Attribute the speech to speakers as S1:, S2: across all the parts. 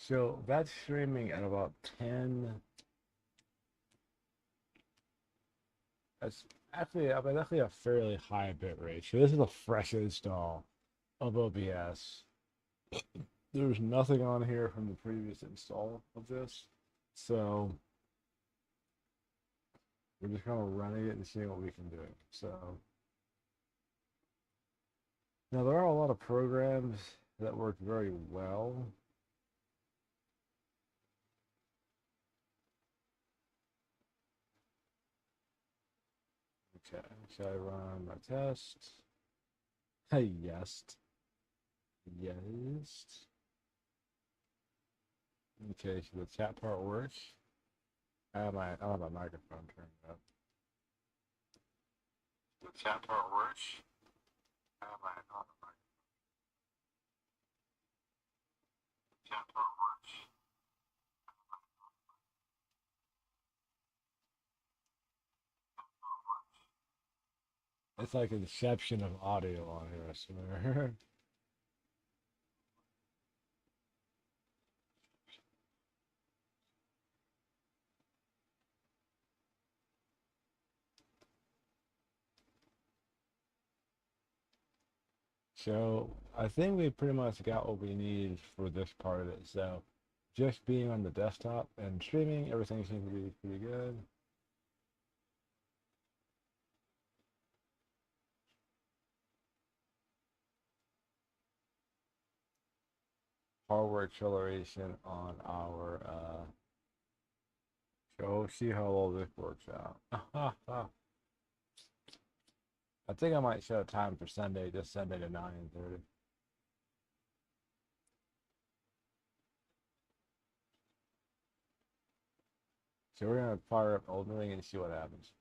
S1: So that's streaming at about 10. That's actually a fairly high bit rate. So this is a fresh install of OBS. There's nothing on here from the previous install of this. So we're just kind of running it and seeing what we can do. So now there are a lot of programs that work very well. Okay, should I run my test? Hey, yes. Yes. Okay, so the chat part works. I have my microphone turned up. The chat part works. I have my chat part works. It's like an inception of audio on here, I swear. So I think we pretty much got what we need for this part of it. So just being on the desktop and streaming, everything seems to be pretty good. Hardware acceleration on our show. See how all this works out. I think I might set a time for Sunday, just Sunday to 9:30. So we're gonna fire up Elden Ring and see what happens.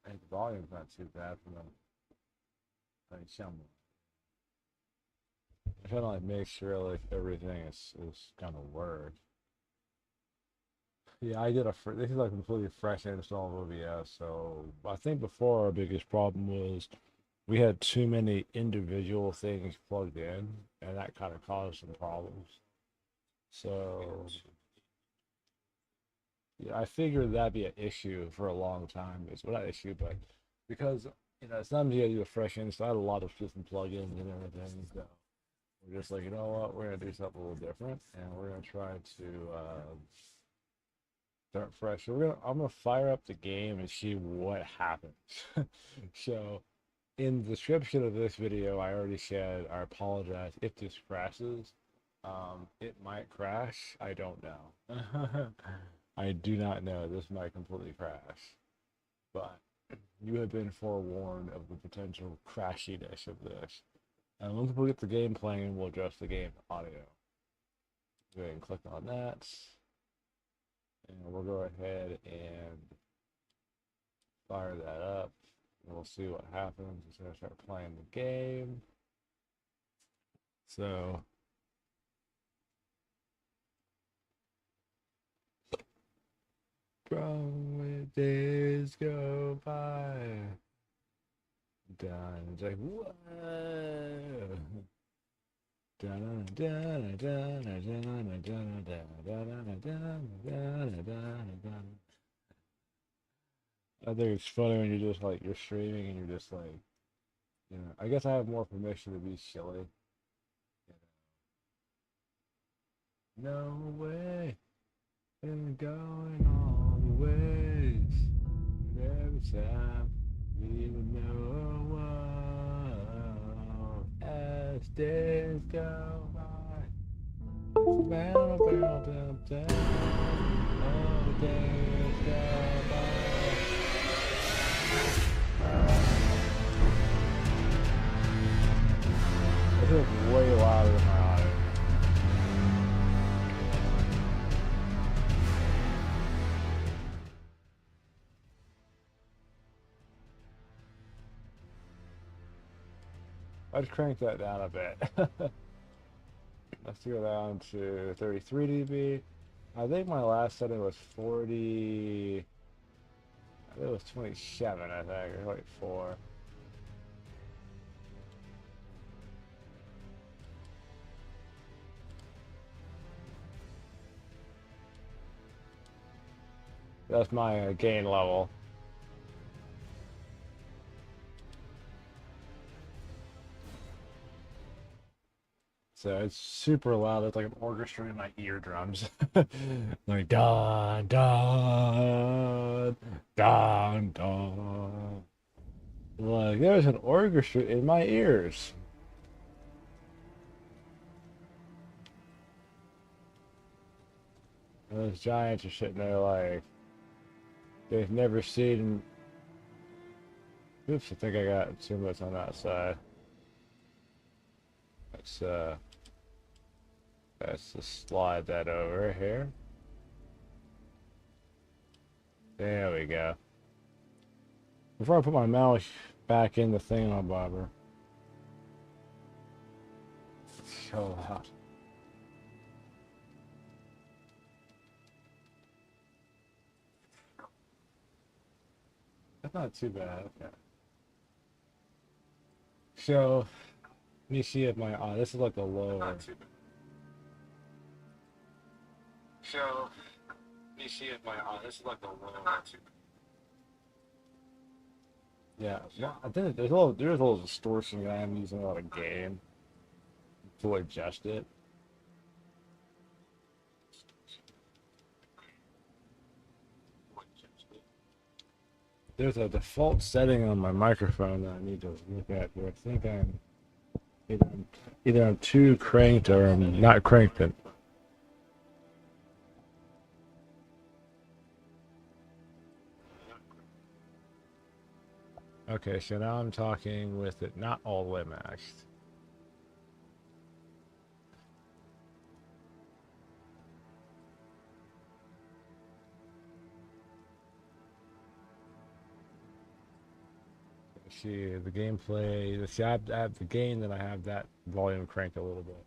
S1: I think the volume's not too bad for them. I mean, somewhat. I'm trying to like make sure like everything is kind of work. Yeah, I did this is like a completely fresh install of OBS. So I think before our biggest problem was we had too many individual things plugged in, and that kind of caused some problems. So yeah, I figured that'd be an issue for a long time. It's not an issue, but because sometimes you gotta do a fresh install. I had a lot of system plugins and everything. So we're just like, you know what, we're gonna do something a little different, and we're gonna try to start fresh. So I'm gonna fire up the game and see what happens. So in the description of this video, I already said I apologize if this crashes. It might crash. I don't know. I do not know. This might completely crash, but you have been forewarned of the potential crashiness of this. And once we get the game playing, we'll adjust the game audio. Go ahead and click on that, and we'll go ahead and fire that up. We'll see what happens. It's gonna start playing the game. So from days go by, done. It's like whoa. I think it's funny when you're just like you're streaming and you're just like, I guess I have more permission to be silly. No way, and going all the ways. And every time we would know as days go by. Bow, bow, bow, down. All the days go by. This is way louder than my audio. Let's crank that down a bit. Let's go down to 33 dB. I think my last setting was 40. It was 27, I think, or 24. That's my gain level. So it's super loud. It's like an orchestra in my eardrums. Like dun dun dun dun. Like there's an orchestra in my ears. And those giants are sitting there like they've never seen. Oops, I think I got too much on that side. Let's just slide that over here. There we go. Before I put my mouse back in the thing on bobber. It's so loud. That's not too bad. Okay. So let me see if my this is like the lower. So let me see if my this is like the lower. Yeah, well, I think there's a little distortion that I'm using a lot of gain to adjust it. There's a default setting on my microphone that I need to look at here. I think I'm either I'm too cranked or I'm not cranked it. Okay, so now I'm talking with it not all the way maxed. See the gameplay. See, I have the gain, then I have that volume cranked a little bit.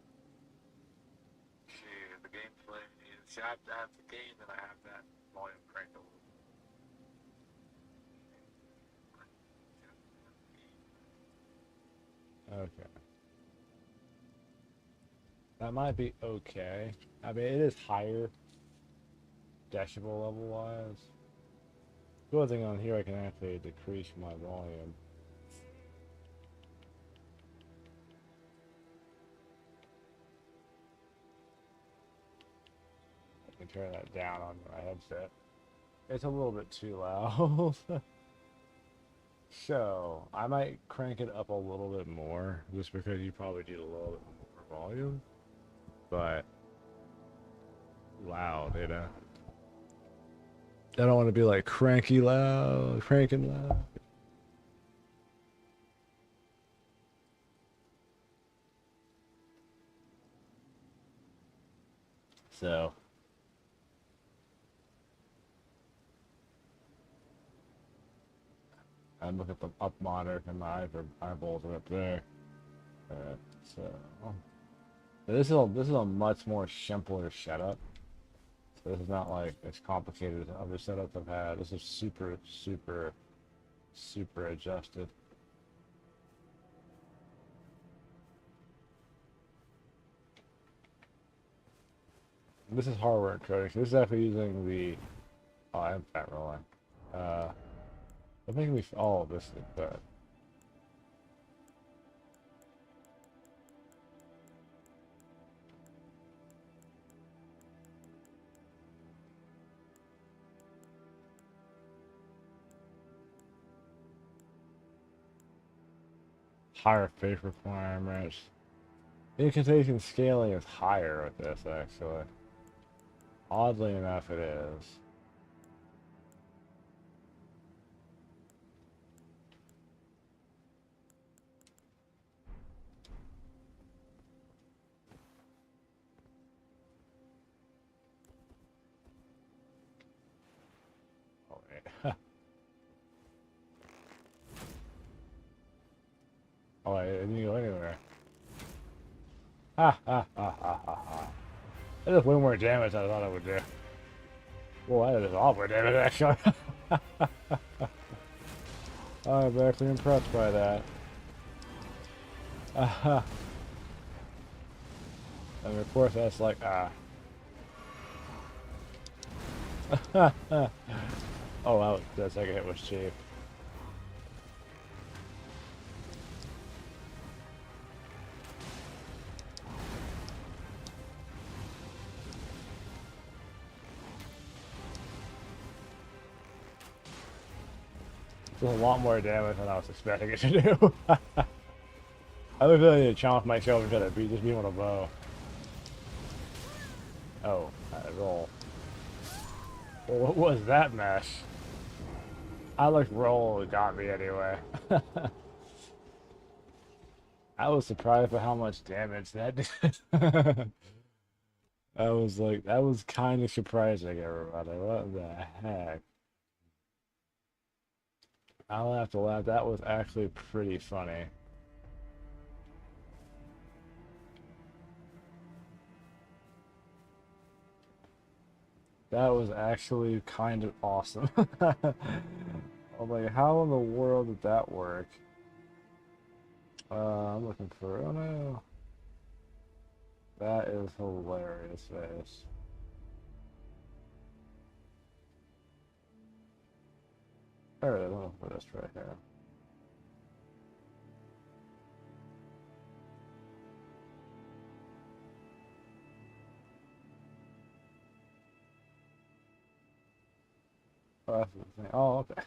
S1: See the gameplay. See, I have the gain, then I have that volume cranked a little bit. Okay. That might be okay. I mean, it is higher decibel level wise. Good thing on here, I can actually decrease my volume. I can turn that down on my headset. It's a little bit too loud. So, I might crank it up a little bit more, just because you probably need a little bit more volume. But, loud, you know? I don't want to be like cranky loud, cranking loud. So, I'm looking at the up monitor and my eyeballs are up there. So this is a much more simpler setup. So this is not like as complicated as other setups I've had. This is super adjusted. This is hardware encoding. So this is actually using the I am fat rolling. I think we all of this is good. Higher face requirements. Incantation scaling is higher with this actually. Oddly enough, it is. Oh wait. Oh wait, it didn't go anywhere. Ha ha ha ha ha ha. That is way more damage than I thought it would do. Well, that is awful damage actually. I'm actually impressed by that. And of course that's like, oh, that second hit was cheap. It's a lot more damage than I was expecting it to do. I was really need to challenge myself and try to beat this beam with a bow. Oh, I roll. Well, what was that mess? I like roll got me anyway. I was surprised by how much damage that did. I was like, that was kind of surprising, everybody. What the heck? I'll have to laugh. That was actually pretty funny. That was actually kind of awesome. I'm like, how in the world did that work? I'm looking for, oh no. That is hilarious, face. Alright, I'm gonna put this right here. Oh, that's the thing. Oh, okay.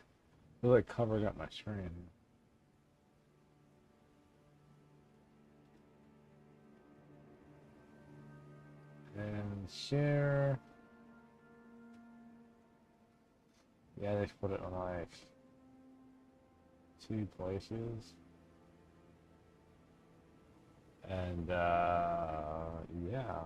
S1: They're like covering up my screen. And share. Yeah, they put it on like 2 places. And yeah.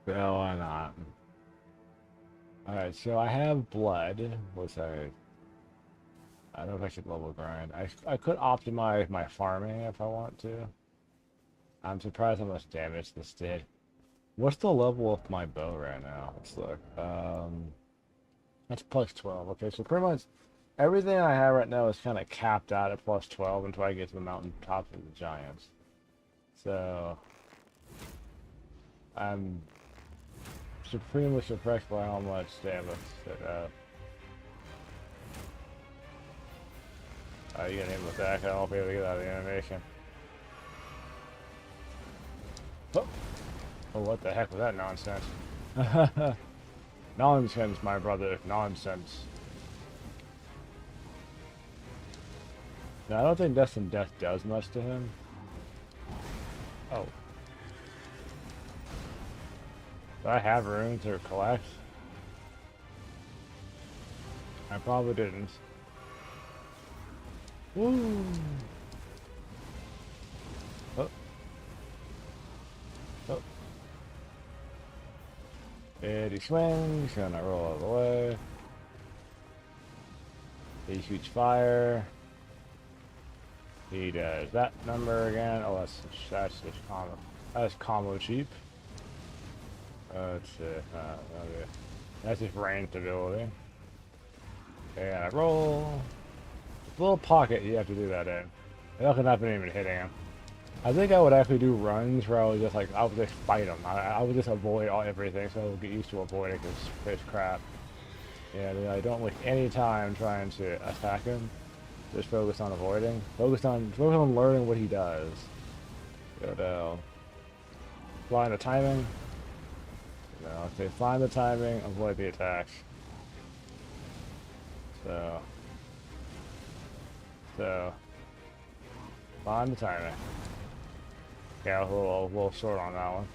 S1: Well, why not? Alright, so I have blood, which I don't know if I should level grind. I could optimize my farming if I want to. I'm surprised how much damage this did. What's the level of my bow right now? Let's look. That's plus 12. Okay, so pretty much everything I have right now is kind of capped out at plus 12 until I get to the mountain tops of the giants. So I'm supremely surprised by how much damage that you get hit with that. I won't be able to get out of the animation. Oh, oh, what the heck was that nonsense? Nonsense, my brother. Nonsense. No, I don't think Death and Death does much to him. Oh. Do I have room to collect? I probably didn't. Woo! Oh. Oh. And he swings, and I roll out of the way. He shoots fire. He does that number again. Oh, that's just combo. That's combo cheap. Let's see. Okay. That's his ranged ability. And I roll. Little pocket you have to do that in. I don't think I've been even hitting him. I think I would actually do runs where I would just like, I would just fight him. I would just avoid everything, so I would get used to avoiding his crap. And I don't waste any time trying to attack him. Just focus on avoiding. Focus on learning what he does. Go down. Find the timing. No, okay, find the timing, avoid the attacks. So find the timing. Yeah, a little short on that one.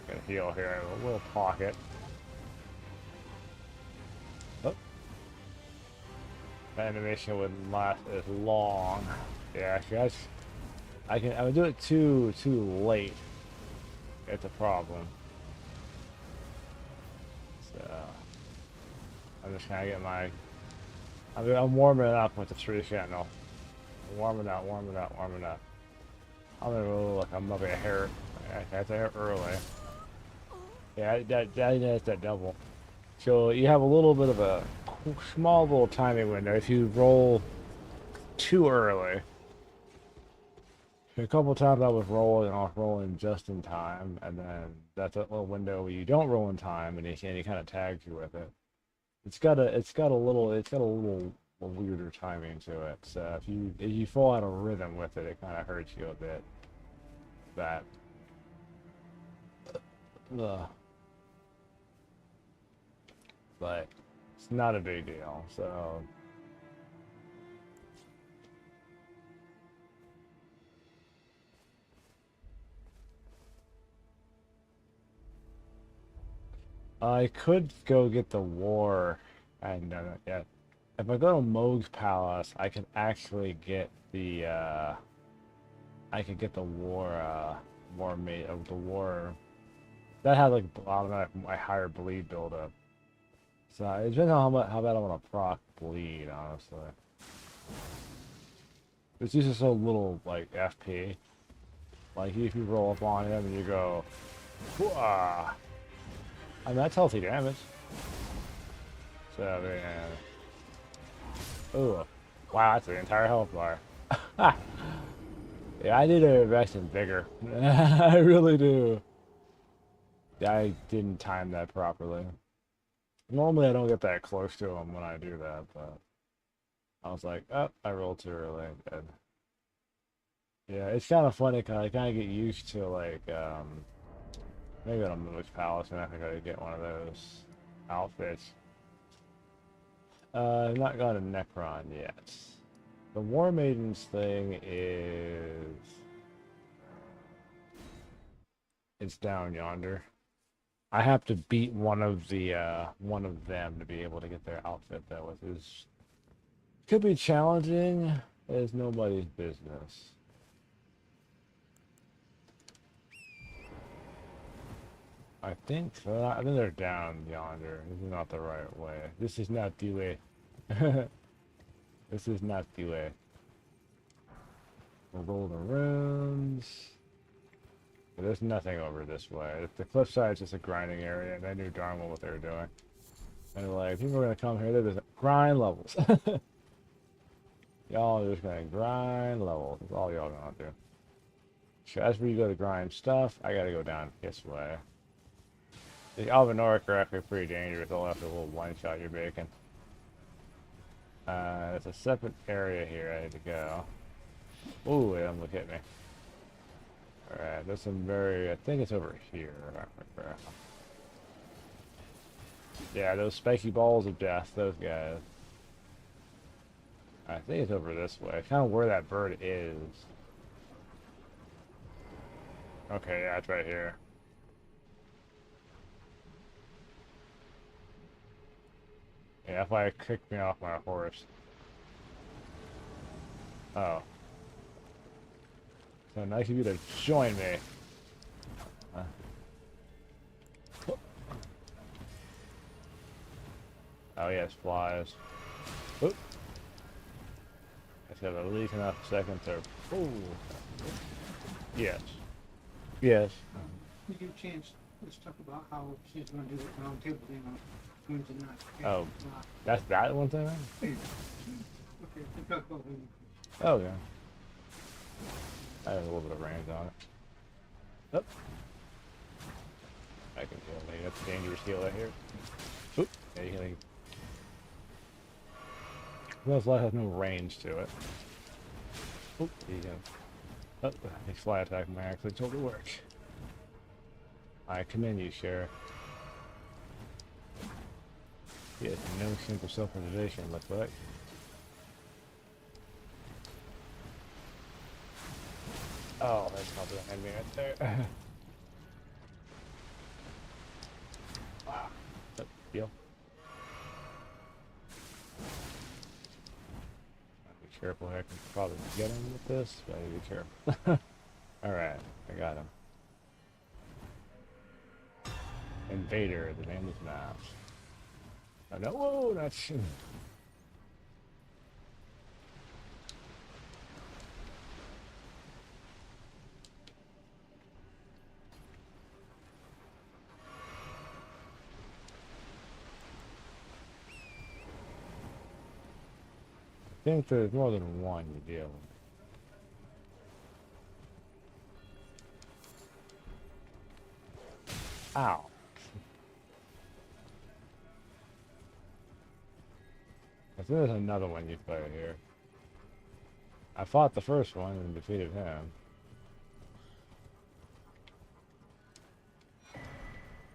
S1: Gonna heal here, a little pocket. the animation wouldn't last as long. Yeah, I would do it too late. It's a problem. So I'm just gonna get my. I'm warming it up with the tree channel. Warming up, warming up, warming up. I'm gonna roll like I'm up a hair. That's a hair early. Yeah, that's that double. So you have a little bit of a small little timing window if you roll too early. A couple times I was rolling just in time, and then that's a little window where you don't roll in time, and he kind of tags you with it. It's got a little weirder timing to it. So if you fall out of rhythm with it, it kind of hurts you a bit. That. Ugh. But it's not a big deal. So. I could go get the war. I haven't done it yet. If I go to Moog's Palace, I can actually get the I could get the war mate of the war that had like automatic my higher bleed buildup. So it depends on how bad I want to proc bleed, honestly. It's usually so little like FP. Like if you roll up on him and you go, whoa. I mean, that's healthy damage. So, yeah. Ooh. Wow, that's the entire health bar. Yeah, I need to invest in bigger. I really do. I didn't time that properly. Normally, I don't get that close to him when I do that, but I was like, oh, I rolled too early. And yeah, it's kind of funny because I kind of get used to, like, maybe on Moon's Palace, and I think I could get one of those outfits. I've not got a Necron yet. The War Maidens thing is... It's down yonder. I have to beat one of them to be able to get their outfit, though. It is... Could be challenging. It's nobody's business. I think so. I think they're down yonder. This is not the right way. This is not the way. This is not the way. We'll roll the runes. There's nothing over this way. The cliffside is just a grinding area, and they knew darn well what they were doing. And they're like, people are gonna come here. There's grind levels. Y'all are just gonna grind levels. That's all y'all gonna do. So as for you go to grind stuff, I gotta go down this way. The Alvinoric are actually pretty dangerous. They'll have to little one-shot your bacon. It's a separate area here I need to go. Ooh, it almost hit me. Alright, there's some very... I think it's over here. Yeah, those spiky balls of death, those guys. I think it's over this way. Kind of where that bird is. Okay, yeah, it's right here. Yeah, if I kick me off my horse. Oh. So nice of you to join me. Oh yes, flies. Oop. It's got a leak enough second to... Ooh. Yes. Yes.
S2: We give a chance, let's talk about how she's going to do the round table thing on Wednesday night.
S1: Oh, that's that one thing?
S2: Okay, we'll talk about it.
S1: Oh, yeah. I have a little bit of range on it. Oop. I can heal me. That's a dangerous heal right here. Oop. Yeah, healing. Well, fly has no range to it. Oop. There you go. Oh, his fly attack might actually totally work. I commend you, Sheriff. Yes, no simple self-preservation, looks like. Oh, that's not the enemy right there. Wow. Deal. careful here. I can probably get him with this, but I need to be careful. Alright, I got him. Invader, the name is Maps. Oh no, whoa, not shit. I think there's more than one you deal with. Ow. I think there's another one you play here. I fought the first one and defeated him.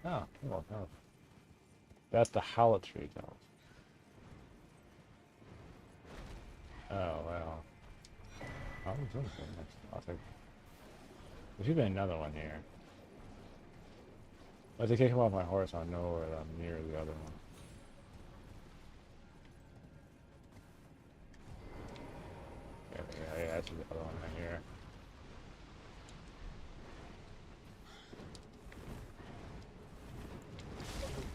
S1: Oh, well, no. That's the Howlet Tree Dolls. Oh, well. Oh, I'll take. There should be another one here. But they kick him off my horse, I know where I'm near the other one. Yeah, that's the other one right here.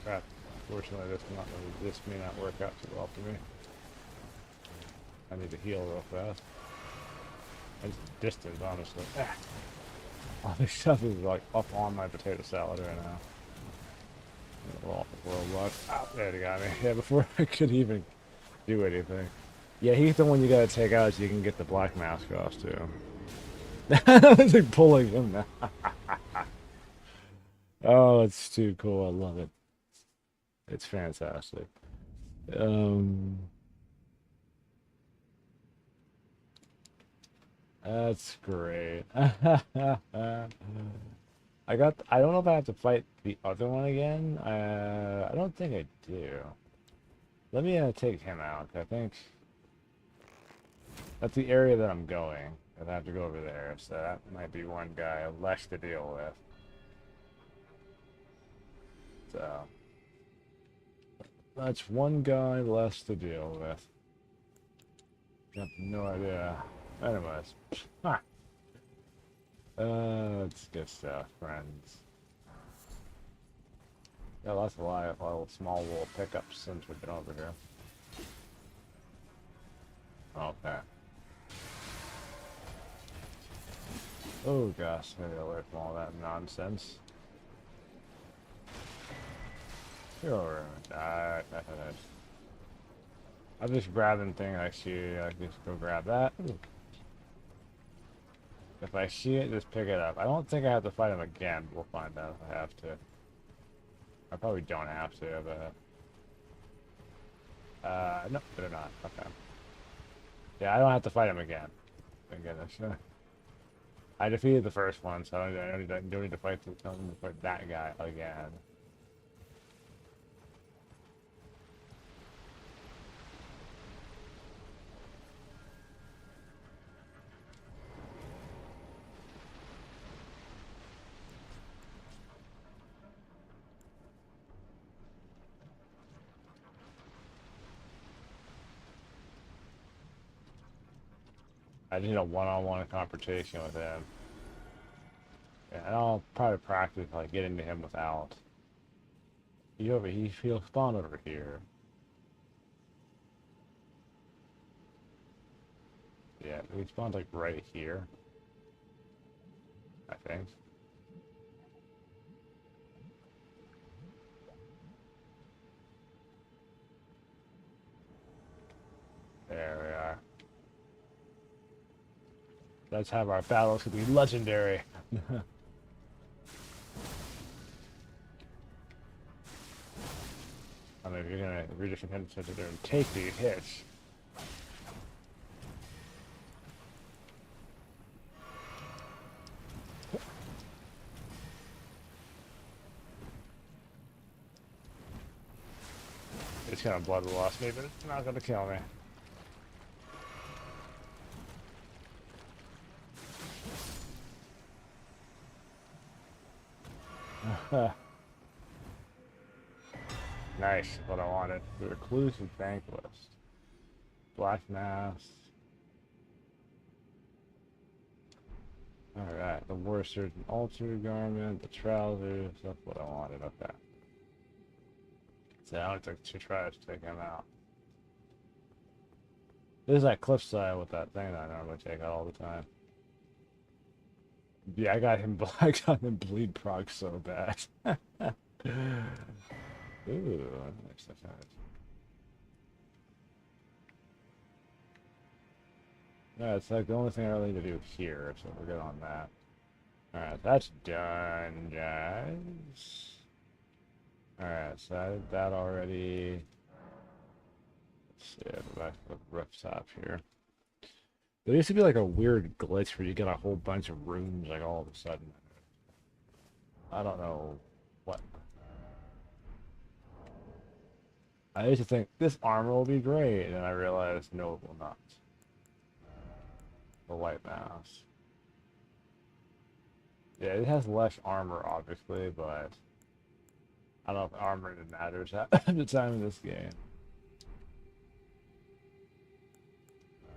S1: Crap. Fortunately, this may not work out too well for me. I need to heal real fast. It's distance, honestly. All this stuff is like up on my potato salad right now. Well, world luck. Oh, there he got me. Yeah, before I could even do anything. Yeah, he's the one you gotta take out so you can get the black mask off too. It's like pulling him now. Oh, it's too cool. I love it. It's fantastic. That's great. I don't know if I have to fight the other one again. I don't think I do. Let me take him out. I think that's the area that I'm going. I have to go over there, so that might be one guy less to deal with. So that's one guy less to deal with. I have no idea. Anyways, huh. It's good stuff, friends. Yeah, lots of little small little pickups since we've been over here. Okay. Oh gosh, maybe away from all that nonsense. Sure. I'm just grabbing thing I see. I just go grab that. Ooh. If I see it, just pick it up. I don't think I have to fight him again. We'll find out if I have to. I probably don't have to, but no, better not. Okay. Yeah, I don't have to fight him again. Thank goodness. I defeated the first one, so I don't need to fight that guy again. I need a one-on-one confrontation with him. Yeah, and I'll probably practice like getting to him without. He'll spawn over here. Yeah, he spawns like right here. I think. There we are. Let's have our battles could be legendary. I mean, if you're just gonna sit there and take these hits. It's gonna blood loss me, but it's not gonna kill me. Nice, what I wanted. The reclusive bank list. Black mask. Alright, the worsted and altar garment, the trousers, that's what I wanted. Okay. So I only took 2 tries to take him out. This is that cliffside with that thing that I normally take out all the time. Yeah, I got him I got him bleed proc so bad. Ooh, nice defense. Yeah, it's like the only thing I really need to do here, so we're good on that. Alright, that's done, guys. Alright, so I did that already. Let's see, go back to the rooftop here. There used to be like a weird glitch where you get a whole bunch of rooms like all of a sudden. I don't know what. I used to think this armor will be great, and I realized no, it will not. The light mouse. Yeah, it has less armor, obviously, but I don't know if armor even matters at the time of this game.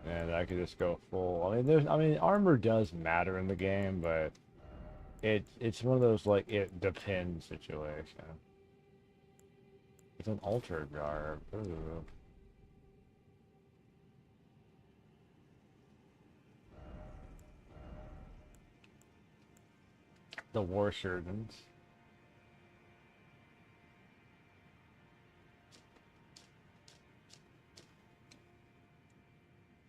S1: And I could just go full. I mean, armor does matter in the game, but it's one of those like it depends situation. It's an altar garb. Ooh. The war surgeons.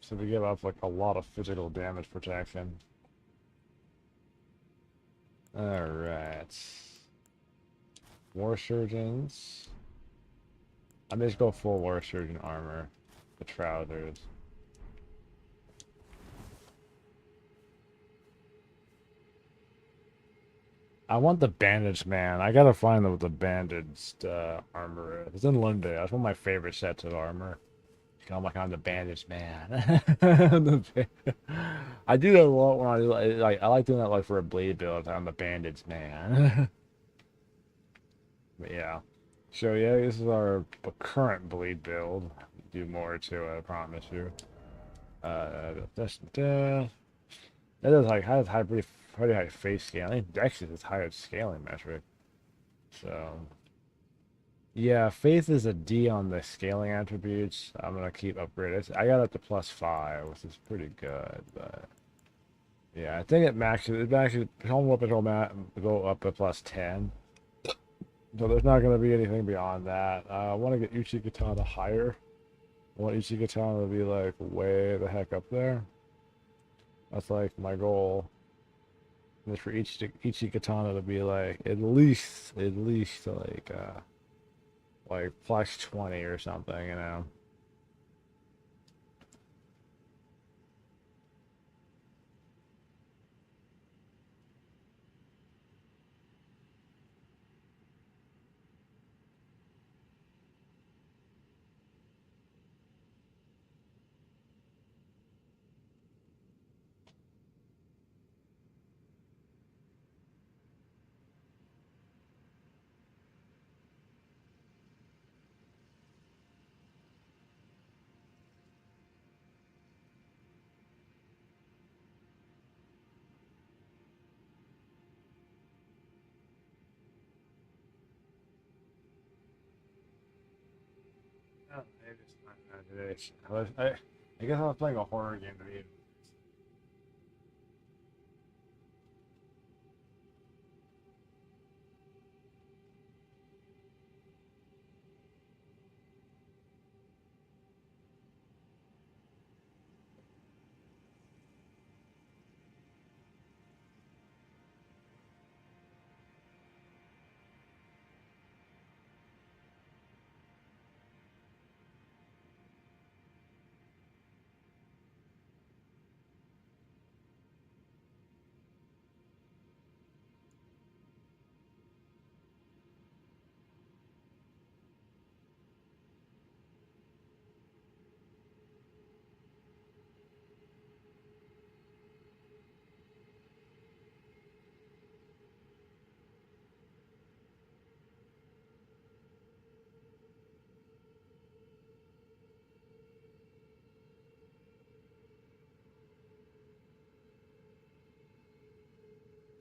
S1: So they give up like a lot of physical damage protection. Alright. War surgeons. I'm just go full war surgeon armor. The trousers. I want the bandaged man. I gotta find what the bandaged armor is. It's in London. That's one of my favorite sets of armor. I'm like, I'm the bandaged man. I do that a lot when I do like I like doing that like for a blade build. I'm the bandaged man. But yeah. So yeah, this is our current bleed build. Do more to it, I promise you. That is like has high pretty high face scaling. Dex is its highest scaling metric. So yeah, faith is a D on the scaling attributes. I'm gonna keep upgrading. I got up to +5, which is pretty good, but yeah, I think it maxes. It maxes. Home weapon will go up to +10. So there's not going to be anything beyond that. I want to get Uchi higher. I want Uchi to be like way the heck up there. That's like my goal. Is for Ichi to be like at least like +20 or something, you know. Oh, maybe it's my imagination. I guess I was playing a horror game to be.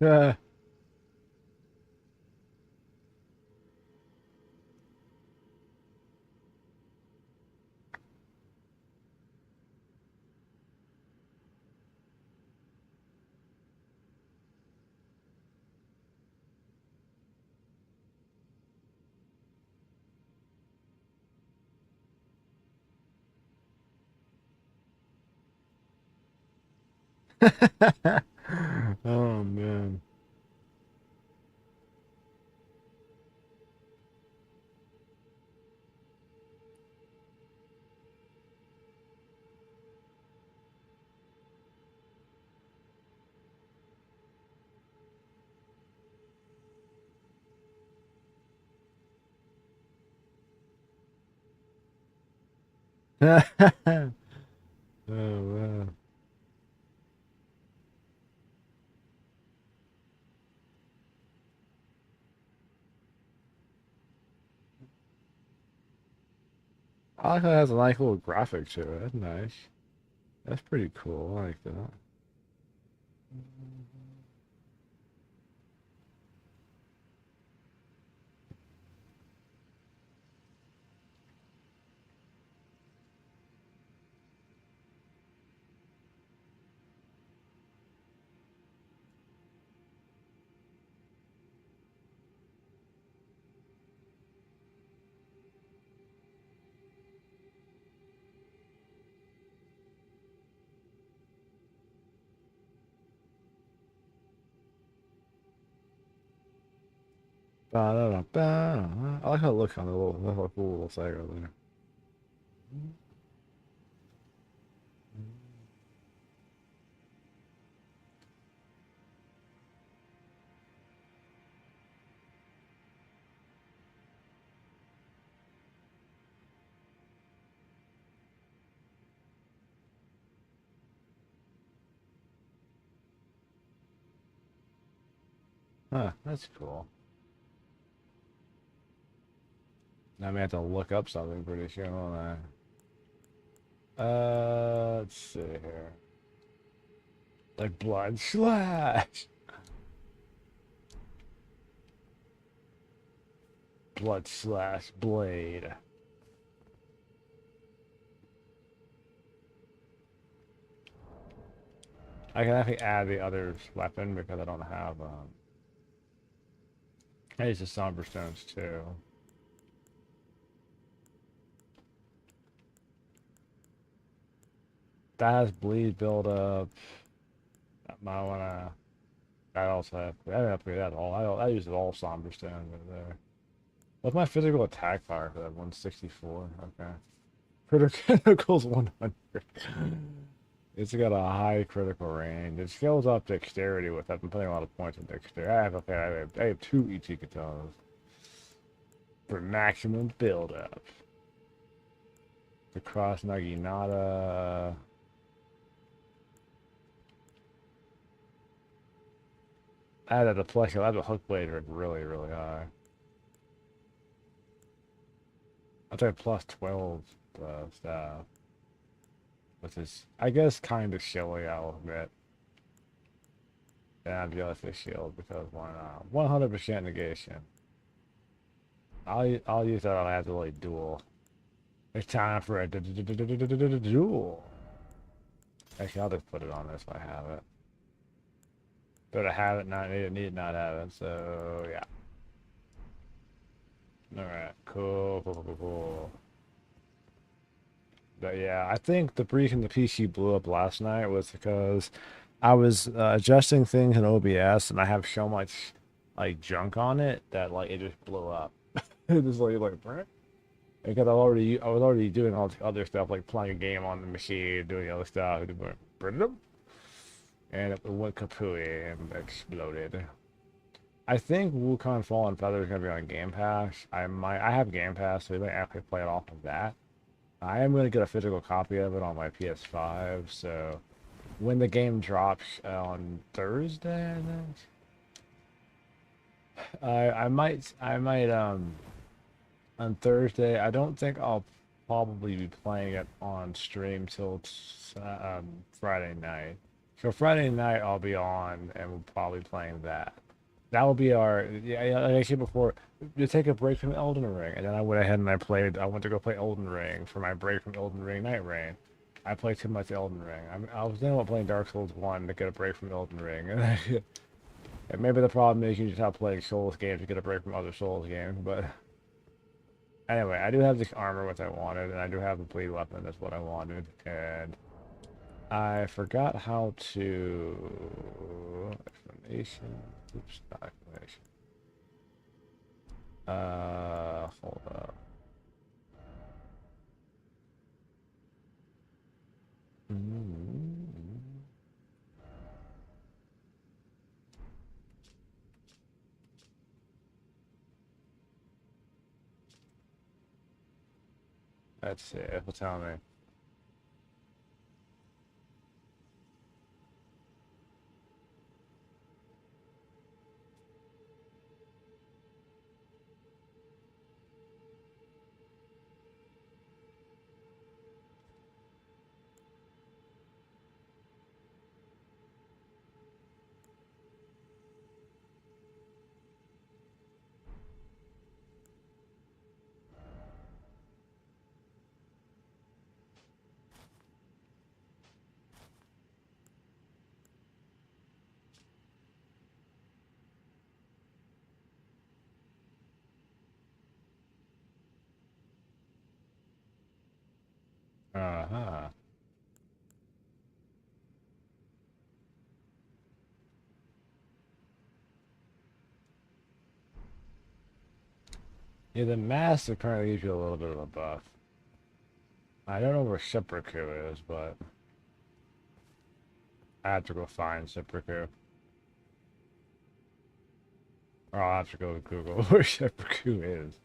S1: Yeah. Oh man. Oh man. I like how it has a nice little graphic to it. That's nice. That's pretty cool. I like that. Ba-da-da-ba. I like how it looks on the little cool little cycle there. Huh, that's cool. Now I may have to look up something pretty soon, won't I? Let's see here. Like blood slash. Blood slash blade. I can actually add the other weapon because I don't have I use the somber stones too. That has bleed build up. That might wanna I also have I didn't upgrade that all. I use it all somber stones right there. What's my physical attack power for that? 164. Okay. Critical's 100. It's got a high critical range. It scales up dexterity with. I've been putting a lot of points in dexterity. I have two ET katanas for maximum build up. The cross naginata. I had a deflection. I had a hook blade really, really high. I took plus 12 staff, which is, I guess, kind of silly, I'll admit. And I'm jealous of shield because why not? 100% negation. I'll use that on absolutely duel. It's time for a duel. Actually, I'll just put it on this if I have it. But I have it, not need not have it. So yeah. All right, cool. But yeah, I think the reason the PC blew up last night was because I was adjusting things in OBS and I have so much like junk on it that like it just blew up. It just like "Brr." Because I was already doing all the other stuff like playing a game on the machine, doing other stuff, and it went kapooey and exploded. I think Wukong Fallen Feather is gonna be on Game Pass. I have Game Pass, so we might actually play it off of that. I am gonna get a physical copy of it on my PS5, so when the game drops on Thursday, I think. I might on Thursday. I don't think I'll probably be playing it on stream till Friday night. So Friday night I'll be on, and we'll probably playing that. That will be our, yeah, like I said before, to take a break from Elden Ring, and then I went ahead and I went to go play Elden Ring for my break from Elden Ring Night Rain. I played too much Elden Ring. I was thinking about playing Dark Souls 1 to get a break from Elden Ring. And maybe the problem is you just have to play Souls games to get a break from other Souls games, but anyway, I do have this armor, which I wanted, and I do have the bleed weapon, that's what I wanted, and I forgot how to explanation. Oops, not explanation. Hold up. Let's see. It will tell me. Uh-huh. Yeah, the mask apparently gives you a little bit of a buff. I don't know where Seppuku is, but I have to go find Seppuku. Or I'll have to go to Google where Seppuku is.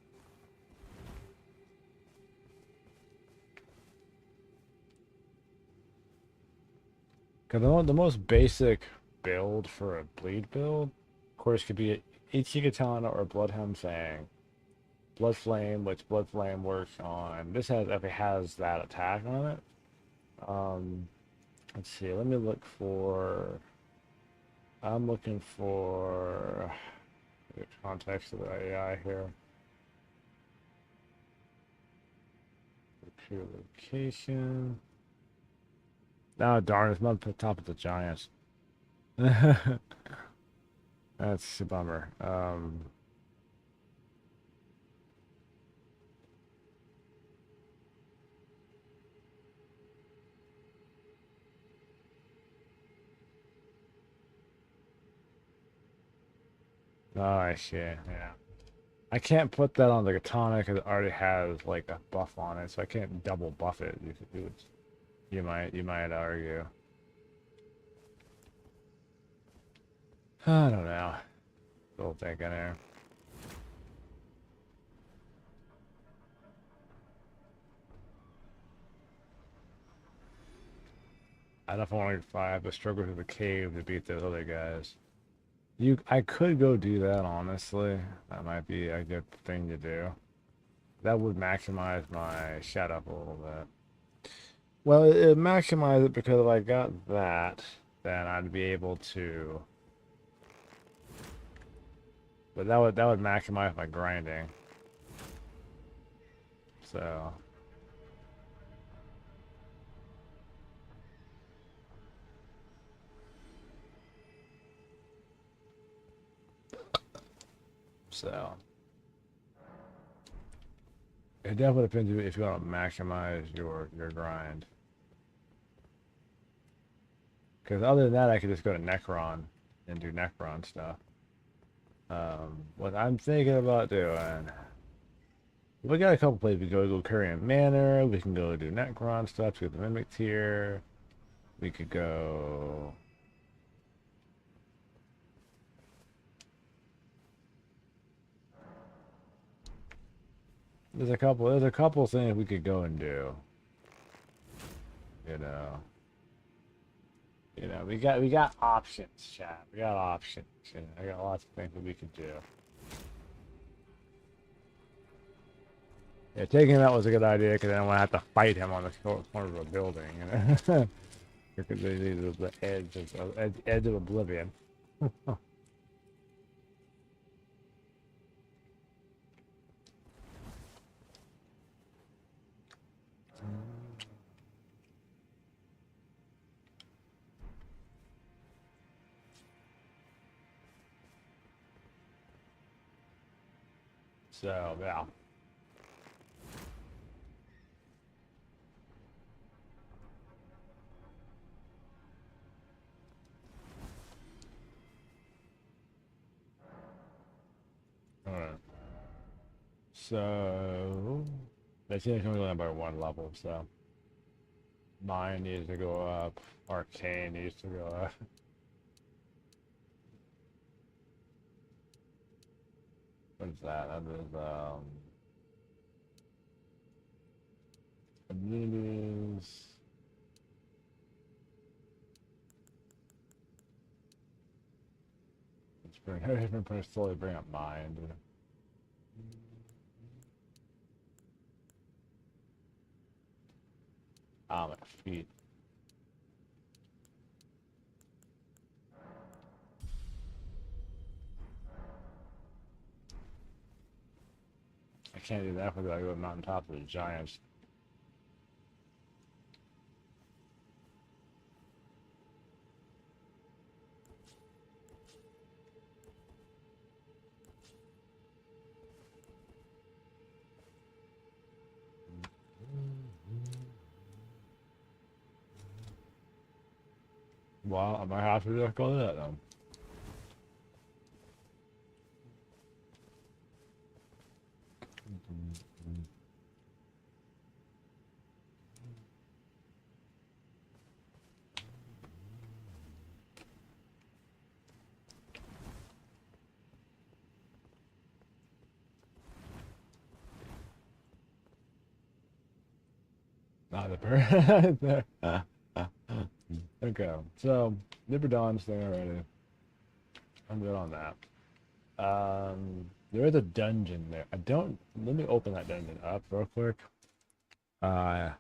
S1: Because the most basic build for a bleed build, of course, could be Ichi Katana or Bloodhound Fang. Blood Flame, which Blood Flame works on. This has, if it has that attack on it. Let's see. Let me look for. I'm looking for the context of the AI here. Pure location. Oh, darn, it's not at the top of the Giants. That's a bummer. Oh, I see. Yeah. I can't put that on the katana because it already has like a buff on it, so I can't double buff it. You might argue. I don't know. Still thinking here. I don't want if I have to struggle through the cave to beat those other guys. I could go do that, honestly. That might be a good thing to do. That would maximize my shut up a little bit. Well, it maximize it because if I got that, then I'd be able to. But that would maximize my grinding. So. So. It definitely depends if you want to maximize your grind. Because other than that, I could just go to Necron and do Necron stuff. What I'm thinking about doing, we got a couple places. We go Curian Manor. We can go do Necron stuff. We get the Mimic tier. We could go. There's a couple things we could go and do. You know. We got options, chat. We got options. I got lots of things that we could do. Yeah, taking him out was a good idea because I don't want to have to fight him on the corner of a building. You know? Because the edge of edge of oblivion. So yeah. All right. So they seem to only by one level. So mine needs to go up. Arcane needs to go up. What is that? That is immunities. Let's bring everything pretty slowly bring up mind. Ah, my feet. I can't do that because I go on top of the giants. Well, I might have to just go to that then. Not the bird. Okay, so Nipper Dawn's thing already. I'm good on that. There is a dungeon there. I don't. Let me open that dungeon up real quick. I'm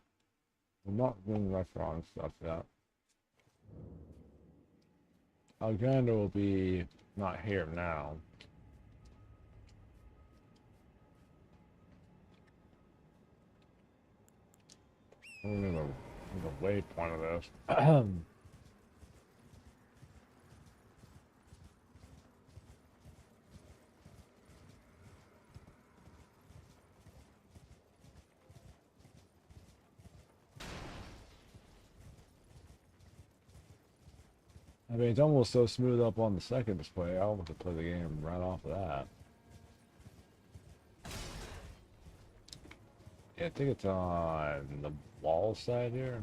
S1: not doing restaurant stuff yet. Alexander will be not here now. I'm gonna the waypoint of this. I mean, it's almost so smooth up on the second display. I almost could play the game right off of that. Yeah, I think it's on the wall side here.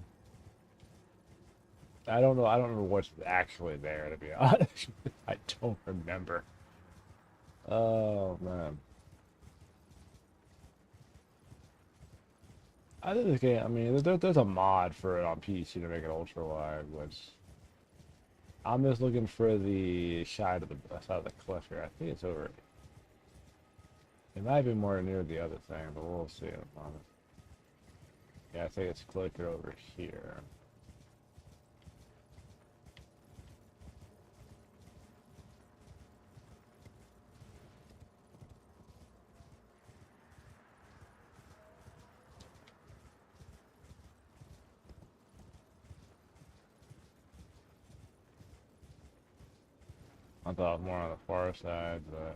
S1: I don't know. I don't remember what's actually there, to be honest. I don't remember. Oh, man. I think this game, I mean, there's a mod for it on PC to make it ultra wide, which I'm just looking for the side of the cliff here. I think it's over. It might be more near the other thing, but we'll see in a moment. Yeah, I think it's closer over here. I thought more on the far side, but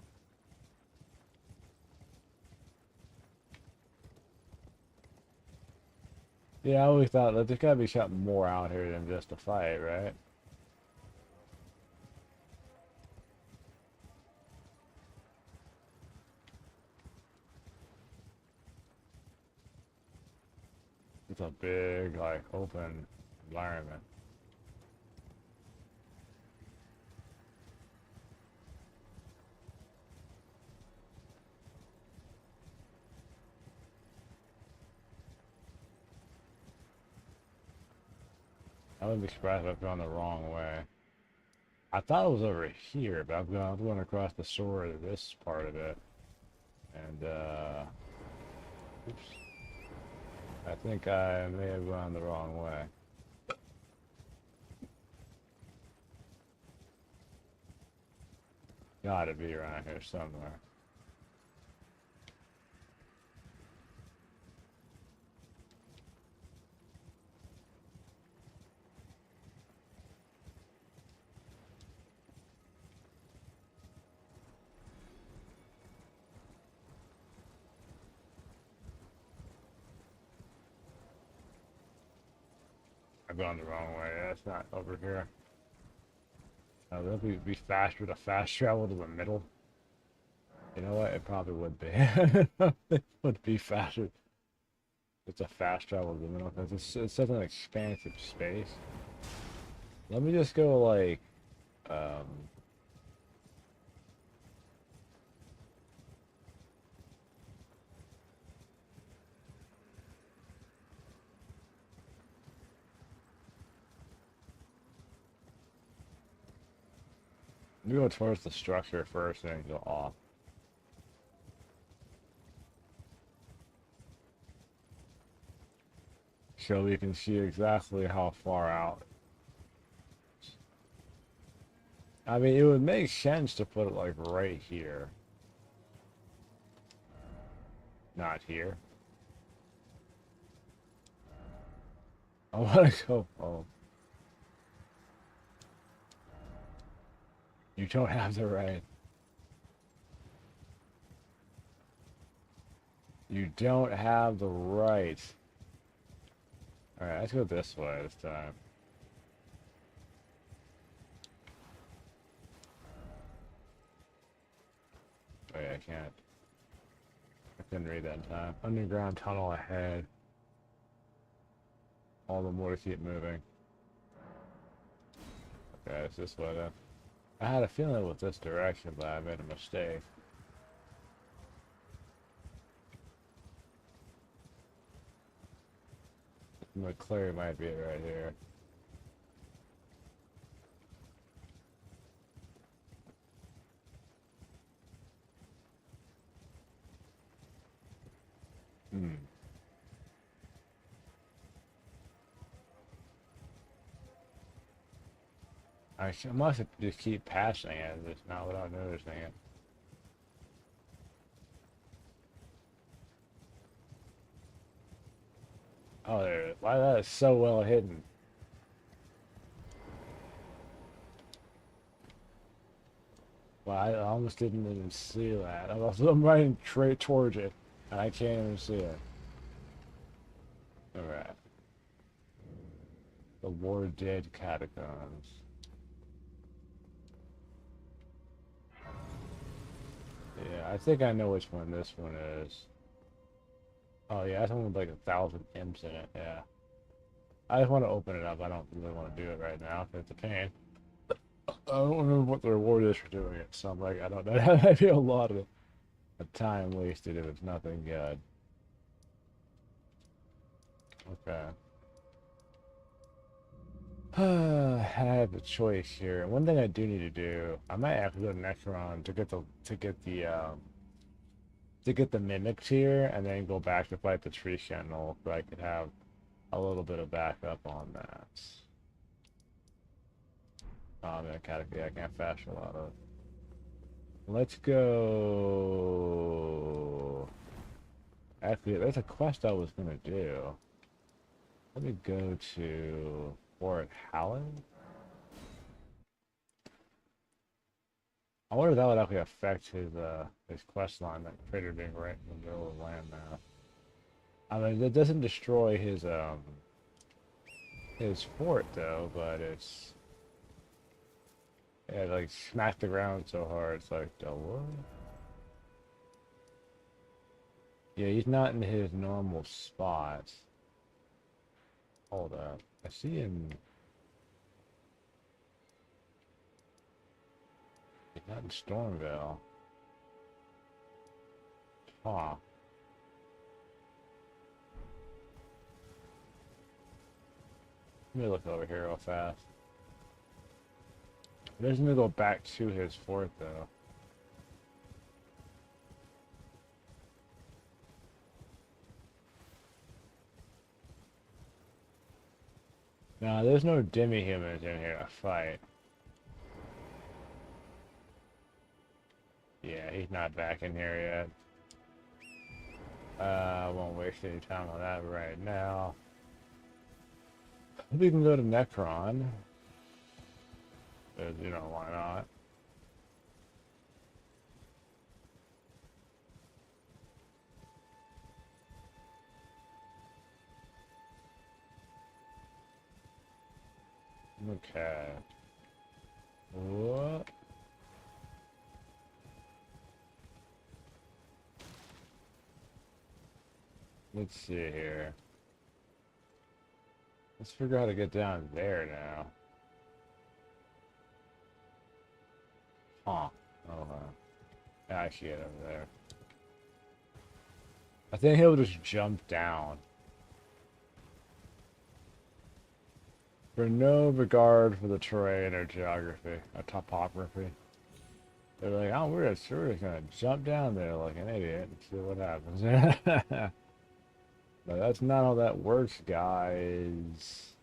S1: yeah, I always thought that there's gotta be something more out here than just a fight, right? It's a big, like, open environment. I wouldn't be surprised if I've gone the wrong way. I thought it was over here, but I'm going across the shore to this part of it. And, oops. I think I may have gone the wrong way. Gotta be around here somewhere. I'm going the wrong way. That's not over here. Would it be faster to fast travel to the middle? You know what? It probably would be. It would be faster. It's a fast travel to the middle because it's such an expansive space. Let me just go like, um, let me go towards the structure first and then go off. So we can see exactly how far out. I mean, it would make sense to put it like right here. Not here. I want to go. Oh, you don't have the right. You don't have the right. Alright, let's go this way this time. Wait, I can't. I couldn't read that in time. Underground tunnel ahead. All the more to keep moving. Okay, it's this way then. I had a feeling it was this direction, but I made a mistake. McClary might be right here. Hmm. I must have just keep passing it, just not without noticing it. Oh, there it is. Wow, that is so well hidden. Wow, I almost didn't even see that. I'm running straight towards it, and I can't even see it. Alright. The War Dead Catacombs. Yeah, I think I know which one this one is. Oh yeah, that's one with like 1,000 imps in it, yeah. I just want to open it up. I don't really want to do it right now because it's a pain. I don't remember what the reward is for doing it, so I'm like, I don't know. That might be a lot of time wasted if it's nothing good. Okay. I have a choice here. One thing I do need to do, I might have to go to Necron to get the mimics here, and then go back to fight the tree sentinel, so I could have a little bit of backup on that. Oh man, I can't fast a lot of. Let's go. Actually, there's a quest I was gonna do. Let me go to Fort Halland. I wonder if that would actually affect his quest line, that crater being right in the middle of land now. I mean, it doesn't destroy his fort though, but it's yeah, it, like smacked the ground so hard. It's like the what? Yeah, he's not in his normal spot. Hold up, I see him. He's not in Stormville. Huh. Let me look over here real fast. He doesn't go back to his fort though. No, there's no demi-humans in here to fight. he's not back in here yet. I won't waste any time on that right now. We can go to Necron. You know, why not? Okay. What? Let's see here. Let's figure out how to get down there now. Huh. Oh, yeah, I see it over there. I think he'll just jump down. For no regard for the terrain or geography or topography. They're like, oh, we're just gonna jump down there like an idiot and see what happens. But that's not how that works, guys.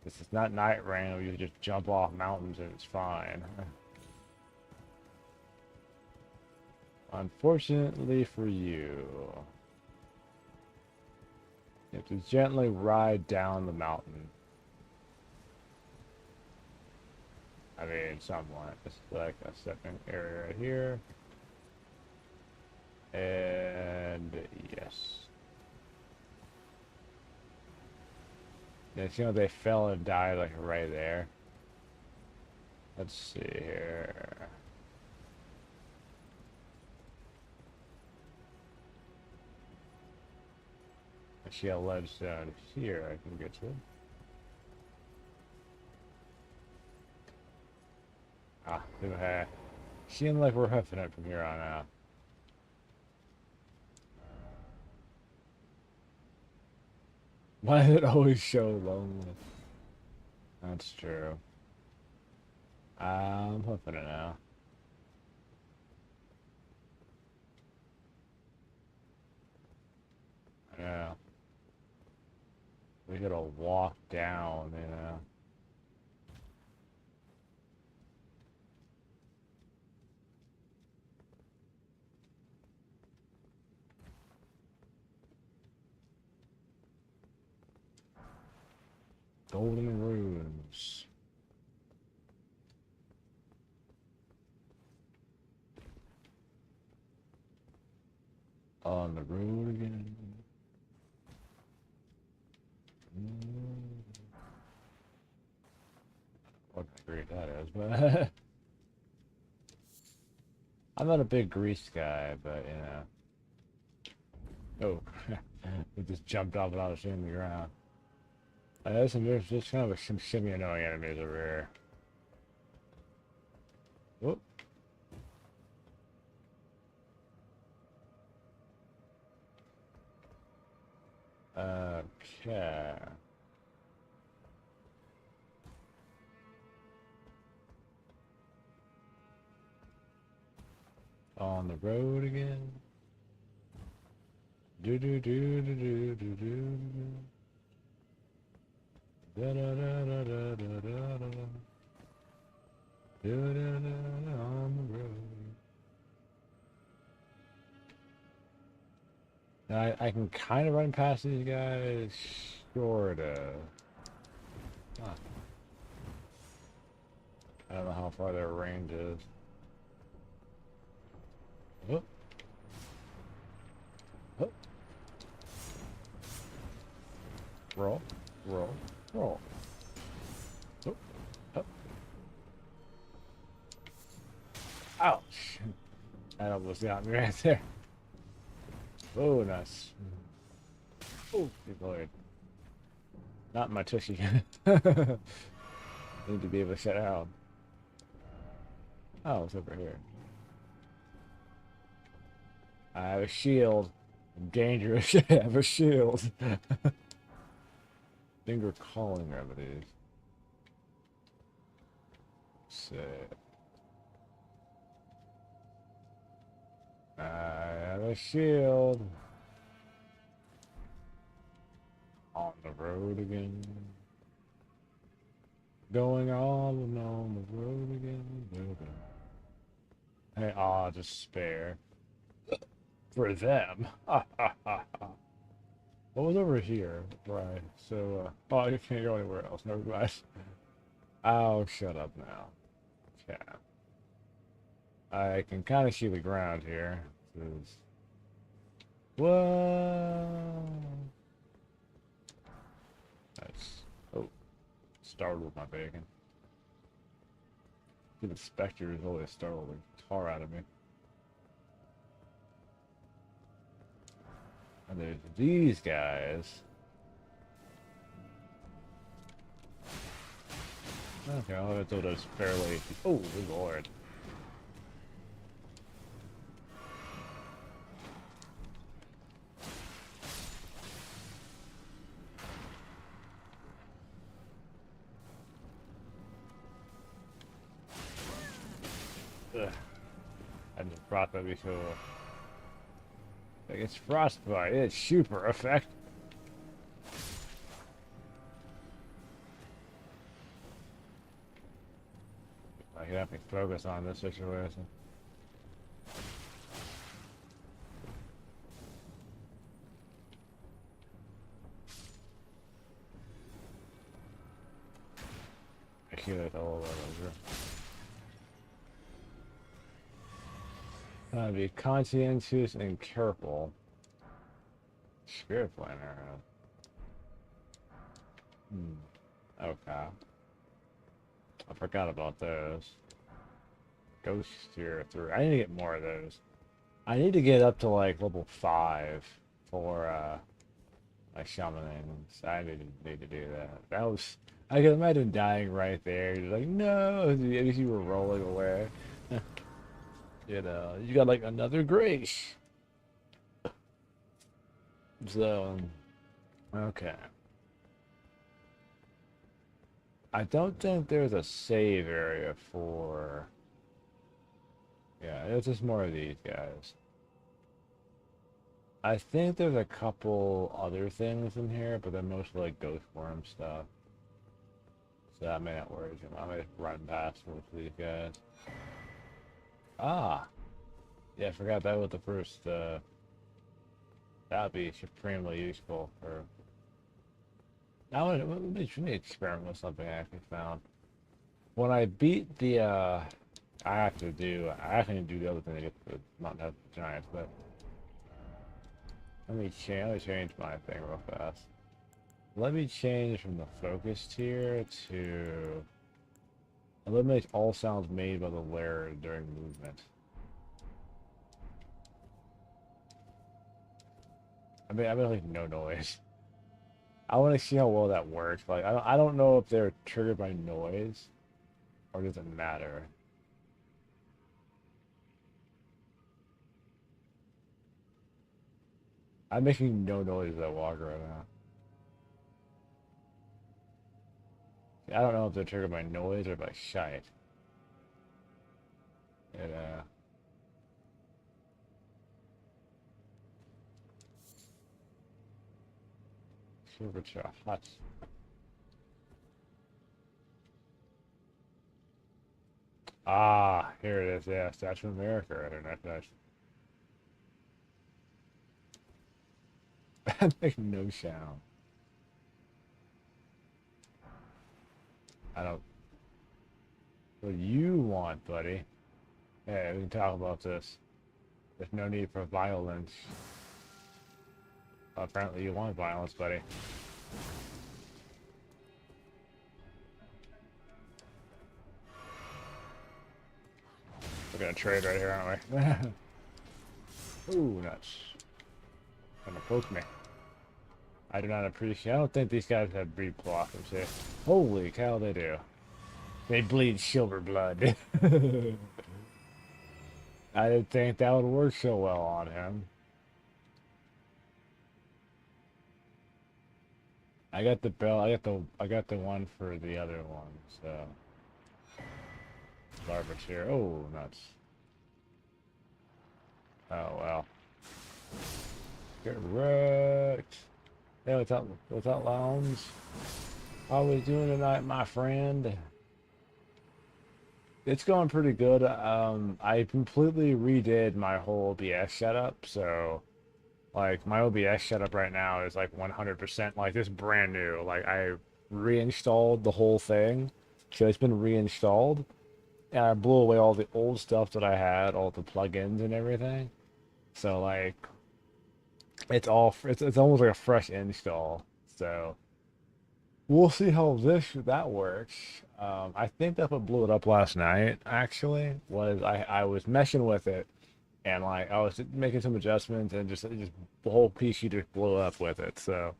S1: This is not Night Rain where you just jump off mountains and it's fine. Unfortunately for you, you have to gently ride down the mountain. I mean, somewhat. It's like a second area right here. And yes. Yeah, you know, they fell and died like right there. Let's see here. I see a ledge down here I can get to. Ah, okay. Seems like we're huffing it from here on out. Why does it always show lonely? That's true. I'm huffing it now. Yeah. We gotta walk down, you know. Golden runes. On the road again. What great that is, but I'm not a big grease guy, but you know. Oh, we just jumped off without seeing the ground. There's just kind of some semi-annoying enemies over here. Whoop. Okay. On the road again. Do do do do do do do. Da da da da da da da da. Da da da on the road. I can kind of run past these guys, sort of. Huh. I don't know how far their range is. Oh. Oh. Roll, roll, roll. Oh. Oh. Ouch! That almost got me right there. Oh, nice. Oh, good lord. Not my tushy. Need to be able to shut out. Oh, it's over here. I have a shield. I'm dangerous. I have a shield. Finger calling remedies. Sick. I have a shield. On the road again. Going on and on the road again. Hey, aw, despair. For them. What was over here? Right. So, oh, you can't go anywhere else. Never mind. Oh, shut up now. Yeah. I can kind of see the ground here. This whoa. Nice. Oh, startled my bacon. The specter is always startled the tar out of me. And there's these guys. Okay, I'll have to do those fairly. Oh, good lord. Ugh. I just brought that before. Like it's frostbite. It's super effective. I can have to focus on this situation. I hear that all over. Be conscientious and careful. Spirit planner. Okay. I forgot about those. Ghost steer through. I need to get more of those. I need to get up to like level 5 for my shamanings. I need to do that. That was I can imagine dying right there. You're like, no, as you were rolling away. You know, you got like another grace. So, okay. I don't think there's a save area for. Yeah, it's just more of these guys. I think there's a couple other things in here, but they're mostly like ghost worm stuff. So that may not worry too much. I may just run past most of these guys. Ah! Yeah, I forgot that was the first, that would be supremely useful for. Now, let me experiment with something I actually found. When I beat the, I actually need to do the other thing to get the Mountain Head Giants, but let me change my thing real fast. Let me change from the focus tier to eliminate all sounds made by the wearer during movement. I mean like no noise. I want to see how well that works. Like I don't know if they're triggered by noise or does it matter. I'm making no noise as I walk right now. I don't know if they're triggered by noise or by shite. And super hot. Ah, here it is. Yeah, Statue of America right there. Nice. That makes no sound. I don't. What do you want, buddy? Yeah, we can talk about this. There's no need for violence. Apparently, you want violence, buddy. We're gonna trade right here, aren't we? Ooh, nuts. Gonna poke me. I do not appreciate. I don't think these guys have breed blossoms here. Holy cow, they do. They bleed silver blood. I didn't think that would work so well on him. I got the bell. I got the one for the other one. So garbage here. Oh, nuts. Oh well. Get wrecked. Hey, what's up, Lounge? How we doing tonight, my friend? It's going pretty good. I completely redid my whole OBS setup, so like my OBS setup right now is like 100% like this brand new. Like I reinstalled the whole thing, so it's been reinstalled, and I blew away all the old stuff that I had, all the plugins and everything. So like it's almost like a fresh install. So we'll see how that works. I think that's what blew it up last night. Actually, was I was messing with it and like I was making some adjustments and just the whole PC just blew up with it. So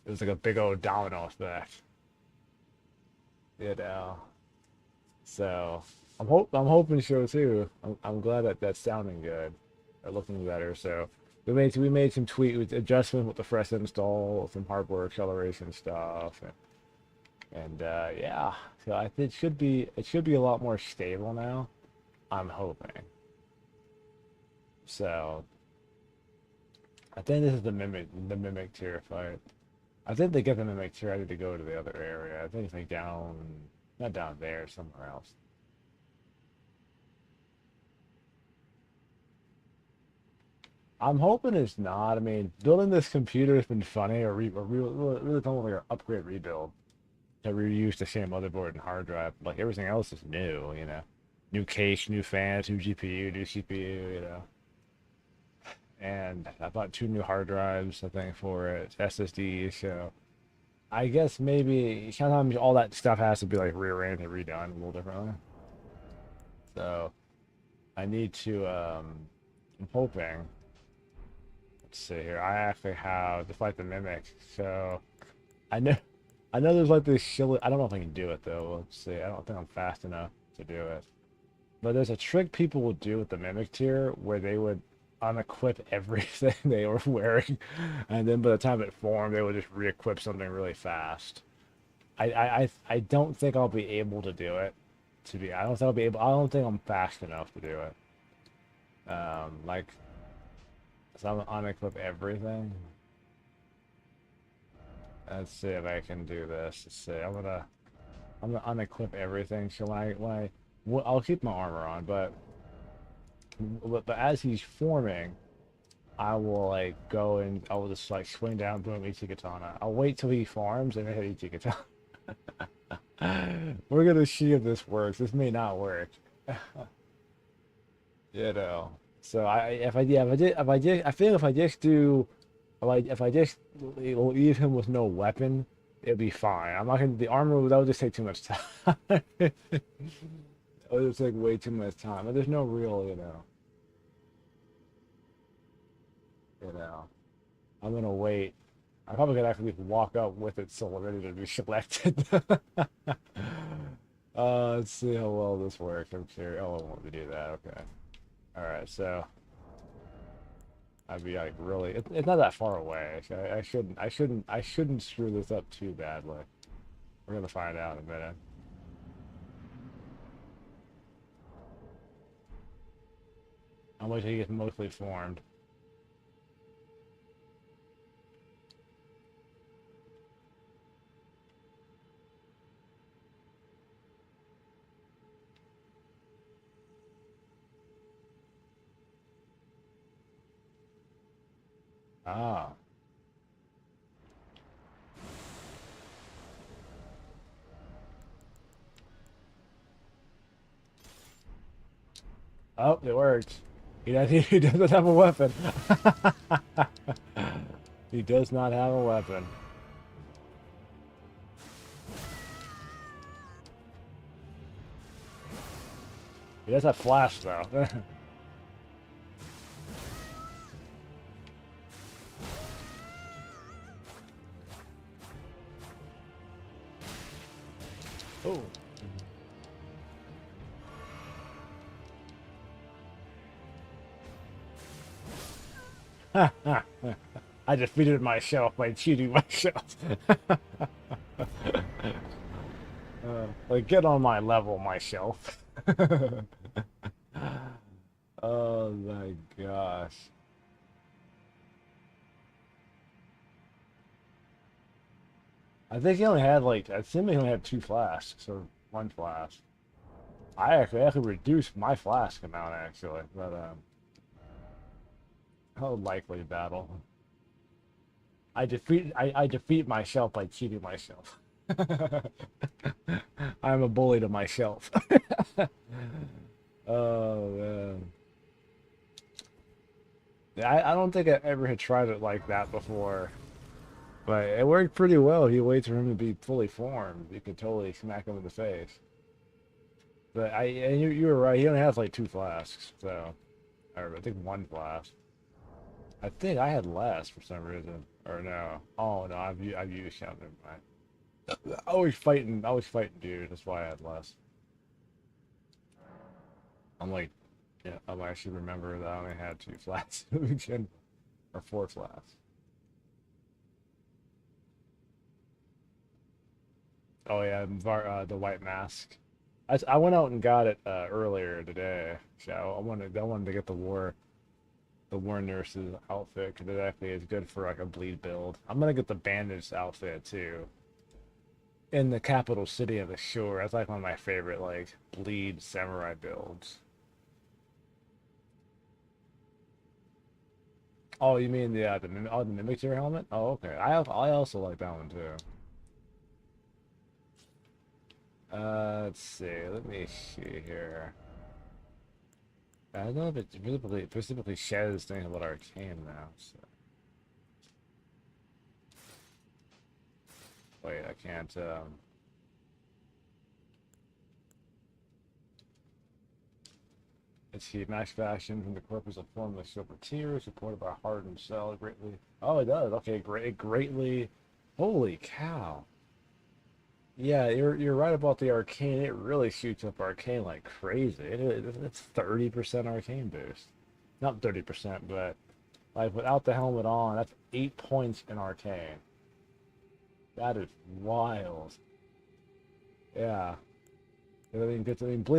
S1: it was like a big old domino effect, you know. So I'm hoping so too. I'm glad that that's sounding good or looking better. So we made some tweak adjustments with the fresh install, some hardware acceleration stuff, and yeah. So I think it should be a lot more stable now. I'm hoping. So I think this is the mimic tier fight. I think they get the mimic tier. I need to go to the other area. I think it's like down, not down there, somewhere else. I'm hoping it's not. I mean, building this computer has been funny, really don't like an upgrade rebuild to reuse the same motherboard and hard drive. Like everything else is new, you know, new case, new fans, new GPU, new CPU, you know. And I bought two new hard drives, I think, for it, SSDs. So I guess maybe sometimes all that stuff has to be like rearranged and redone a little differently. So I need to. I'm hoping. Let's see here. I actually have to fight the mimic. So I know, I know there's like this silly. I don't know if I can do it though. Let's see. I don't think I'm fast enough to do it. But there's a trick people will do with the mimic tier where they would unequip everything they were wearing, and then by the time it formed, they would just re-equip something really fast. I don't think I'll be able to do it. I don't think I'll be able. I don't think I'm fast enough to do it. Like, so I'm unequip everything. Let's see if I can do this. Let's see. I'm gonna unequip everything. So I'll keep my armor on, but as he's forming, I will like go and I will just like swing down, boom, Ichi-Katana. I'll wait till he farms and then hit Ichi-Katana. We're gonna see if this works. This may not work. You know. So I feel if I just do, if I just leave him with no weapon, it'll be fine. I'm not gonna the armor that would just take too much time. It would just take way too much time. But there's no real, you know. I'm gonna wait. I probably could actually walk up with it so ready to be selected. Let's see how well this works. I'm curious. Oh, I want to do that. Okay. All right. So I'd be like really. It's not that far away. So I shouldn't screw this up too badly. We're gonna find out in a minute. I'll wait till he gets mostly formed. Ah. Oh, it worked. He doesn't have a weapon. He does not have a weapon. He does have flash though. Oh. I defeated myself by cheating myself. Like, get on my level, myself. Oh my gosh. I think he only had like, I think he only had two flasks or one flask. I actually reduced my flask amount actually, but how likely battle. I defeat myself by cheating myself. I'm a bully to myself. Oh man. I don't think I ever had tried it like that before. But it worked pretty well. He waits for him to be fully formed. You could totally smack him in the face. But and you were right. He only has like 2 flasks, so or I think 1 flask. I think I had less for some reason, or no. Oh no, I've used him. Never mind. I was fighting dude. That's why I had less. I'm like, yeah, I should remember that I only had 2 flasks or 4 flasks. Oh yeah, the white mask. I went out and got it earlier today. So I wanted to get the war nurse's outfit because it actually is good for like a bleed build. I'm gonna get the bandaged outfit too. In the capital city of the shore, that's like one of my favorite like bleed samurai builds. Oh, you mean the mimic tear helmet? Oh, okay. I also like that one too. Let's see. Let me see here. I don't know if it specifically says things about arcane now. So. Wait, I can't. Let's see. Max fashion from the corpus of formless silver tear, supported by hardened cell. Greatly. Oh, it does. Okay, greatly. Holy cow. Yeah, you're right about the arcane. It really shoots up arcane like crazy. It's 30% arcane boost. Not 30%, but like without the helmet on, that's 8 points in arcane. That is wild. Yeah. Bleed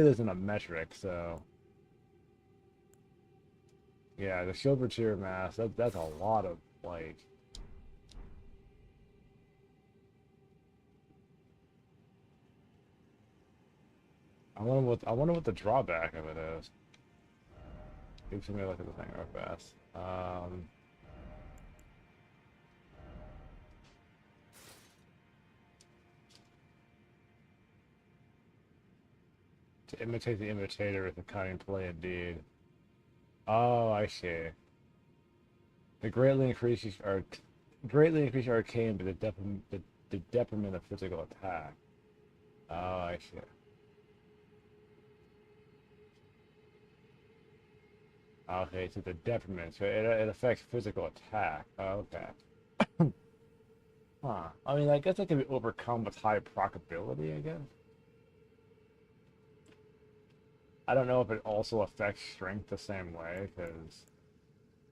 S1: isn't a metric, so yeah, the silver tier mass, that's a lot of like I wonder what the drawback of it is. Give me a look at the thing real fast. To imitate the imitator with a cunning play indeed. Oh, I see. The greatly increase arcane, but the detriment of physical attack. Oh, I see. Okay, so the detriment, so it affects physical attack. Oh, okay. Huh. I mean, I guess that can be overcome with high procability, I guess. I don't know if it also affects strength the same way, because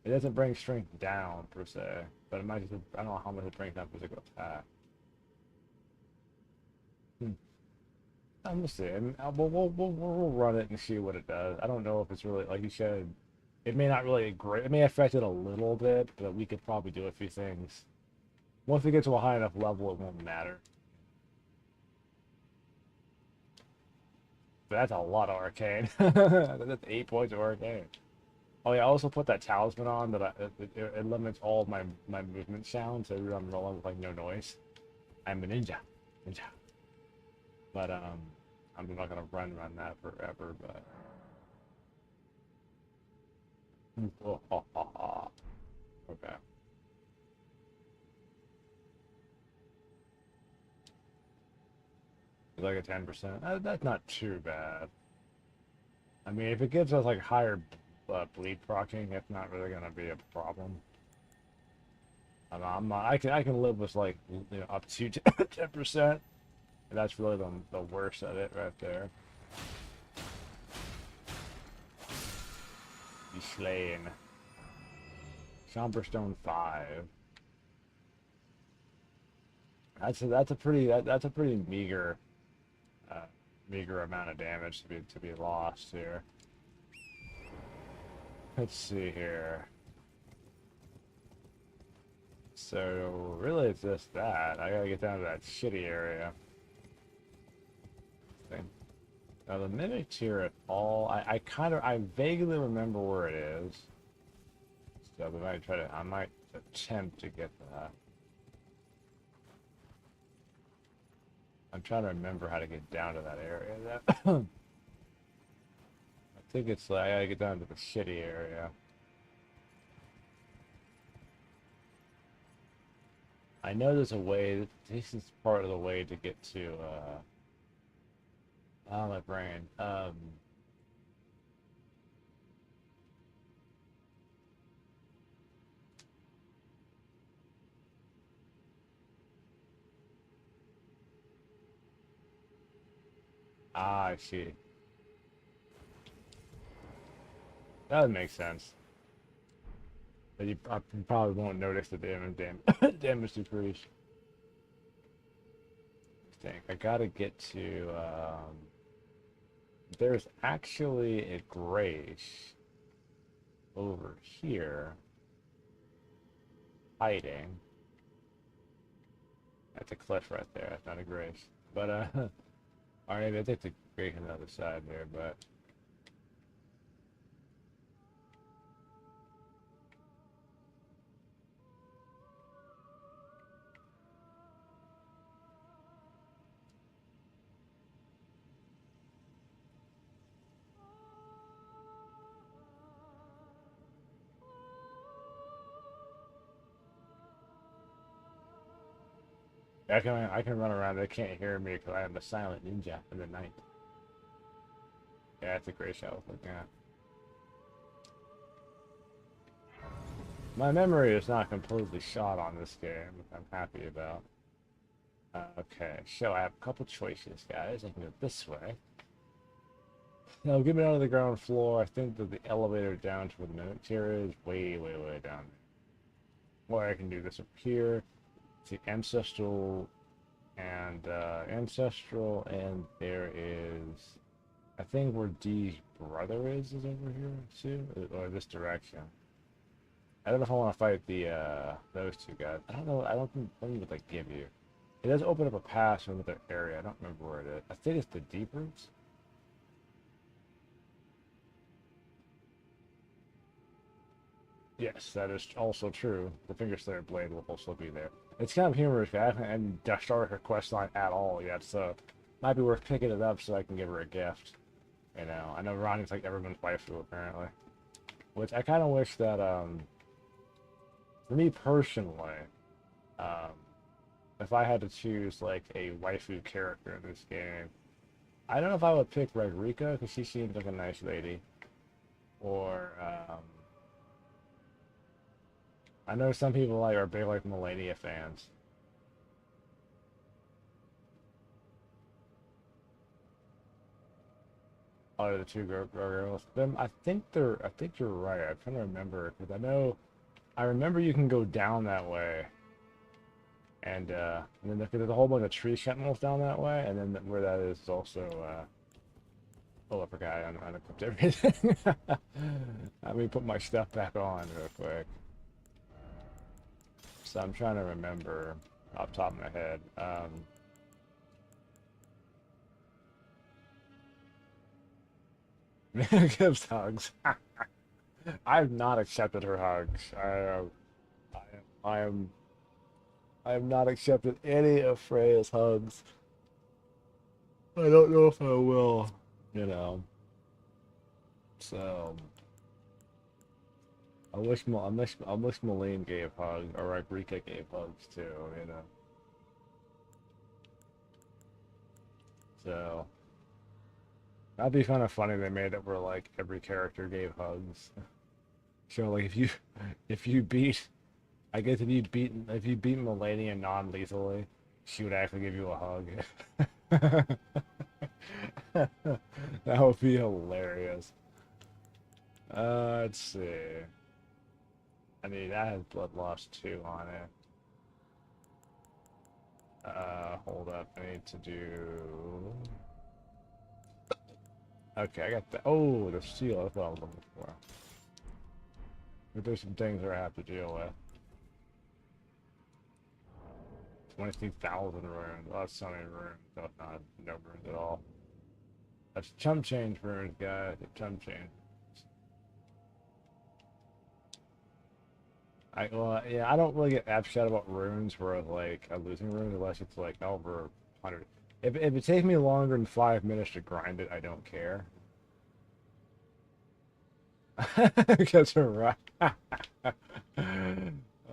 S1: it doesn't bring strength down, per se. But it might just, I don't know how much it brings down physical attack. Hmm. I'm gonna see. I mean, we'll run it and see what it does. I don't know if it's really, like you said, it may not really, it may affect it a little bit, but we could probably do a few things. Once we get to a high enough level, it won't matter. But that's a lot of arcane. That's 8 points of arcane. Oh yeah, I also put that talisman on that it limits all of my movement sounds, so I'm rolling with like no noise. I'm a ninja. But I'm not gonna run that forever. But okay. It's like a 10%. That's not too bad. I mean, if it gives us like higher bleed procking, it's not really gonna be a problem. I'm not. I can live with like up to 10%. And that's really the worst of it right there. Be slain. Somberstone 5. That's a pretty uh, meager amount of damage to be lost here. Let's see here. So really, it's just that I gotta get down to that shitty area. Thing. Now the mimics here at all, I vaguely remember where it is. So I might attempt to get that. I'm trying to remember how to get down to that area. I think it's like I gotta get down to the shitty area. I know there's a way. This is part of the way to get to. Oh, my brain. I see. That would make sense. But you probably won't notice the damage decrease. I think I gotta get to. There's actually a grace over here hiding. That's a cliff right there. That's not a grace. But or maybe I think the grace on the other side there. But I can run around. They can't hear me because I am a silent ninja in the night. Yeah, that's a grace I was looking at. My memory is not completely shot on this game, which I'm happy about. Okay, so I have a couple choices, guys. I can go this way. Now, get me down to the ground floor. I think that the elevator down to where the mimic is way, way, way down there. Or I can do this up here. See, ancestral, and there is, I think where D's brother is over here too, or this direction. I don't know if I want to fight the those two guys. I don't know. I don't think. Let me like give you. It does open up a pass to another area. I don't remember where it is. I think it's the deep roots. Yes, that is also true. The Finger Slayer blade will also be there. It's kind of humorous. I haven't started her quest line at all yet, so might be worth picking it up so I can give her a gift. You know, I know Ronnie's like everyone's waifu apparently, which I kind of wish that for me personally, um, if I had to choose like a waifu character in this game, I don't know if I would pick Rodrika because she seems like a nice lady, or I know some people like are big like Melania fans. Out of the two girls, them I think you're right. I'm trying to remember because I remember you can go down that way, and then there's a whole bunch of tree sentinels down that way, and then where that is also oh, I forgot I unequipped everything. Let me put my stuff back on real quick. So I'm trying to remember off the top of my head. Gives hugs. I have not accepted her hugs. I am I have not accepted any of Freya's hugs. I don't know if I will, you know. So I wish Malene gave hugs or like Rika gave hugs too, you know. So that'd be kind of funny. They made it where like every character gave hugs. So like if you beat I guess if you beat Melania non-lethally, she would actually give you a hug. That would be hilarious. Let's see. I mean, that has Blood Loss 2 on it. Hold up. I need to do... Okay, I got the... Oh, the seal. That's what I was looking for. But there's some things that I have to deal with. 23,000 runes. Oh, that's so many runes. That's not no runes at all. That's chump change runes, guys. Chump change. Well, yeah, I don't really get upset about runes where like I'm losing runes unless it's like over 100. If it takes me longer than 5 minutes to grind it, I don't care. Because we're right.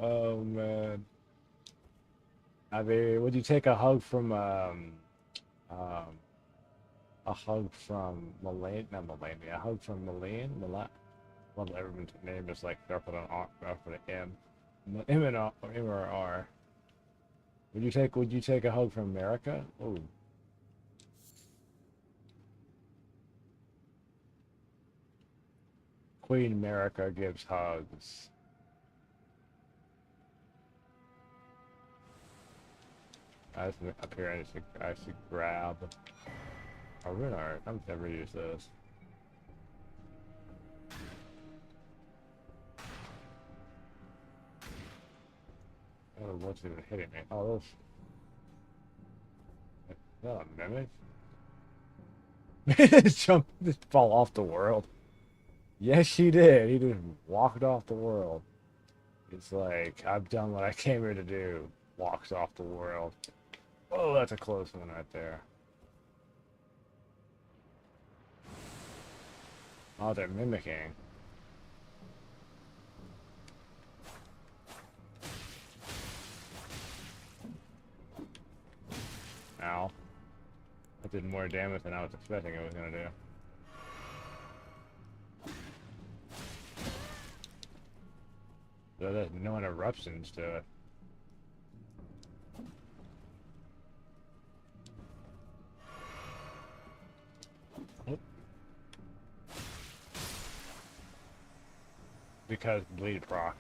S1: Oh man. I mean, would you take a hug from um a hug from Mulaney? Not Mulaney. A hug from Mulan. Love everyone's name is like start with an R, start with an M. M and R, M or R. Would you take a hug from America? Oh, Queen America gives hugs. I just up here. I should grab a rune art. I've never used this. I don't know what's even hitting me. Oh, is that a mimic? Just fall off the world. Yes, he did. He just walked off the world. It's like, I've done what I came here to do. Walks off the world. Oh, that's a close one right there. Oh, they're mimicking. Ow. That did more damage than I was expecting it was gonna do. So there's no interruptions to it. Oh. Because bleed proc.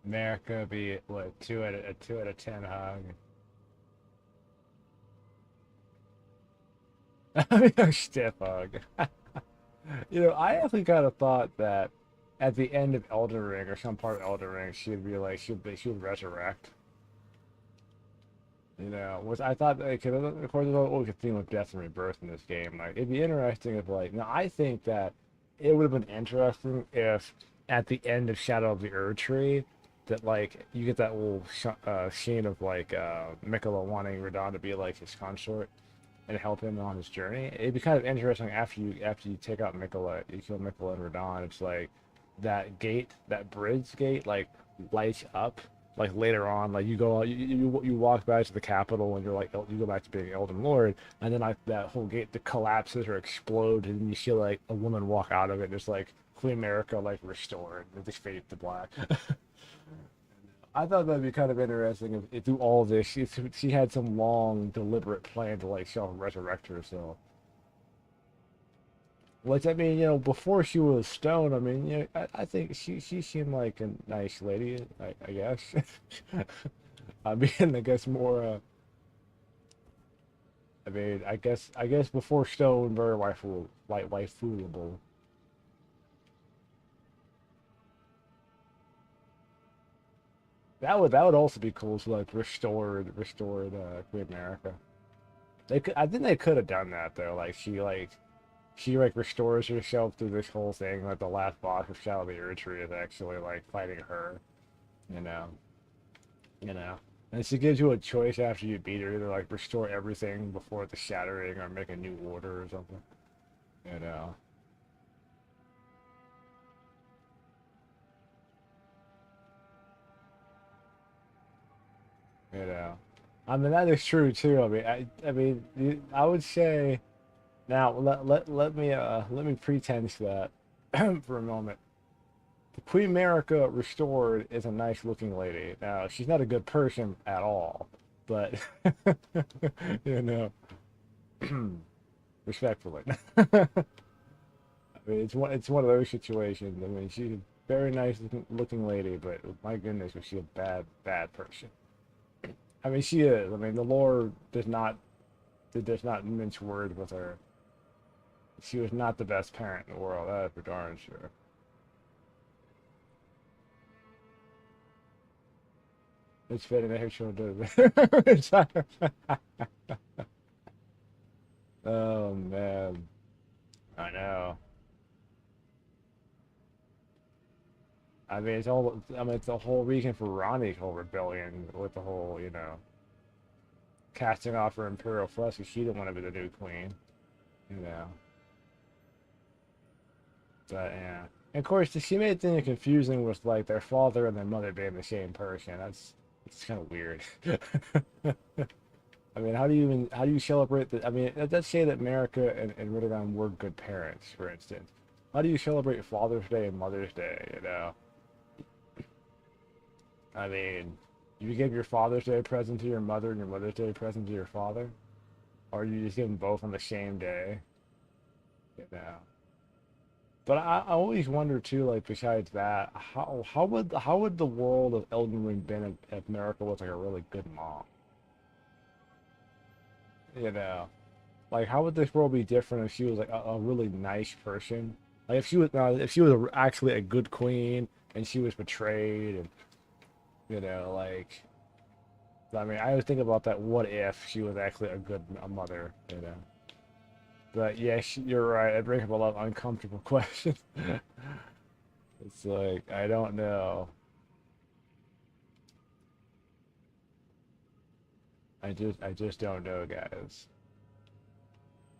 S1: America be what, a 2 out of 10 hug. I mean, a stiff hug. I actually kind of thought that at the end of Elden Ring or some part of Elden Ring, she would resurrect. Which I thought they could. Of course, there's always a theme of death and rebirth in this game. Like, it'd be interesting if, like, now I think that it would have been interesting if at the end of Shadow of the Erd Tree, that like you get that little scene of like Miquella wanting Radon to be like his consort and help him on his journey. It'd be kind of interesting after you take out Miquella, you kill Miquella and Radon. It's like that gate, that bridge gate, like lights up. Like later on, like you walk back to the capital and you're like you go back to being Elden Lord, and then like that whole gate collapses or explodes, and you see like a woman walk out of it, just like Queen America like restored, and just fade to black. I thought that'd be kind of interesting if through all this she had some long, deliberate plan to like self-resurrect herself. Which I mean, before she was stoned, I mean, I think she seemed like a nice lady, I guess. I mean, I guess more. I mean, I guess before stoned, very waifuable. That would also be cool to like restored Queen America. I think they could have done that though. Like she restores herself through this whole thing. Like the last boss of Shadow of the Erd Tree is actually like fighting her, you know, you know. And she gives you a choice after you beat her, either like restore everything before the shattering or make a new order or something, you know. You know. I mean that is true too. I would say now let me pretend that for a moment. Queen America restored is a nice looking lady. Now she's not a good person at all, but you know, respectfully. I mean, it's one of those situations. I mean, she's a very nice looking lady, but my goodness, was she a bad person? I mean, she is. I mean, the lore does not mince words with her. She was not the best parent in the world. That is for darn sure. It's fitting that show does. Oh man, I know. I mean, it's all. I mean, it's the whole reason for Ronnie's whole rebellion with the whole, casting off her imperial flesh because she didn't want to be the new queen. You know. But yeah, and of course, she made things confusing with like their father and their mother being the same person. It's kind of weird. I mean, how do you celebrate the? I mean, let's say that America and Riddigan were good parents, for instance. How do you celebrate Father's Day and Mother's Day? You know, I mean, you give your Father's Day present to your mother and your Mother's Day present to your father, or you just give them both on the same day. You know. But I always wonder too, like besides that, how would the world of Elden Ring been if America was like a really good mom? You know, like how would this world be different if she was like a really nice person? Like if she was actually a good queen and she was betrayed and like I mean I always think about that. What if she was actually a mother? You know. But yes, you're right. It brings up a lot of uncomfortable questions. It's like I don't know. I just don't know, guys.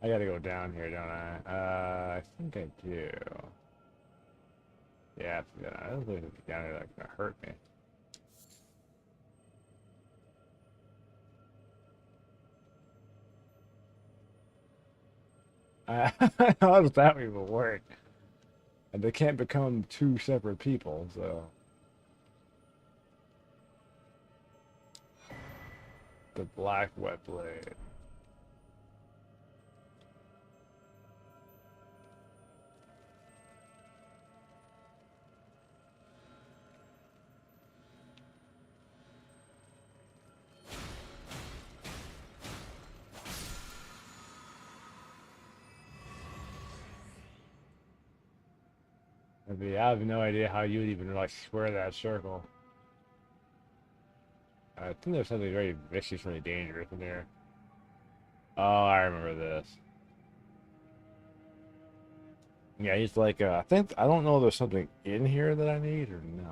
S1: I gotta go down here, don't I? I think I do. Yeah, I don't think it's down here that's gonna hurt me. How does that even work? And they can't become two separate people, so the black wet blade. I mean, I have no idea how you would even like square that circle. I think there's something very viciously dangerous in there. Oh, I remember this. Yeah, he's like, I think I don't know if there's something in here that I need or no.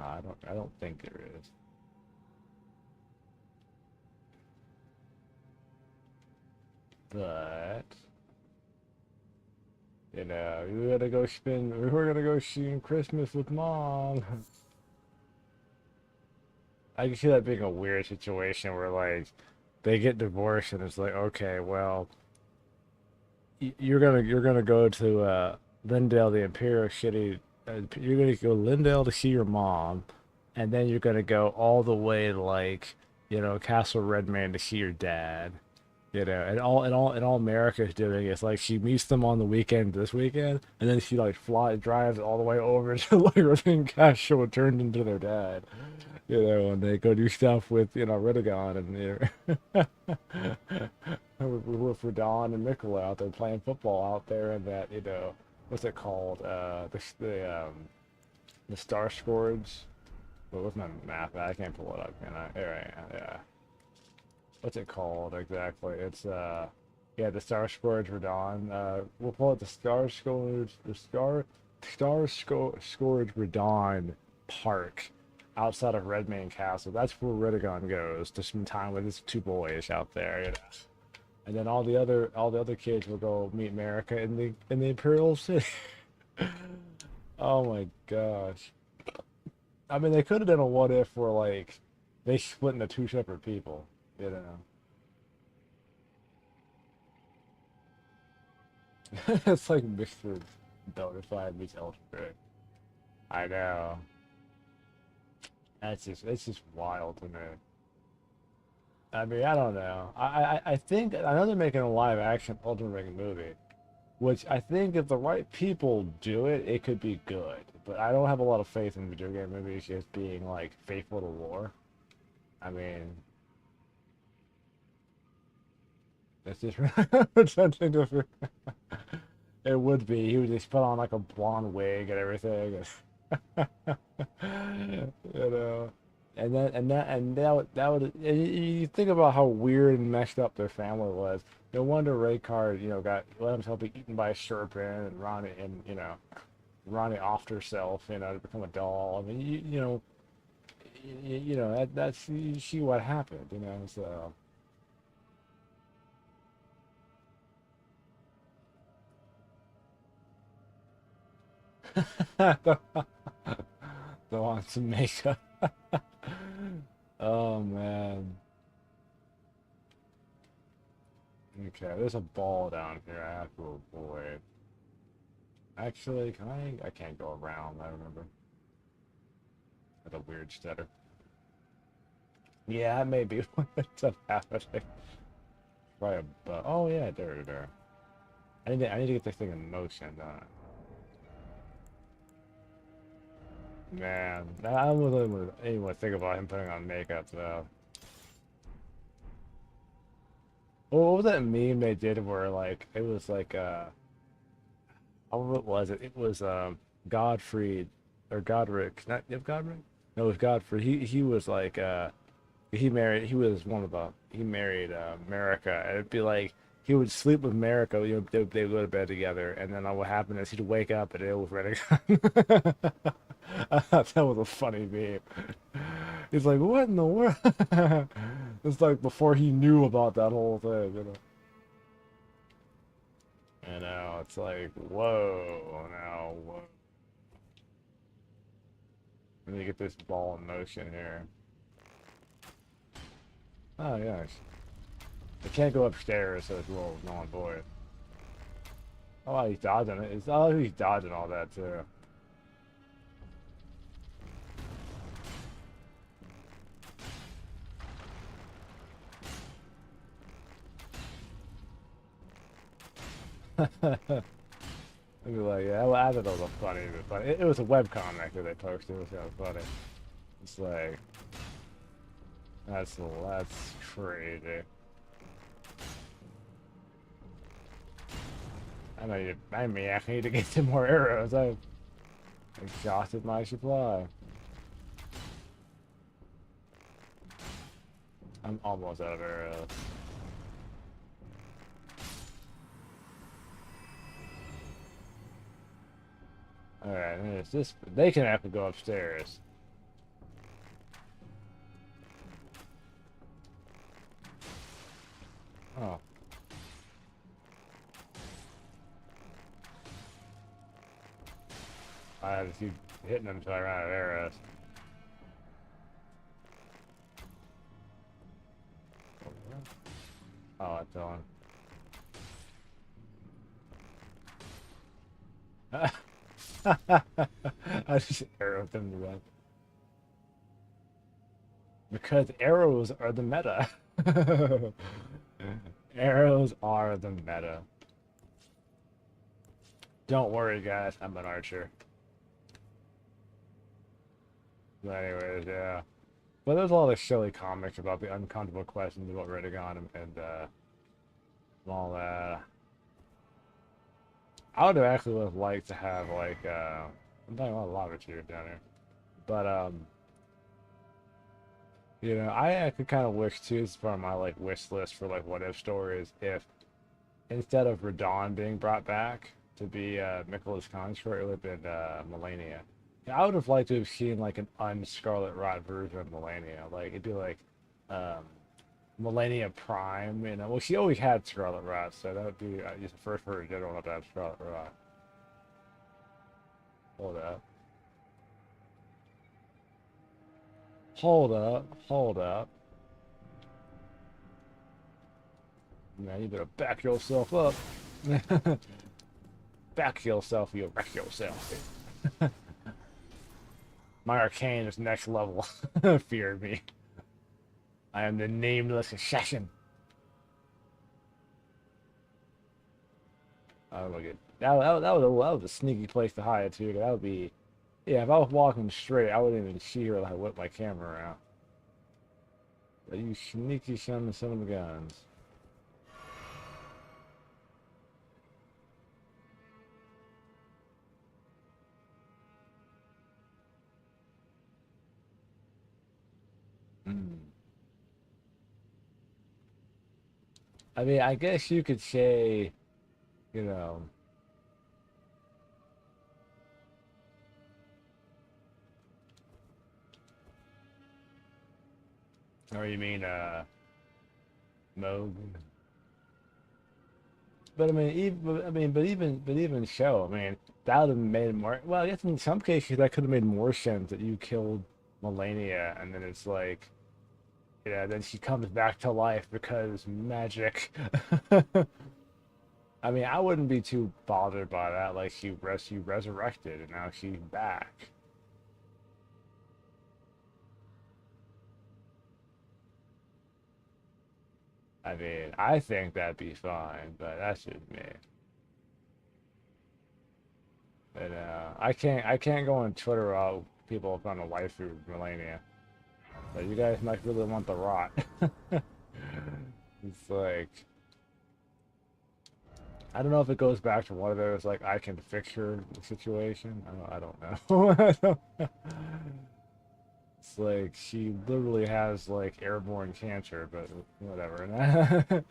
S1: I don't think there is. But we're gonna go spend Christmas with mom. I can see that being a weird situation where like they get divorced and it's like, okay, well, you're gonna go to Lindale, the Imperial City. You're gonna go Lindale to see your mom, and then you're gonna go all the way to like Castle Redman to see your dad. And all America is doing is like she meets them on the weekend this weekend, and then she like drives all the way over to like Redman Castle and turns into their dad. And they go do stuff with Riddigan with Radon and Mikola out there playing football out there, and that what's it called? The Star Scourge. What was my map? I can't pull it up, can I? Here I am. Yeah. What's it called exactly? It's yeah, the Star Scourge Radon. We'll call it the Star Scourge, Scourge Radon Park outside of Redmane Castle. That's where Riddigan goes to spend time with his two boys out there. And then all the other kids will go meet America in the Imperial City. Oh my gosh. I mean, they could have done a what if where like they split into two separate people, you know. It's like Mr. Bonafide meets Elder. I know. It's just wild to me. I mean, I don't know. I think I know they're making a live action Ultimate Ring movie, which I think if the right people do it, it could be good. But I don't have a lot of faith in video game movies just being like faithful to lore. I mean, that's just something different. It would be. He would just put on like a blonde wig and everything. You know. and you think about how weird and messed up their family was. No wonder Raycard, got let himself be eaten by a serpent, and Ronnie offed herself, to become a doll. I mean, that's you see what happened, so. Don't want some makeup. Oh man. Okay, there's a ball down here I have to avoid. Actually, can I can't go around, I remember. That's a weird stutter. Yeah, that may be what's up happening. Probably a oh yeah, there. I need to get this thing in motion, man. I wasn't even think about him putting on makeup though. What was that meme they did where like it was like oh, what was it? It was Godfrey or Godric. Not yep, Godric? No, it was Godfrey. He was like he was one of the he married America, and it'd be like he would sleep with America, they would go to bed together, and then what happened is he'd wake up and it was ready. I thought that was a funny meme. He's like, what in the world? It's like before he knew about that whole thing. And now it's like, whoa, now, whoa. Let me get this ball in motion here. Oh, yes. I can't go upstairs, so it's a little null and void. Oh, he's dodging it. He's dodging all that, too. I'd be like, yeah, I thought that was funny, but it was a webcomic that they posted. It was kind of funny. It's like, that's crazy. I may actually need to get some more arrows. I've exhausted my supply. I'm almost out of arrows. Alright, there's this. They can have to go upstairs. Oh. I had to keep hitting them until I ran out of arrows. Oh, that's on. I just arrowed them to death. Because arrows are the meta. Arrows are the meta. Don't worry, guys. I'm an archer. But anyways, yeah. But there's a lot of silly comics about the uncomfortable questions about Redigon and all that. I would have actually liked to have like I'm talking about a lot of tiers down here. But I could kind of wish too, it's part of my like wish list for like what if stories if instead of Radon being brought back to be Michaelis Consort, it would have been Melania. Yeah, I would have liked to have seen like an un-Scarlet Rot version of Melania. Like it'd be like um, Melania Prime. Well, she always had Scarlet Rot, so that would be just the first version general not to have Scarlet Rot. Hold up. Hold up. Hold up. Man, you better back yourself up. Back yourself, you wreck yourself. My arcane is next level. Feared me. I am the nameless assassin. Oh, look at that was a sneaky place to hide too. That would be, yeah. If I was walking straight, I wouldn't even see her. Like whip my camera around. But you sneaky son of a guns. Mm. I mean, I guess you could say, you know, or you mean Moog? But I mean, but even so, I mean, that would have made more. Well, I guess in some cases that could have made more sense that you killed Melania, and then it's like, then she comes back to life because magic. I mean, I wouldn't be too bothered by that. Like she resurrected, and now she's back. I mean, I think that'd be fine, but that's just me. But I can't go on Twitter without people trying to waifu Melania. So you guys might really want the rot. It's like I don't know if it goes back to one of those like I can fix your situation. I don't know. I don't know. It's like she literally has like airborne cancer, but whatever.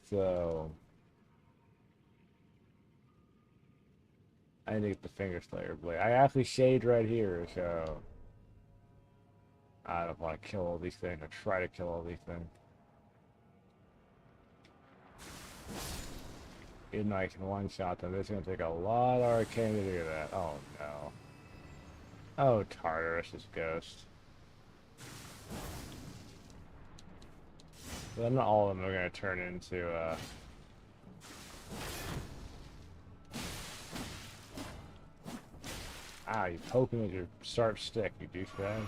S1: So I need to get the finger slayer blade. I actually shaved right here, so I don't want to kill all these things or try to kill all these things. Even though I can one shot them, it's gonna take a lot of arcane to do that. Oh no. Oh, Tartarus' ghost. But not all of them are gonna turn into you poke him with your sharp stick, you douchebag.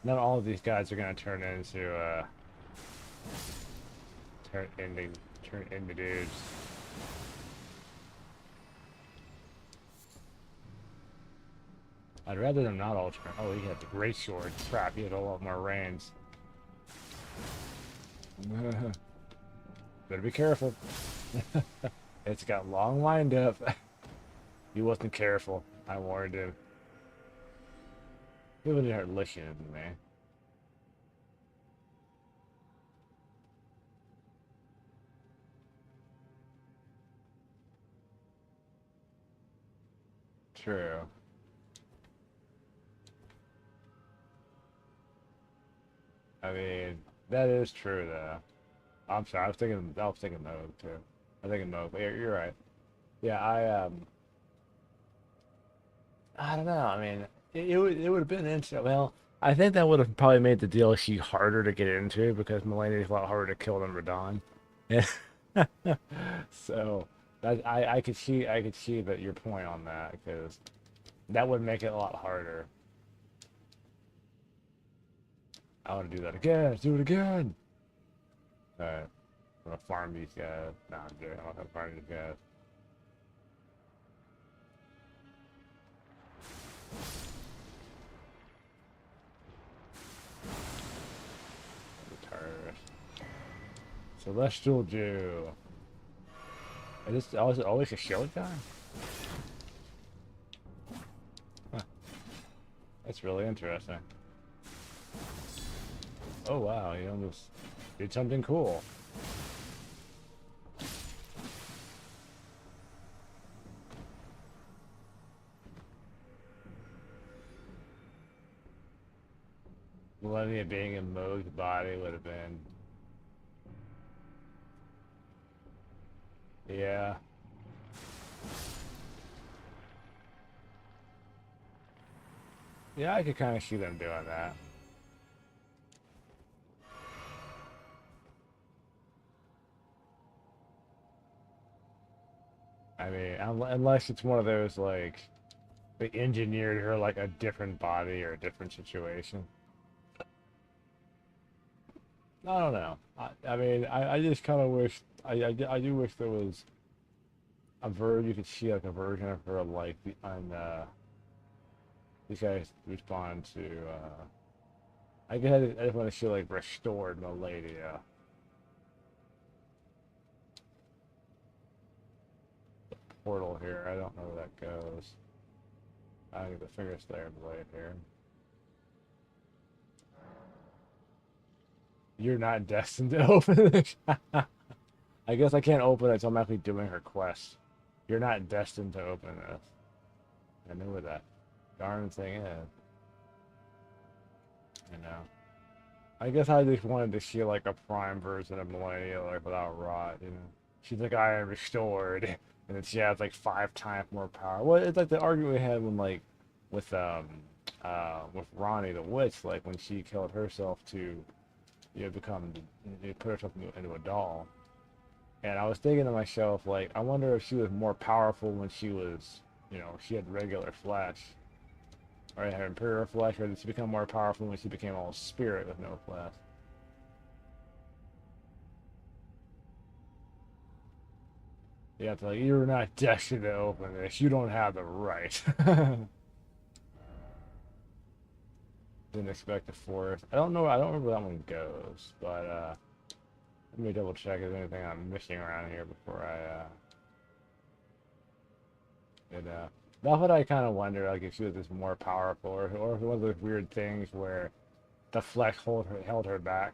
S1: Not all of these guys are gonna turn into turn into dudes. I'd rather them not all turn. Oh, he had the great sword. Crap, he had a lot more range. Better be careful. It's got long wind up. He wasn't careful. I warned him. He wouldn't start listening to me. True. I mean, that is true though. I'm sorry. I was thinking Moog too. I'm thinking Moog. But you're right. Yeah, I don't know. I mean, it would have been interesting. Well, I think that would have probably made the DLC harder to get into because Melania is a lot harder to kill than Radon. Yeah. So I could see that your point on that because that would make it a lot harder. I want to do that again. Let's do it again. All right, I'm gonna farm these guys. Nah, I'm joking. I'm not gonna farm these guys. Retire. Celestial Jew. Is it always a shield guy? Huh, that's really interesting. Oh wow, you almost did something cool. Millennia being in Moog's body would have been, yeah. Yeah, I could kind of see them doing that. I mean, unless it's one of those like they engineered her like a different body or a different situation. I don't know. I mean, I just kind of wish I do wish there was a you could see like a version of her like the on these guys respond to I guess I just want to see like restored Maladia. portal here. I don't know where that goes. I need the finger slayer blade here. You're not destined to open this. I guess I can't open it until I'm actually doing her quest. You're not destined to open this. I knew where that darn thing is. You know. I guess I just wanted to see like a prime version of Millennia, like without rot. You know. She's like, I am restored, and then she has like 5 times more power. Well, it's like the argument we had when like with Ronnie the witch, like when she killed herself to become put herself into a doll. And I was thinking to myself, like, I wonder if she was more powerful when she was, she had regular flesh, or had imperial flesh, or did she become more powerful when she became all spirit with no flesh? Yeah, it's like, you're not destined to open this. You don't have the right. Didn't expect the forest. I don't know. I don't remember where that one goes, but let me double check if there's anything I'm missing around here before I that's what I kind of wonder, like if she was just more powerful, or if it was one of those weird things where the flesh held her back,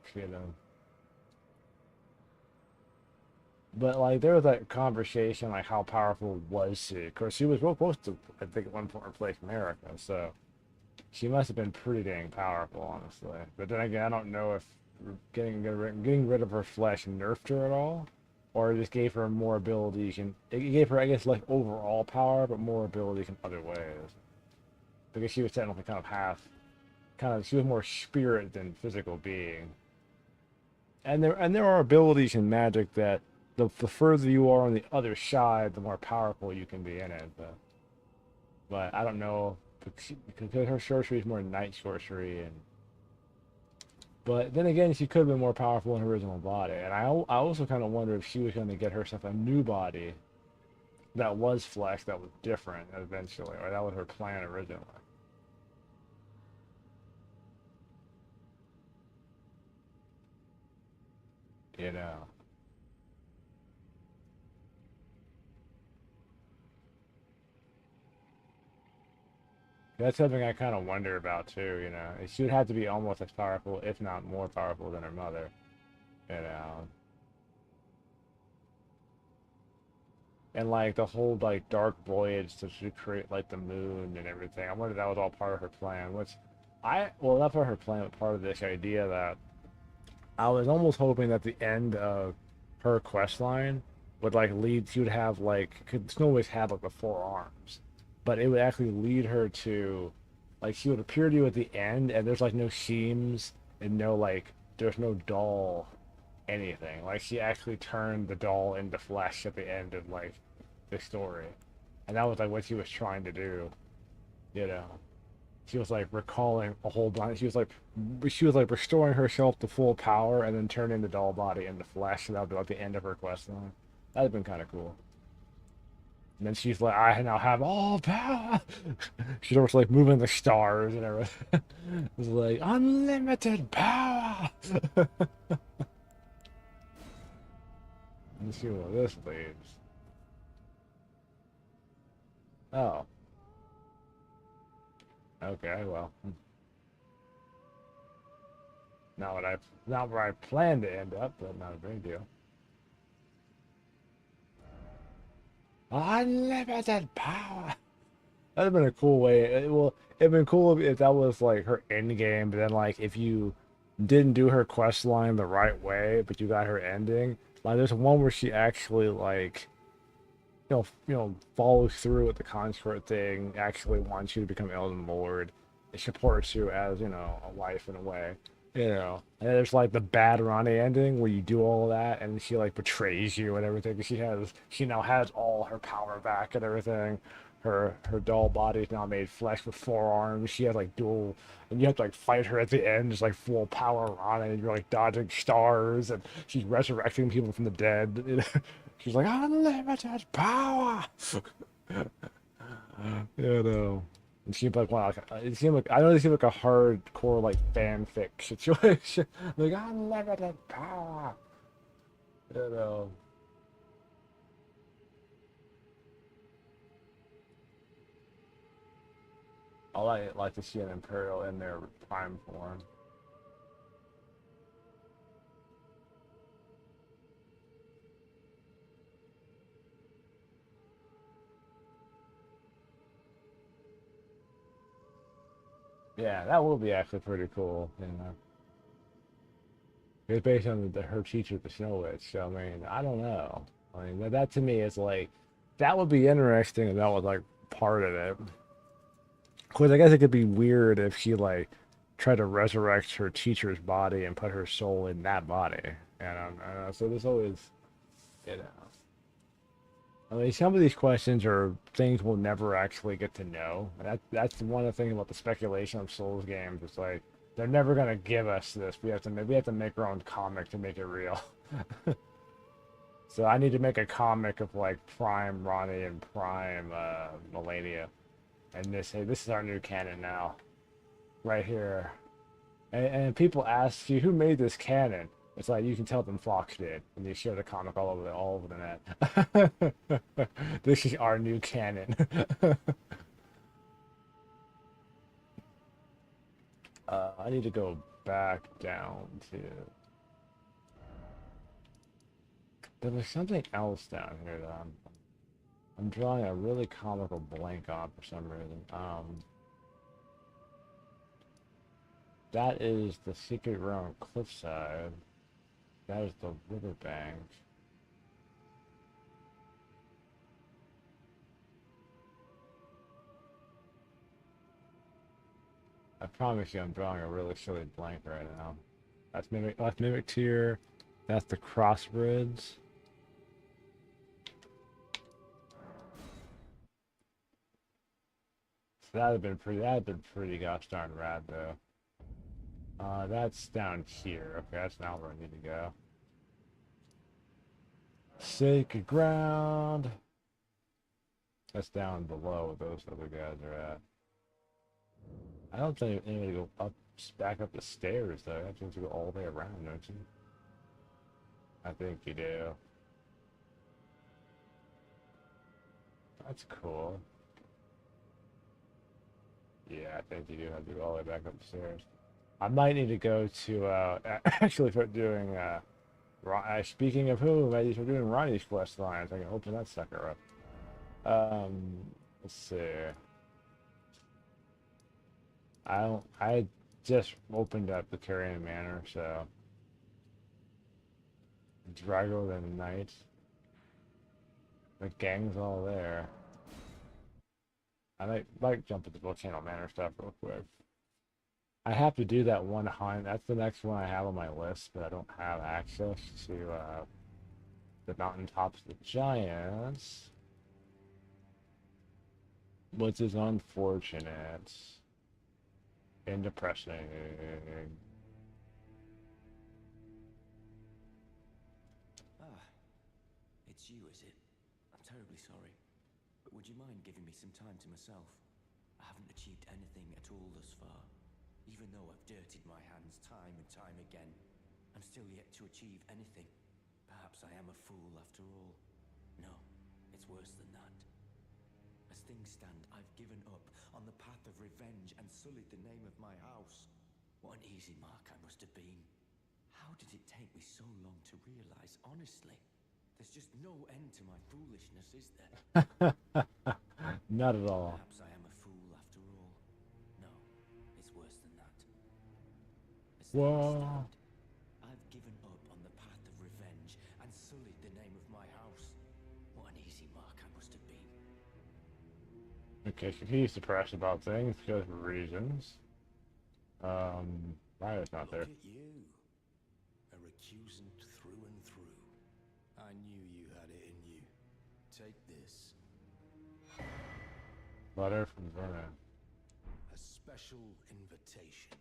S1: But like there was that conversation, like how powerful was she? Of course, she was real close to, I think, at one point replace America, so she must have been pretty dang powerful, honestly. But then again, I don't know if getting rid of her flesh nerfed her at all, or it just gave her more abilities. And it gave her, I guess, like overall power, but more abilities in other ways. Because she was technically she was more spirit than physical being. And there are abilities in Magic that the further you are on the other side, the more powerful you can be in it. But I don't know, because her sorcery is more night sorcery, but then again, she could have been more powerful in her original body. And I also kind of wonder if she was going to get herself a new body that was flesh, that was different eventually, or that was her plan originally. You know. That's something I kind of wonder about too. She would have to be almost as powerful, if not more powerful than her mother, you know. And like the whole like dark voyage to create like the moon and everything. I wonder if that was all part of her plan. Well, not part of her plan, but part of this idea that I was almost hoping that the end of her quest line would like lead. She would have like could Snow always have like the 4 arms, but it would actually lead her to like she would appear to you at the end, and there's like no seams and no like there's no doll anything. Like she actually turned the doll into flesh at the end of like the story, and that was like what she was trying to do. You know, she was like recalling a whole bunch. She was like restoring herself to full power, and then turning the doll body into flesh. And that would be like the end of her quest line. That'd have been kind of cool. And then she's like, I now have all power. She's almost like moving the stars and everything. It's like unlimited power. Let's see where this leads. Oh, okay, well, not where I planned to end up, but not a big deal. Unlimited power. That'd have been a cool way. It'd been cool if that was like her end game, but then like if you didn't do her quest line the right way, but you got her ending. Like there's one where she actually like follows through with the consort thing, actually wants you to become Elden Lord. It supports you as, a wife in a way. And there's like the bad Ronnie ending where you do all of that and she like betrays you and everything. She now has all her power back and everything. Her doll body is now made flesh with 4 arms. She has like dual, and you have to like fight her at the end, just like full power Ronnie. And you're like dodging stars, and she's resurrecting people from the dead. She's like unlimited power. You know. It seemed like I know it seemed like a hardcore like fanfic situation. Like unlimited power. You know. like to see an Imperial in their prime form. Yeah, that will be actually pretty cool, you know. It's based on her teacher, the Snow Witch. So I mean, I don't know. I mean, that to me is like, that would be interesting if that was like part of it. Because I guess it could be weird if she like tried to resurrect her teacher's body and put her soul in that body. And so there's always, you know. I mean, some of these questions are things we'll never actually get to know. That's one of the things about the speculation of Souls games. It's like they're never gonna give us this. We have to make our own comic to make it real. So I need to make a comic of like Prime Ronnie and Prime Melania, and hey, this is our new canon now, right here. And people ask you who made this canon. It's like you can tell them Fox did, and you share the comic all over the net. This is our new canon. I need to go back down to. There was something else down here that I'm drawing a really comical blank on for some reason. That is the secret realm cliffside. That is the riverbank. I promise you I'm drawing a really silly blank right now. That's Mimic Tier. That's the Crossroads. So that'd been pretty gosh darn rad though. That's down here. Okay, that's not where I need to go. Sacred ground. That's down below where those other guys are at. I don't think anybody go up, back up the stairs though. I think you go all the way around, don't you? I think you do. That's cool. Yeah, I think you do have to go all the way back up the stairs. I might need to go to actually start doing speaking of whom, I start doing Ronnie's quest lines. I can open that sucker up. Let's see. I just opened up the Carrion Manor, so Drago the Knight. The gang's all there. I might jump into the Volcano Manor stuff real quick. I have to do that one hunt. That's the next one I have on my list, but I don't have access to the mountaintops of the giants, which is unfortunate and depressing.
S3: Ah, it's you, is it? I'm terribly sorry. But would you mind giving me some time to myself? I haven't achieved anything at all thus far. Even though I've dirtied my hands time and time again, I'm still yet to achieve anything. Perhaps I am a fool after all. No, it's worse than that. As things stand, I've given up on the path of revenge and sullied the name of my house. What an easy mark I must have been. How did it take me so long to realize, honestly? There's just no end to my foolishness, is there?
S1: Not at all.
S3: Perhaps I am a fool after all. No, it's worse than that. As things stand, I've given up on the path of revenge and sullied the name of my house. What an easy mark I must have been.
S1: Okay, so he's depressed about things because of reasons. Riot's not there.
S4: Look at you. A recusant through and through. I knew you had it in you. Take this.
S1: Letter from Vernon.
S4: A special invitation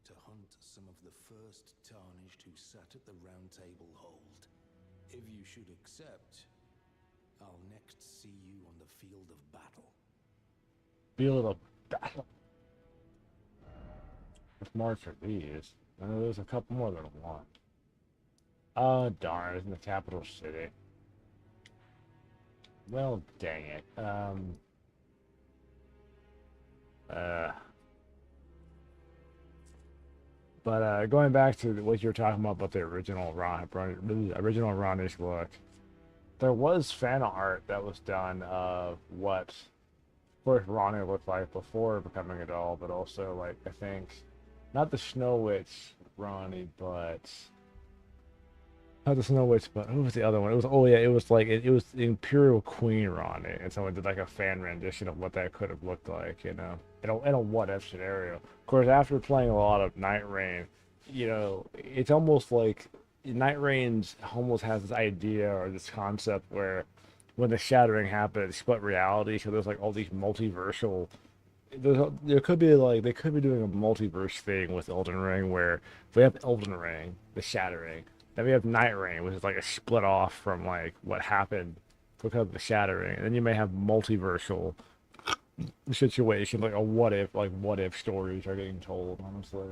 S4: to hunt some of the first tarnished who sat at the round table hold. If you should accept, I'll next see you on the field of battle.
S1: Field of battle. Let's march for these. I know there's a couple more than one. Oh darn, it's in the capital city. Well, dang it. Uh, but going back to what you were talking about the original Ronnie's look, there was fan art that was done of what, of course, Ronnie looked like before becoming a doll, but also like I think, not the Snow Witch Ronnie, but not the Snow Witch, but who was the other one? It was, oh yeah, it was like it was the Imperial Queen Ronnie, and someone did like a fan rendition of what that could have looked like, you know, in a what if scenario. Of course, after playing a lot of Night Rain, you know, it's almost like Night Rain's almost has this idea or this concept where when the shattering happens, split reality. So there's like all these multiversal. There could be like they could be doing a multiverse thing with Elden Ring where we have Elden Ring, the shattering, then we have Night Rain, which is like a split off from like what happened because of the shattering, and then you may have multiversal situation like a what if stories are getting told. Honestly,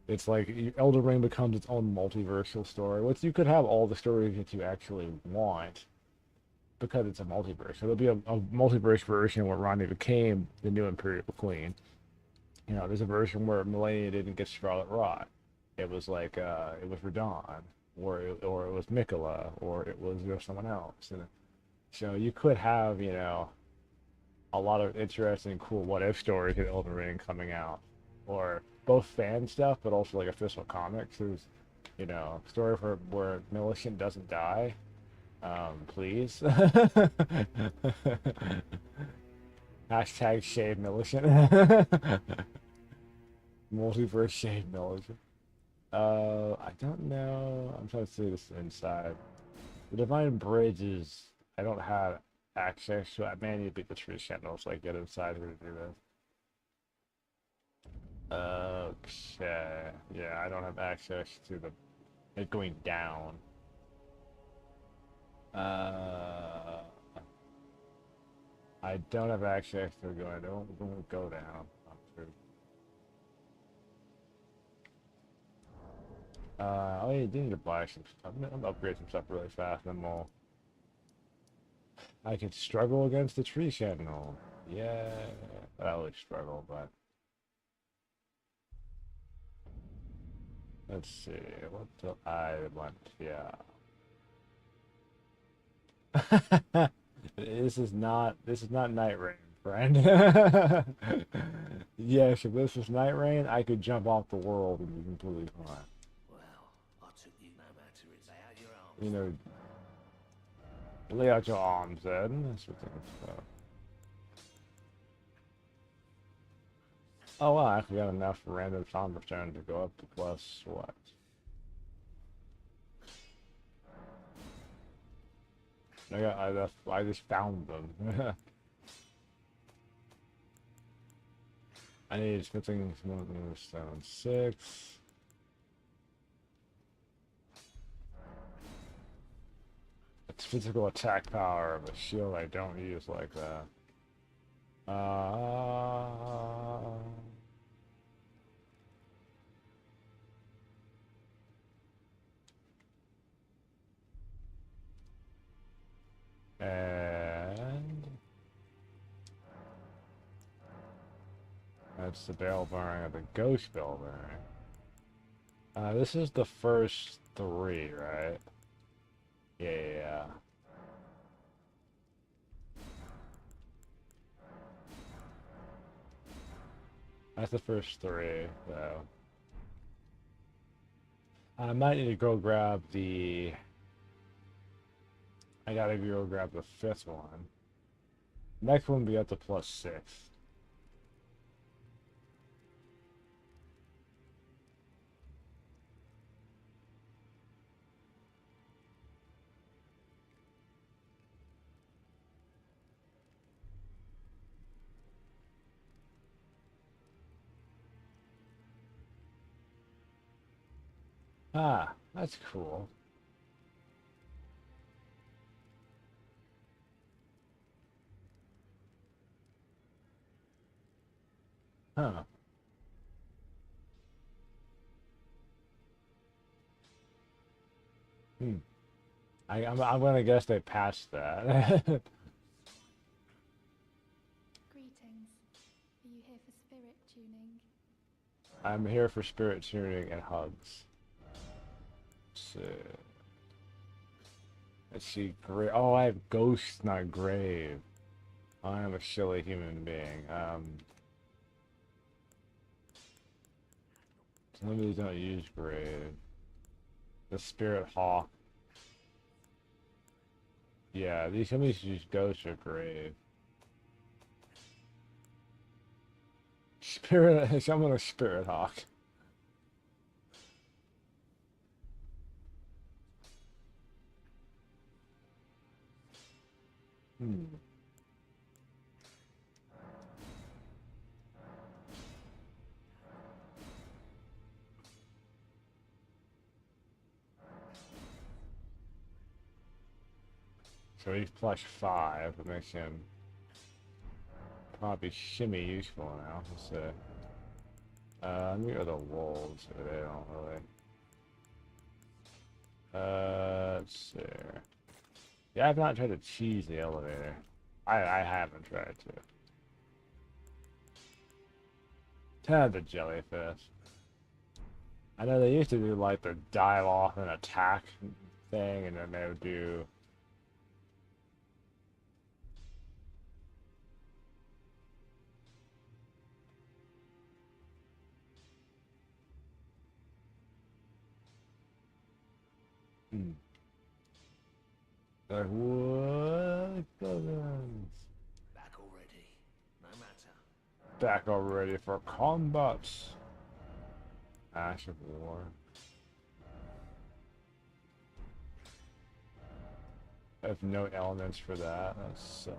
S1: it's like Elden Ring becomes its own multiversal story, which you could have all the stories that you actually want because it's a multiverse. So there'll be a multiverse version where Ronnie became the new Imperial Queen. You know, there's a version where Melania didn't get Scarlet Rot. It was like it was Radon, or it was Mikola, or it was, you know, someone else. And so you could have, you know, a lot of interesting, cool what if stories in Elden Ring coming out, or both fan stuff, but also like official comics. There's, you know, story where Millicent doesn't die. Please. Hashtag shave Millicent. Multiverse shave Millicent. I don't know. I'm trying to see this inside. The Divine Bridge is. I don't have access to it. I may need to beat the tree channel so I get inside here to do this. Okay. Yeah, I don't have access to the it going down. Uh, I don't have access to going. I don't go down. Oh, yeah, you do need to buy some stuff. I'm gonna upgrade some stuff really fast, and then I could struggle against the tree sentinel. Yeah, I would struggle, but let's see. What do I want? Yeah. This is not Night Rain, friend. Yes, if this was Night Rain, I could jump off the world and be completely fine.
S4: Well, I took you no matter it's out your arms.
S1: You know, lay out your arms, then. That's what things. Oh, well, I actually got enough random time return to go up to plus what? I just found them. I need something stone 6. It's physical attack power of a shield I don't use like that. And that's the bell bearing of the ghost bell bearing. This is the first 3, right? Yeah. That's the first 3, though. I might need to go grab the. I gotta go grab the 5th one. Next one will be up to plus 6. Ah, that's cool. Huh. Hmm. I'm gonna guess they patched that.
S5: Greetings. Are you here
S1: I'm here for spirit tuning and hugs. So, let's see. Oh, I have ghost, not grave. I am a silly human being. Some of these don't use grave. The spirit hawk. Yeah, some of these use ghost or grave. Spirit. Someone a spirit hawk. Hmm. So he's +5. It makes him probably shimmy useful now. Let's see. Let me go to the wolves. They don't really. Let's see. Yeah, I've not tried to cheese the elevator. I haven't tried to. Tad the jellyfish. I know they used to do like the dive off and attack thing, and then they would do. Hmm. Like what?
S4: Back already. No matter.
S1: Back already for combat. Ash of War. I have no elements for that. That's so.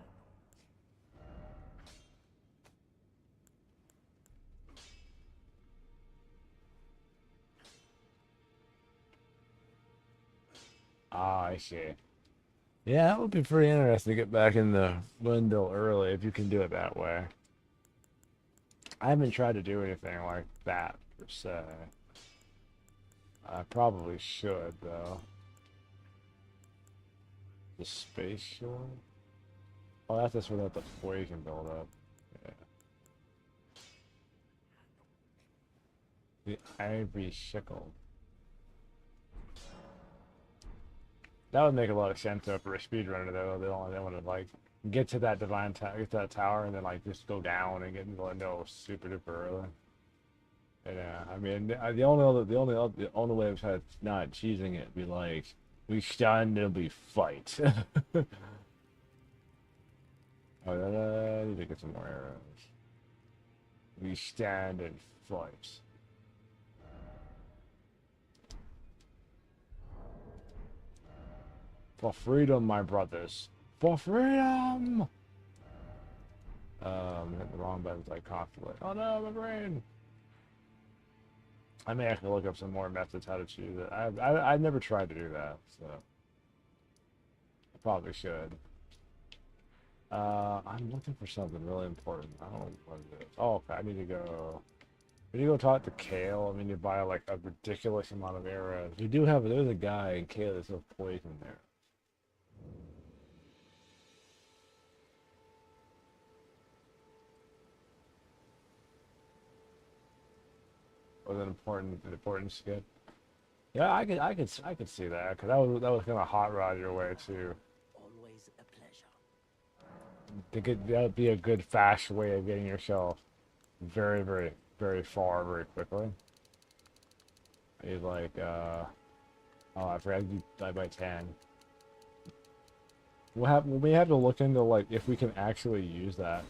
S1: Ah, I see. Yeah, that would be pretty interesting to get back in the window early if you can do it that way. I haven't tried to do anything like that per se. I probably should though. The space shore? Oh, that's just without the poison build up. Yeah. The ivory sickle. That would make a lot of sense though for a speedrunner though. They want to like get to that get to that tower and then like just go down and get into the window super duper early. Yeah, I mean the only way besides not cheesing it be like we stand and we fight. Oh, I need to get some more arrows. We stand and fight. For freedom, my brothers. For freedom! Hit the wrong buttons like constantly. Oh no, my brain! I may have to look up some more methods how to choose it. I've never tried to do that, so I probably should. I'm looking for something really important. I don't know what it is. Oh, okay. I need to go talk to Kale. I mean, you buy like a ridiculous amount of arrows. There's a guy in Kale that's has poison there. Was an important skip. Yeah, I could see that because that was gonna hot rod your way too.
S3: Always a pleasure.
S1: That would be a good fast way of getting yourself very very far very quickly. He's like oh, I forgot you died by 10. We have to look into like if we can actually use that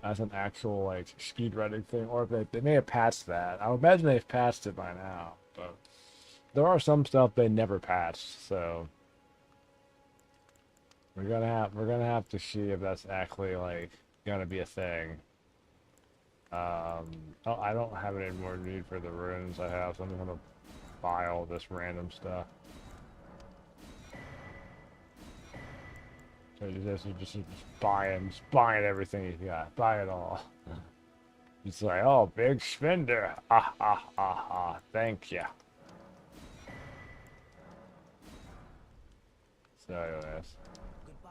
S1: as an actual like speedrunning thing, or if they may have patched that. I would imagine they've patched it by now, but there are some stuff they never patched, so we're gonna have to see if that's actually like gonna be a thing. Oh, I don't have any more need for the runes I have, so I'm gonna buy all this random stuff. So you just buying everything you got, buy it all. It's like, oh, big spender, ah ah ah ah, thank you. So anyways,
S3: Goodbye.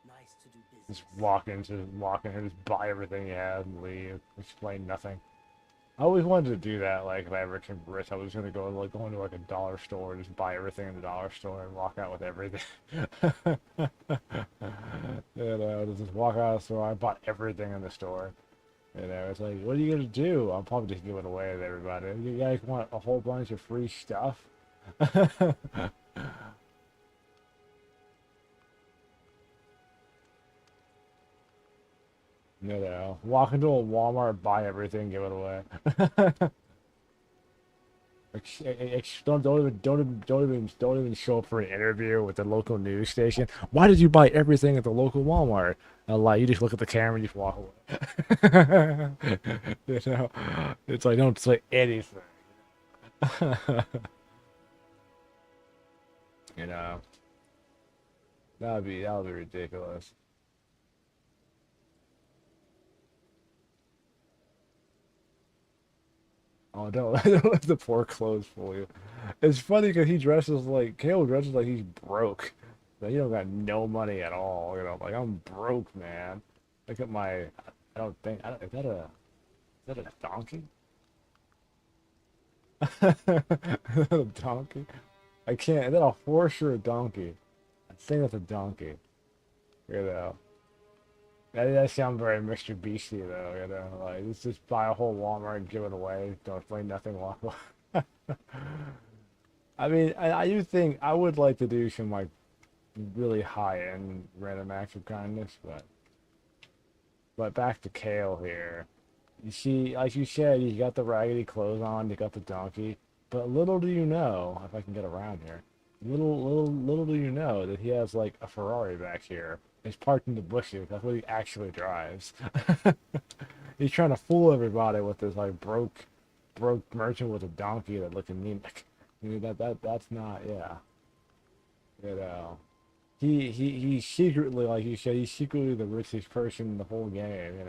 S3: Nice to do business.
S1: walk in here, just buy everything you have and leave, explain nothing. I always wanted to do that. Like if I ever came rich, I was gonna go into like a dollar store, and just buy everything in the dollar store, and walk out with everything. Just walk out of the store. I bought everything in the store. It's like, what are you gonna do? I'll probably just give it away to everybody. You guys want a whole bunch of free stuff? Walk into a Walmart, buy everything, give it away. Don't even show up for an interview with the local news station. Why did you buy everything at the local Walmart? A lie. You just look at the camera and you just walk away. It's like don't say anything. you know, that would be ridiculous. Oh, don't let the poor clothes fool you. It's funny because Kale dresses like he's broke. Like, you don't got no money at all. Like I'm broke, man. Look at my. I don't think. Is that a donkey? Is that a donkey? I can't. Is that a horse or a donkey? I think that's a donkey. You know. That sounds very Mr. Beastie though. Like let's just buy a whole Walmart and give it away. Don't explain nothing. Walk away. I mean, I do think I would like to do some like really high end random acts of kindness, but back to Kale here. You see, like you said, you got the raggedy clothes on, you got the donkey, but little do you know, if I can get around here, little do you know that he has like a Ferrari back here. It's parked in the bushes. That's what he actually drives. He's trying to fool everybody with this like broke merchant with a donkey that look anemic. That's not, yeah. You know. He's secretly, like you said, he's secretly the richest person in the whole game.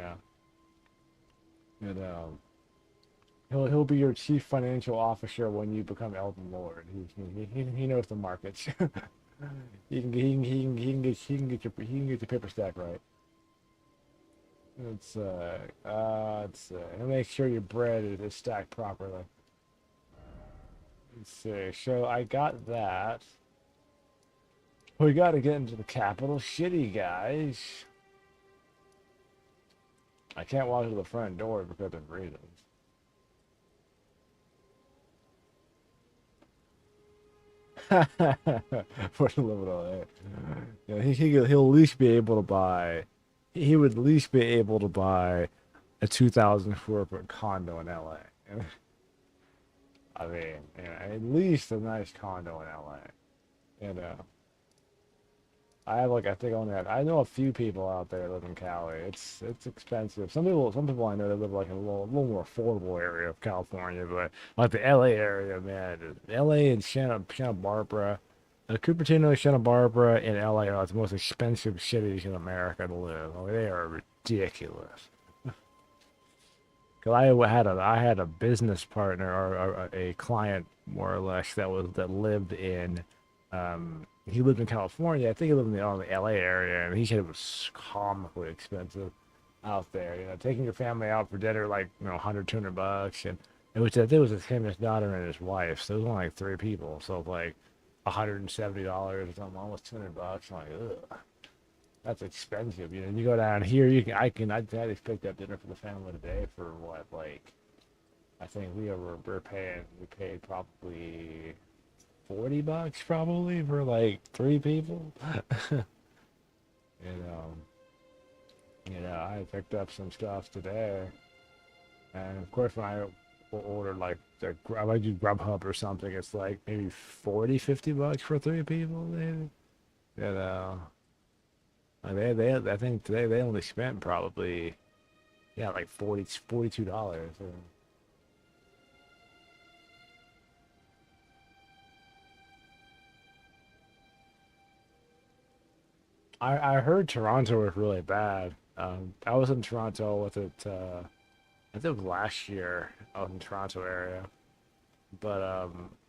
S1: He'll be your chief financial officer when you become Elden Lord. He knows the markets. He can get your paper stack right. He'll make sure your bread is stacked properly. Let's see. So I got that. We got to get into the capital city, guys. I can't walk to the front door because of reasons. For the little that. He'll at least be able to buy. He would at least be able to buy a 2,000 square foot condo in LA. I mean, at least a nice condo in LA. I think I know a few people out there that live in Cali. It's expensive. Some people I know that live like in a little more affordable area of California, but like the LA area, man, LA and Santa Barbara, Cupertino, Santa Barbara, and LA are the most expensive cities in America to live. I mean, they are ridiculous. Cause I had a business partner or a client more or less that lived in he lived in California. I think he lived in the LA area, and he said it was comically expensive out there. Taking your family out for dinner, like, 100, $200, and it was just him, his daughter, and his wife. So it was only like three people. So it's like $170 or something, almost $200. I'm like, ugh, that's expensive. You go down here, I just picked up dinner for the family today for what, like, I think we paid probably $40 probably for like three people. you know, I picked up some stuff today, and of course when I order like I do Grubhub or something, it's like maybe 40, $50 for three people, maybe. You know, I think today they only spent probably like $42. I heard Toronto was really bad. I was in Toronto with it. I think it was last year. I was in Toronto area, but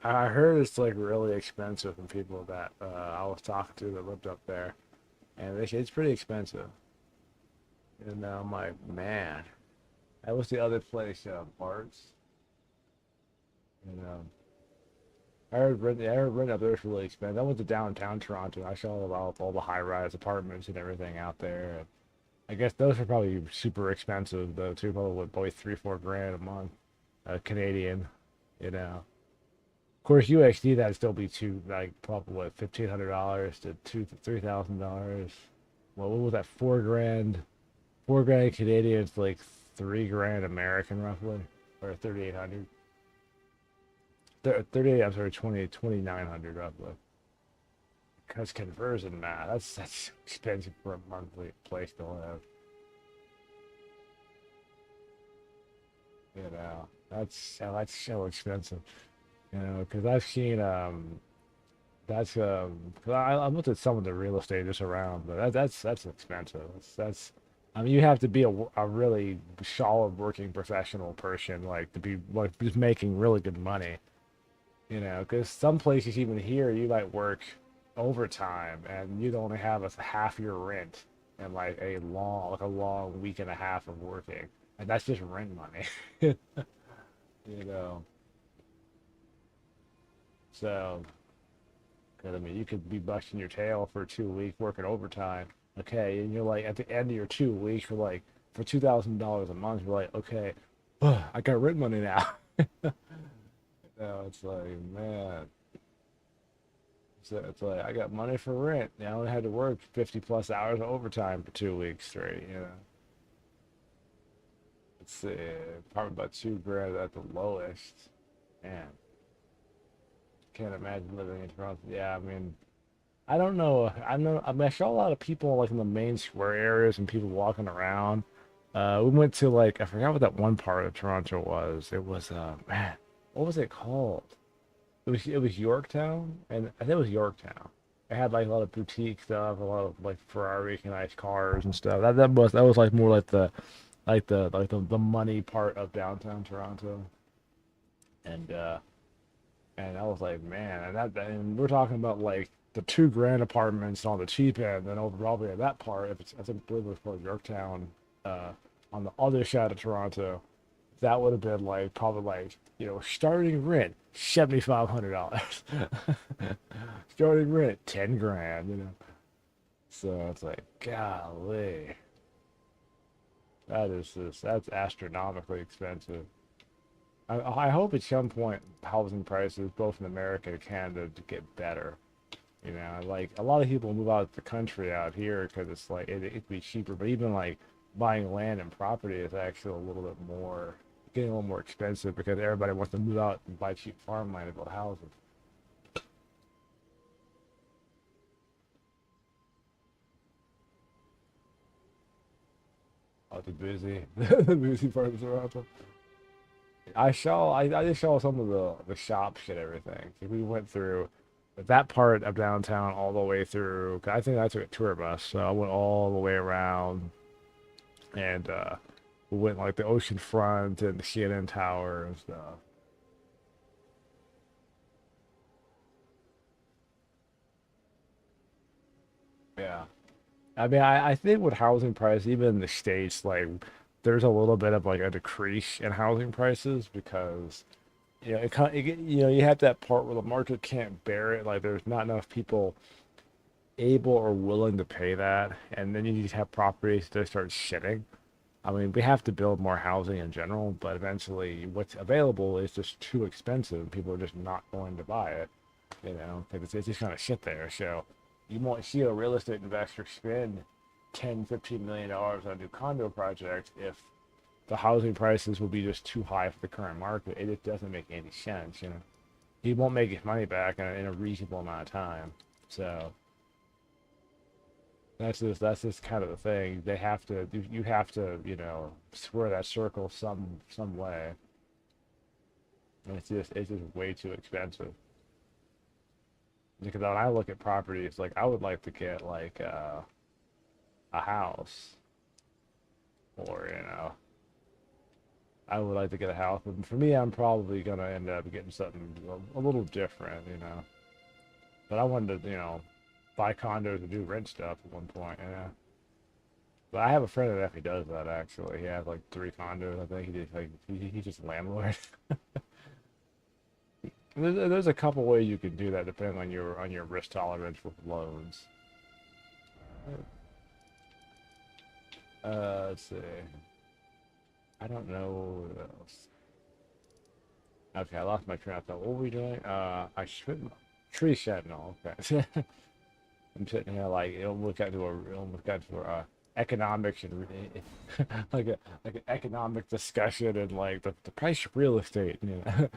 S1: I heard it's like really expensive from people that I was talking to that lived up there, and they say it's pretty expensive. And I'm like, man, what's the other place? Bart's. You know, I heard rent up there is really expensive. I went to downtown Toronto. I saw all the high-rise apartments and everything out there. And I guess those are probably super expensive though too. Probably 3-4 grand a month, Canadian. You know. Of course, USD that'd still be probably what, $1,500 to $2,000 to $3,000. Well, what was that? 4 grand, 4 grand Canadian is like 3 grand American roughly, or 3,800. 38. I'm sorry, 2,900 roughly. Because conversion math, that's expensive for a monthly place to live. You know, that's so expensive. You know, because I've seen that's 'cause I looked at some of the real estate just around, but that's expensive. That's I mean, you have to be a really solid working professional person, like to be like just making really good money. You know, because some places even here you might work overtime and you'd only have a half your rent and like a long week and a half of working, and that's just rent money. You know, so. Because, I mean, you could be busting your tail for 2 weeks working overtime. Okay. And you're like, at the end of your 2 weeks, you're like, for $2,000 a month, you're like, okay, I got rent money now. No, it's like, man. So it's like, I got money for rent. I only had to work 50 plus hours of overtime for 2 weeks straight, you know. Let's see, probably about 2 grand at the lowest. Man, can't imagine living in Toronto. Yeah, I mean, I don't know. I mean, I saw a lot of people like in the main square areas and people walking around. We went to like I forgot what that one part of Toronto was. It was man, what was it called? It was Yorktown, and I think it was Yorktown. It had like a lot of boutique stuff, a lot of like Ferrari nice cars and stuff. That was like more like the money part of downtown Toronto, and I was like, man, and we're talking about like the 2 grand apartments on the cheap end, and over probably at that part, if it's I think it was called Yorktown, uh, on the other side of Toronto, that would have been like probably like starting rent $7,500, starting rent 10 grand, So it's like, golly, that's astronomically expensive. I hope at some point housing prices, both in America and Canada, to get better. Like a lot of people move out of the country out here because it's like it'd be cheaper, but even like buying land and property is actually a little bit more, getting a little more expensive because everybody wants to move out and buy cheap farmland and build houses. Oh, the busy, the busy part of Toronto. I just saw some of the shops and everything. We went through that part of downtown all the way through. 'Cause I think I took a tour bus, so I went all the way around, and we went like the ocean front and the CNN Tower and stuff. Yeah, I mean, I think with housing prices, even in the States, like there's a little bit of like a decrease in housing prices because you have that part where the market can't bear it. Like there's not enough people able or willing to pay that, and then you just have properties that start shitting. I mean, we have to build more housing in general, but eventually, what's available is just too expensive. People are just not going to buy it, because it's just gonna sit there. So you won't see a real estate investor spend 10, $15 million on a new condo project if the housing prices will be just too high for the current market. It just doesn't make any sense. He won't make his money back in a reasonable amount of time. So that's just kind of the thing. You have to square that circle some way. And it's just way too expensive. Because when I look at properties, like I would like to get like a house, or I would like to get a house. But for me, I'm probably gonna end up getting something a little different. But I wanted to buy condos and do rent stuff at one point. But I have a friend that actually does that. Actually, he has like 3 condos. I think he just like he's just a landlord. There's a couple ways you can do that depending on your risk tolerance with loans. Let's see. I don't know what else. Okay, I lost my train of thought. What were we doing? I should tree sentinel. Okay. I'm sitting here like it almost got to economics and like an economic discussion and like the price of real estate. You know.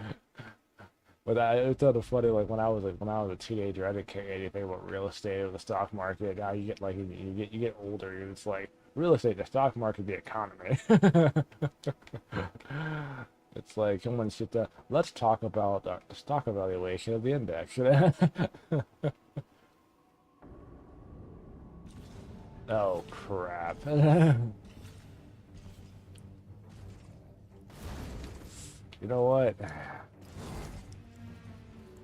S1: But it's sort of funny. Like when I was a teenager, I didn't care anything about real estate or the stock market. Now you get like you get older, and it's like real estate, the stock market, the economy. It's like someone sit down. Let's talk about the stock evaluation of the index. Oh crap! You know what?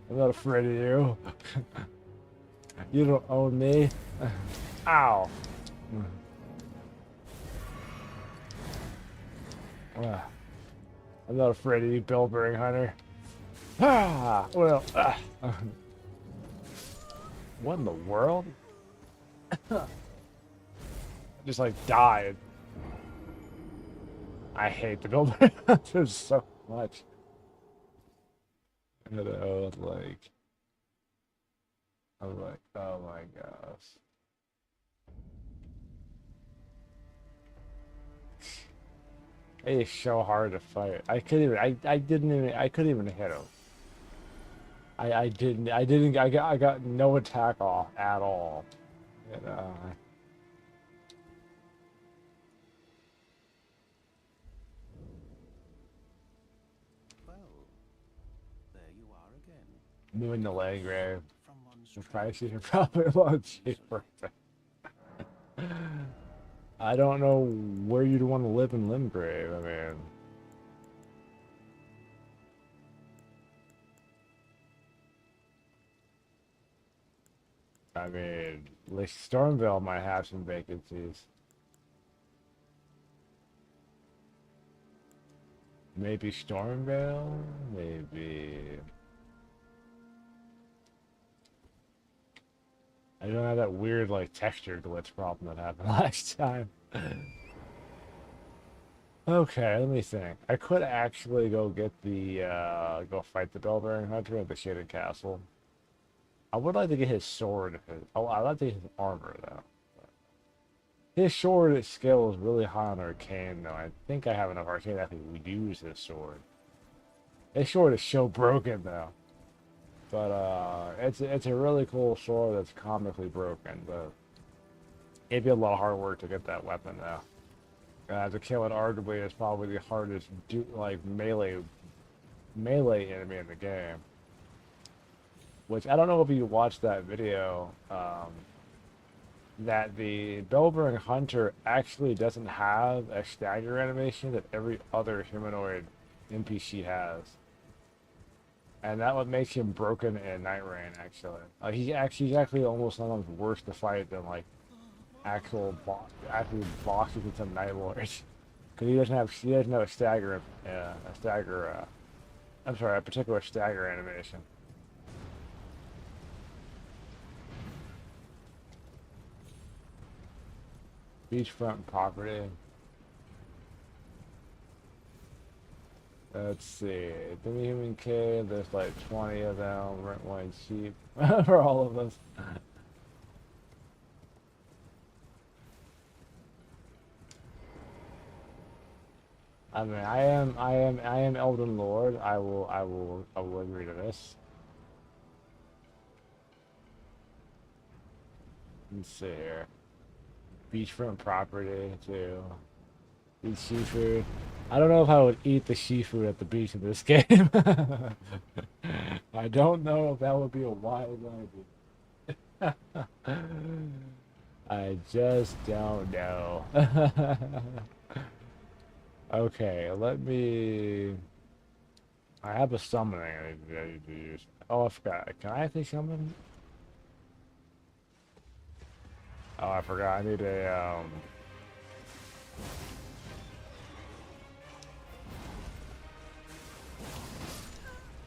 S1: I'm not afraid of you. You don't own me. Ow. I'm not afraid of you, Billbearing Hunter. Ah, well, what in the world? I just like died. I hate the Billbearing Hunters so much. You know, like, I'm like, oh my gosh. It is so hard to fight. I didn't even, I couldn't even hit him. I got no attack off at all. You know,
S4: Well, there you are again.
S1: moving the leg grave.
S4: From one
S1: The
S4: strange
S1: prices are probably a lot cheaper. I don't know where you'd want to live in Limgrave. I mean, like Stormville might have some vacancies. Maybe Stormville? Maybe. I don't have that weird, like, texture glitch problem that happened last time. Okay, let me think. I could actually go get the, go fight the Bellbearing Hunter at the Shaded Castle. I would like to get his sword. Oh, I'd like to get his armor, though. His sword skill is really high on Arcane, though. I think I have enough Arcane that I can use his sword. His sword is so broken, though. But it's a really cool sword that's comically broken, but it'd be a lot of hard work to get that weapon though. To kill it arguably is probably the hardest like melee enemy in the game. Which I don't know if you watched that video, that the Bellbearing Hunter actually doesn't have a stagger animation that every other humanoid NPC has. And that what makes him broken in Night Rain, actually. He's actually almost sometimes worse to fight than like actual bosses with some Night Lords, because he doesn't have a I'm sorry, a particular stagger animation. Beachfront property. Let's see. Demi-human cave, there's like 20 of them. Rent one cheap for all of us. I mean, I am Elden Lord. I will agree to this. Let's see here. Beachfront property too. Eat seafood. I don't know if I would eat the seafood at the beach in this game. I don't know if that would be a wise idea. I just don't know. Okay, let me. I have a summoning I need to use. Oh, I forgot. Can I actually summon? Oh, I forgot. I need a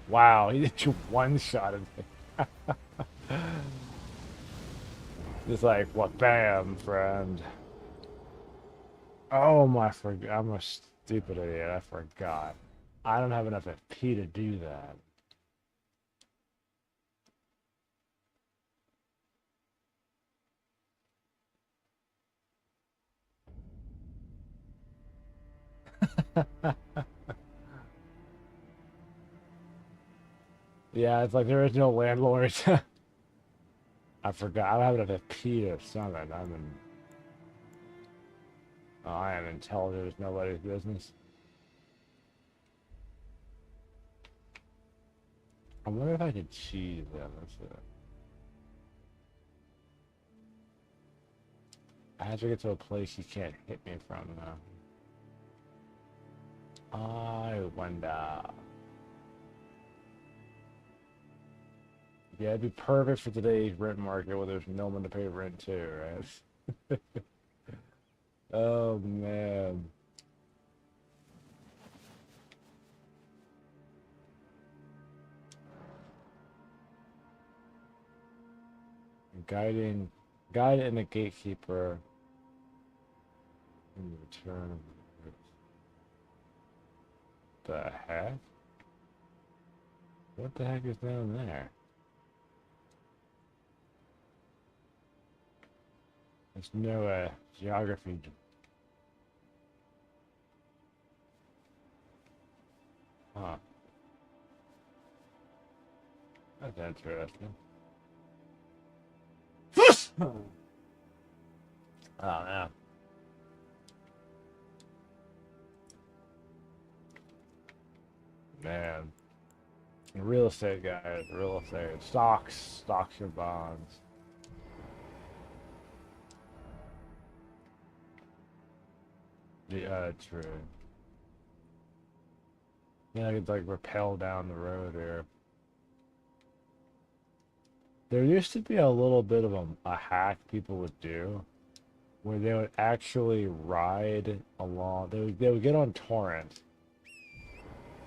S1: Wow, he just one-shotted me. Just like, what, bam, friend. Oh my, I'm a stupid idiot. I forgot. I don't have enough FP to do that. Yeah, it's like there is no landlords. I forgot. I don't have enough FP to summon. I am intelligent as nobody's business. I wonder if I could cheese them. Let's see. I have to get to a place you can't hit me from though. I wonder. Yeah, it'd be perfect for today's rent market where there's no one to pay rent to, right? Oh man. Guiding, guide and a gatekeeper in return. The heck? What the heck is down there? There's no geography. Huh. That's interesting. Oh man. Man. Real estate guys, real estate. Stocks and bonds. Yeah, true. Yeah, I could like rappel down the road here. There used to be a little bit of a hack people would do where they would actually ride along. They would get on torrent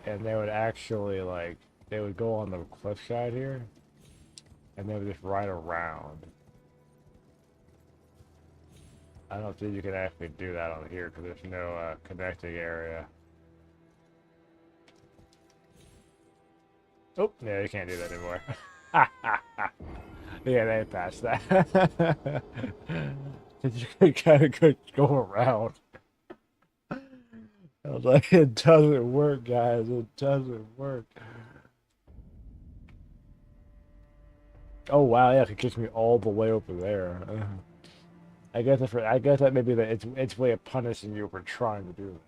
S1: and they would actually like they would go on the cliffside here and they would just ride around. I don't think you can actually do that on here because there's no connecting area. Oh, yeah, you can't do that anymore. Yeah, they patched that. You gotta go around. I was like, it doesn't work, guys. It doesn't work. Oh wow, yeah, it gets me all the way over there. I guess that maybe its way of punishing you for trying to do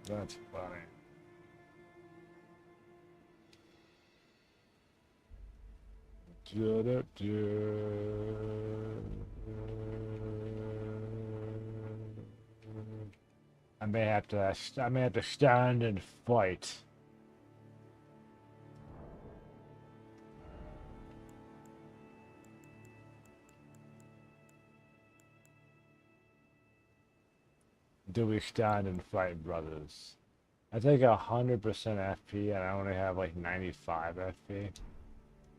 S1: that. That's funny. I may have to stand and fight. Do we stand and fight, brothers? I take 100% FP and I only have like 95 FP.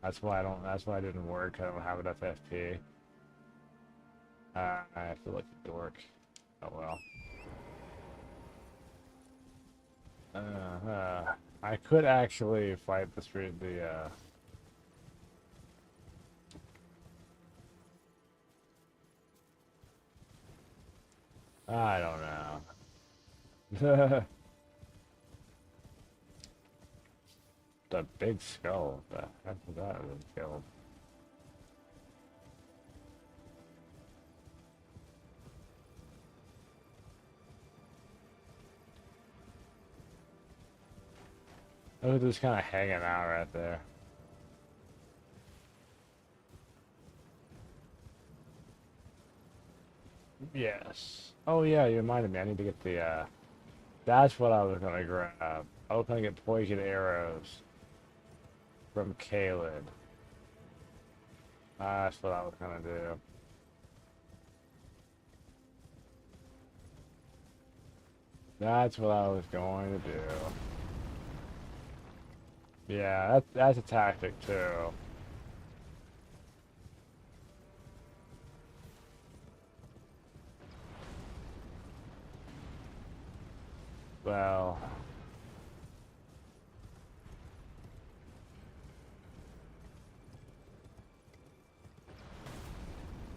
S1: That's why I didn't work. I don't have enough FP. I feel like a dork. Oh well. I could actually fight I don't know. The big skull. The heck was that really killed? I was just kind of hanging out right there. Yes. Oh yeah, you reminded me. I need to get the that's what I was gonna grab. I was gonna get poison arrows from Caleb. That's what I was gonna do. That's what I was going to do. Yeah, that's a tactic too. Well,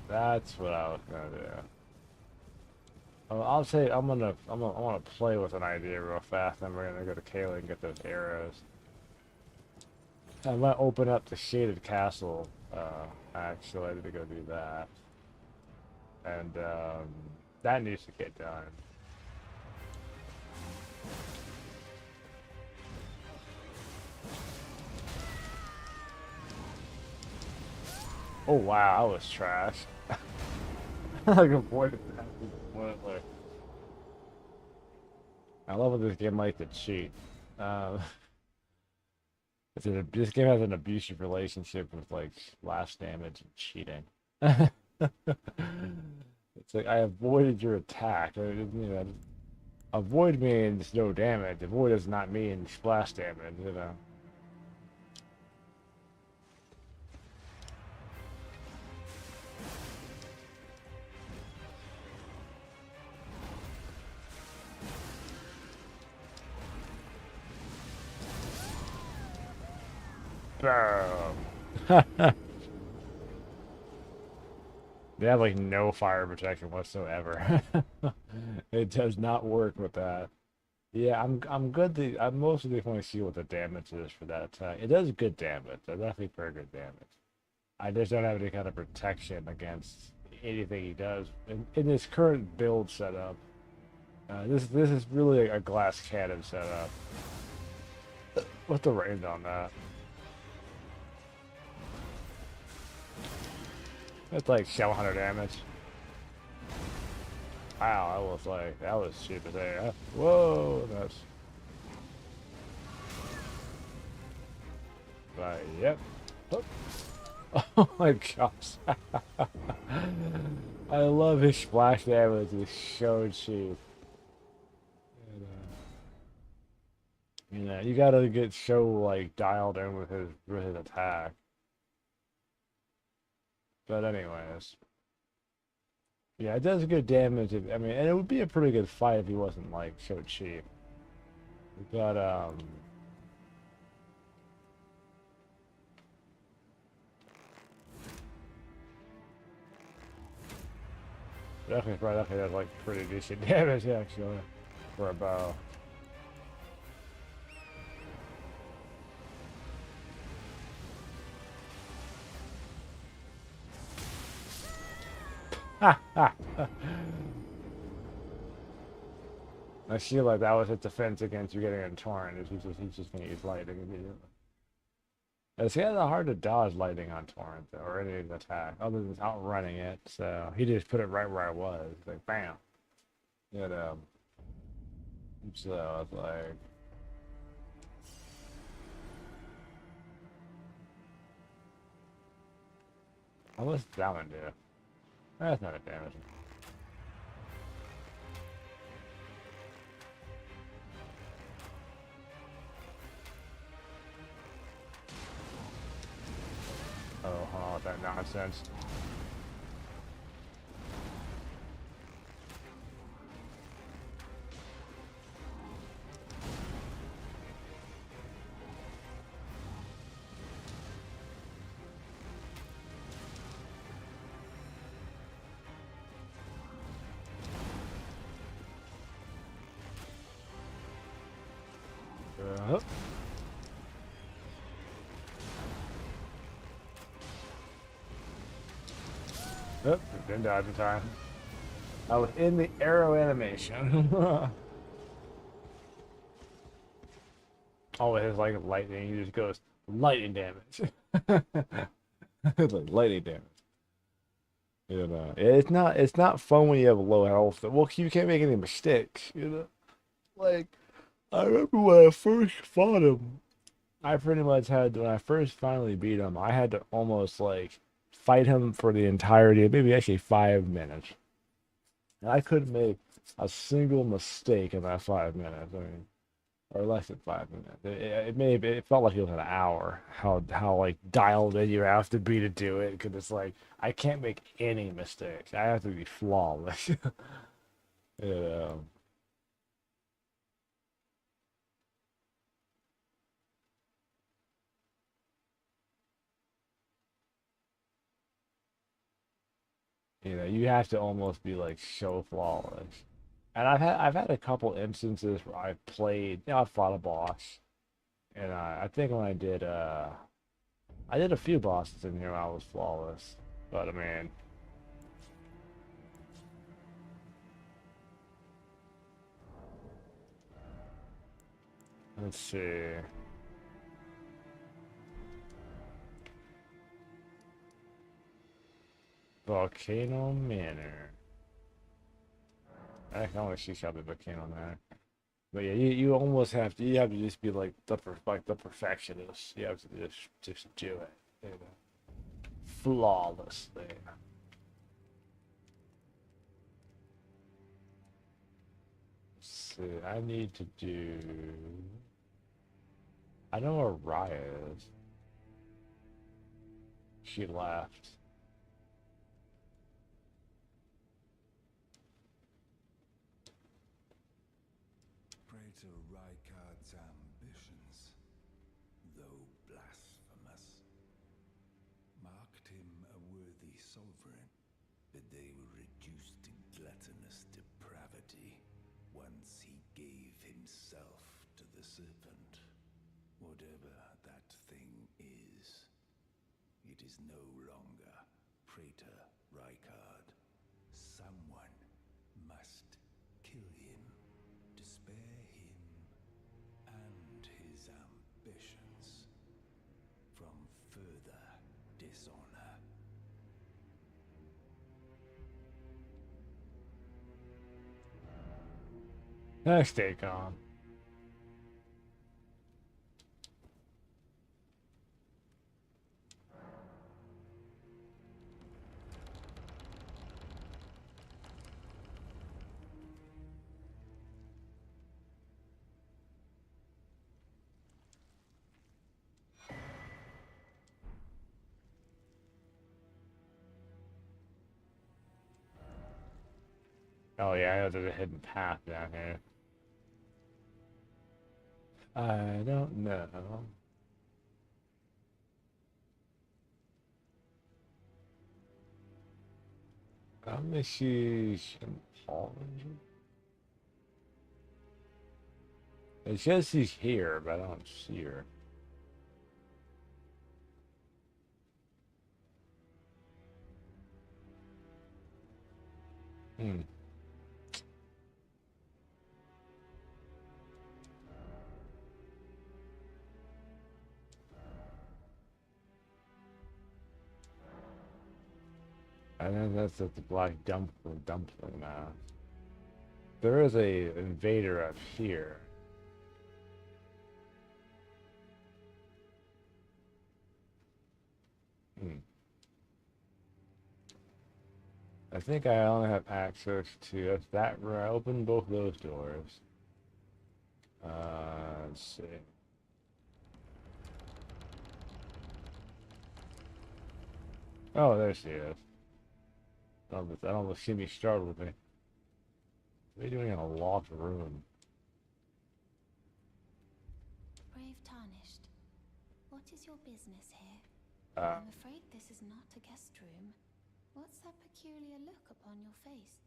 S1: that's what I was gonna do. I'll say I'm gonna play with an idea real fast, then we're gonna go to Kayla and get those arrows. I might open up the shaded castle. Actually, I need to go do that, and that needs to get done. Oh wow, I was trash. I avoided that. Like, I love what this game likes to cheat. Um, this game has an abusive relationship with like splash damage and cheating. It's like I avoided your attack. You know, avoid means no damage. Avoid does not mean splash damage. You know. Boom. They have like no fire protection whatsoever. It does not work with that. Yeah, I'm good. I'm mostly want to see what the damage is for that attack. It does good damage. It definitely pretty good damage. I just don't have any kind of protection against anything he does in this current build setup. This is really a glass cannon setup. What's the range on that? That's like 700 damage. Wow, that was cheap as hell. Whoa, that's. But yep. Oh, oh my gosh. I love his splash damage. It's so cheap. And, you know, you gotta get so like dialed in with his attack. But anyways. Yeah, it does good damage. I mean, and it would be a pretty good fight if he wasn't like so cheap. But definitely does like pretty decent damage actually for a bow. I feel like that was a defense against you getting a torrent. He's just gonna use lightning immediately. It's kind of hard to dodge lightning on torrent though, or any attack, other than outrunning it. So he just put it right where I was, like bam. You know. So I was like, how much damage do? That's not a damage. Oh, that nonsense. Uh, oh, didn't dodge in time. I was in the arrow animation. Oh, it has like lightning. He just goes lightning damage. It's like lightning damage. You know, it's not fun when you have low health. Well, you can't make any mistakes. You know, like I remember when I first fought him. I pretty much had when I first finally beat him. I had to almost like fight him for the entirety of maybe actually 5 minutes. And I couldn't make a single mistake in that 5 minutes. I mean, or less than 5 minutes. It felt like it was an hour. How like dialed in you have to be to do it, because it's like I can't make any mistakes. I have to be flawless. you know. You have to almost be like so flawless. And I've had a couple instances where I've played, I've fought a boss, and I think when I did a few bosses in here, I was flawless. But I mean, let's see. Volcano Manor. I can only see something Volcano Manor. But yeah, you almost have to just be like the perfectionist. You have to just do it, flawlessly. Let's see, I need to do. I know where Raya is. She left.
S4: Praetor Rykard's ambitions, though blasphemous, marked him a worthy sovereign, but they were reduced to gluttonous depravity once he gave himself to the serpent. Whatever that thing is, it is no longer Praetor Rykard. Someone must kill him to spare him and his ambitions from further dishonor.
S1: Stay calm. Oh yeah, I know there's a hidden path down here. I don't know. Let me see some Holland. It says she's here, but I don't see her. Hmm. I think that's at the black dumpling now. There is a invader up here. Hmm. I think I only have access to that room. I opened both those doors. Let's see. Oh, there she is. That almost see me startled me. What are you doing in a locked room?
S5: Brave Tarnished, what is your business here?
S1: Uh,
S5: I'm afraid this is not a guest room. What's that peculiar look upon your face?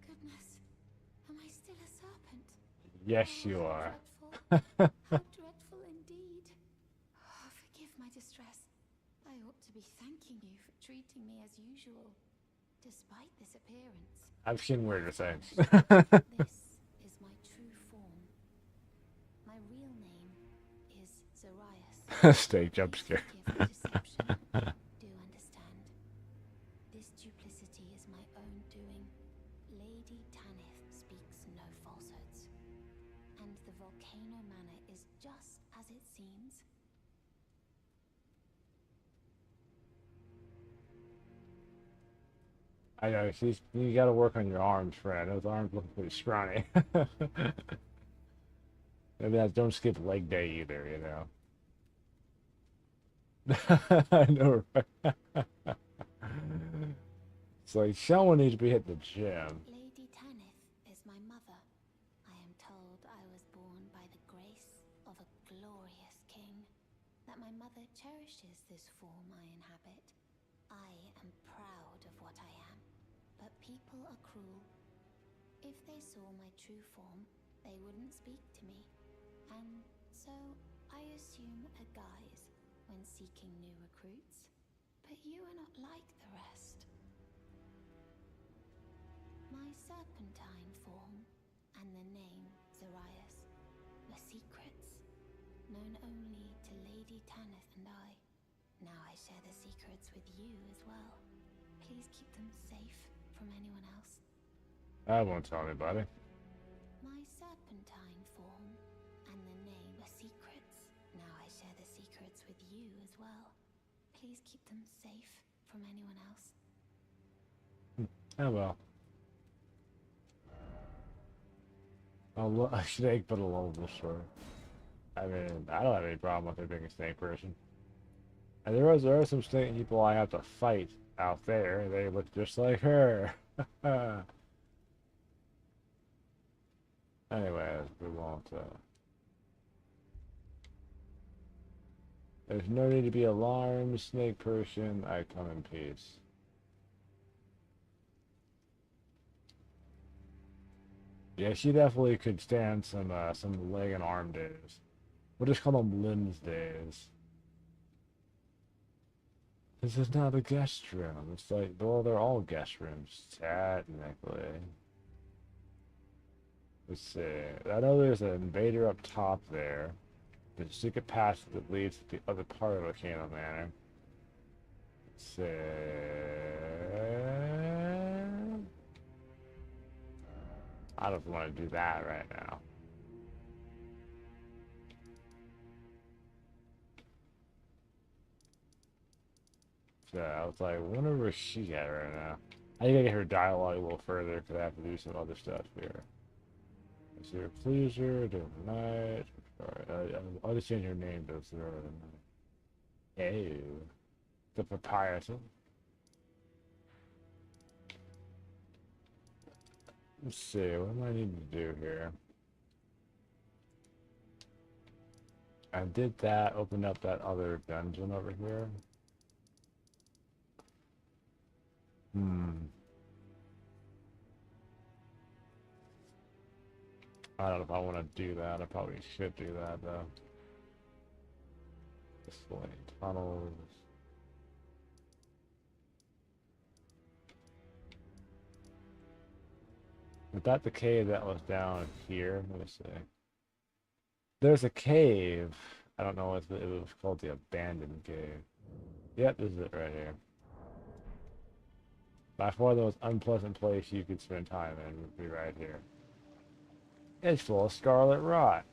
S5: Goodness, am I still a serpent?
S1: yes,
S5: Oh,
S1: you
S5: how
S1: are.
S5: dreadful. How dreadful indeed. Oh, forgive my distress. I ought to be thanking you for treating me as usual, despite this appearance.
S1: I've seen weirder things.
S5: This is my true form. My real name is Zarias.
S1: Stay jump
S5: Please
S1: scare.
S5: forgive the deception. Do understand. This duplicity is my own doing. Lady Tanith speaks no falsehoods. And the Volcano Manor is just as it seems.
S1: I know, you gotta work on your arms, friend. Those arms look pretty scrawny. Maybe that don't skip leg day either, you know. I know, right? It's like someone needs to be at the gym.
S5: Lady Tanith is my mother. I am told I was born by the grace of a glorious king, that my mother cherishes this form I inhabit. I am proud of what I am, but people are cruel. If they saw my true form, they wouldn't speak to me, and so I assume a guise when seeking new recruits. But you are not like the rest. My serpentine form and the name Zarias were secrets, known only to Lady Tanith and I. Now I share the secrets with you as well. Please keep them safe from anyone else.
S1: I won't tell anybody.
S5: My serpentine form and the name were secrets. Now I share the secrets with you as well. Please keep them safe from anyone else.
S1: Oh well. A snake, but a lovable sword. I mean, I don't have any problem with her being a snake person. And there are some snake people I have to fight out there. They look just like her. Anyways, we won't. There's no need to be alarmed, snake person. I come in peace. Yeah, she definitely could stand some leg and arm days. We'll just call them limbs days. This is not a guest room. It's like, well, they're all guest rooms, technically. Let's see. I know there's an invader up top there. There's a secret passage that leads to the other part of Volcano Manor. Let's see. I don't want to do that right now. So I was like, wonder where she's at right now. I gotta get her dialogue a little further because I have to do some other stuff here. Is there a pleaser, the night? I'll just change her name to Zero the Night. Hey, the proprietor. Let's see, what do I need to do here? I did that, opened up that other dungeon over here. I don't know if I want to do that. I probably should do that, though. Display tunnels. Is that the cave that was down here? Let me see. There's a cave. I don't know if it was called the abandoned cave. Yep, this is it right here. By far the most unpleasant place you could spend time in would be right here. It's full of scarlet rot.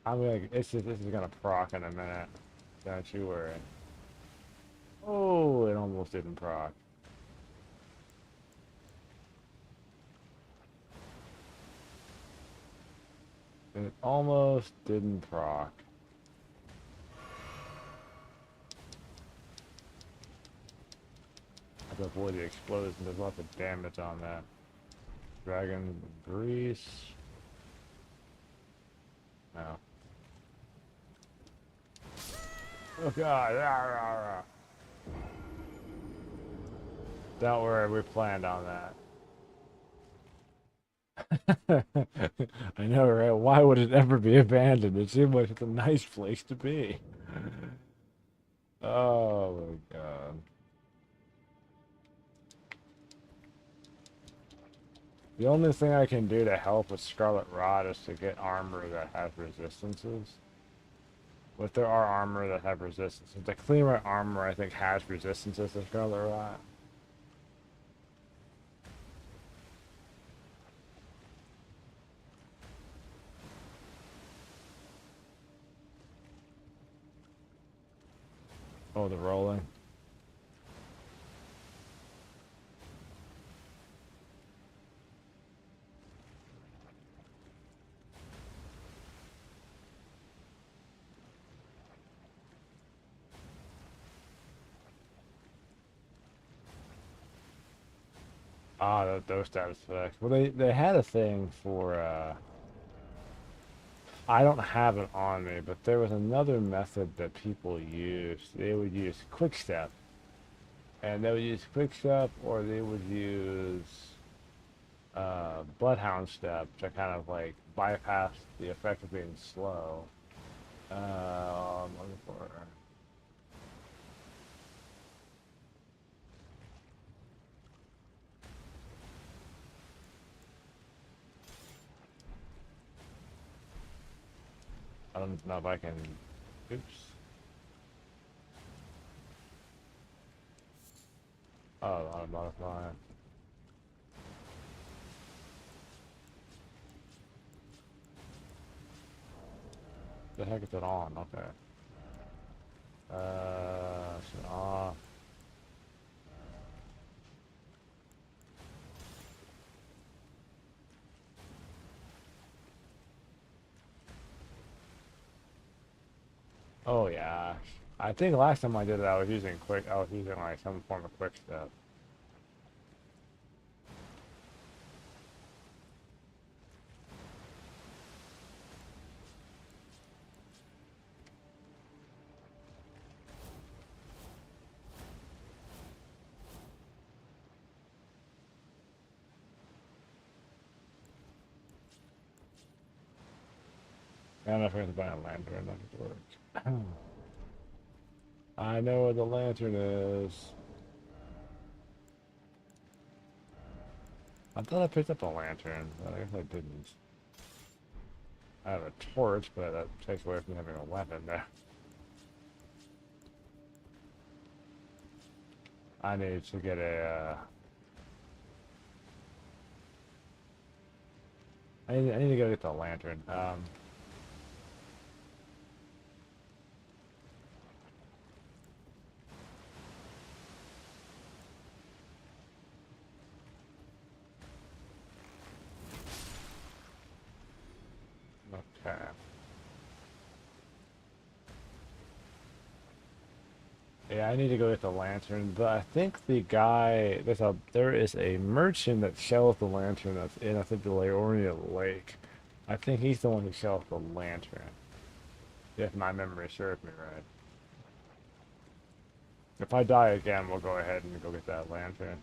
S1: This is gonna proc in a minute. Don't you worry. Oh, it almost didn't proc. It almost didn't proc. I have to avoid the explosion. There's lots of damage on that. Dragon grease. No. Oh god. Don't worry, we planned on that. I know, right? Why would it ever be abandoned? It seemed like it's a nice place to be. Oh my god. The only thing I can do to help with Scarlet Rot is to get armor that has resistances. If there are armor that have resistances. The clean right armor I think has resistances to Scarlet Rot. Oh, the rolling. Ah, those status effects. Well, they had a thing for I don't have it on me, but there was another method that people used. They would use quick step, and they would use quick step, or they would use bloodhound step to kind of like bypass the effect of being slow. I'm looking for. I don't know if I can. Oops. Oh, auto modify. The heck is it on? Okay. It's off. Oh yeah. I think last time I did it, I was using quick. I was using like some form of quick step. I don't know if I have to buy a lantern. That could work. I know where the lantern is. I thought I picked up a lantern, but I guess I didn't. I have a torch, but that takes away from having a weapon there. I need to get a. I need to go get the lantern. Okay. Yeah, I need to go get the lantern, but I think the guy there is a merchant that sells the lantern that's in I think the Leonia Lake. I think he's the one who sells the lantern, if my memory serves me right. If I die again, we'll go ahead and go get that lantern.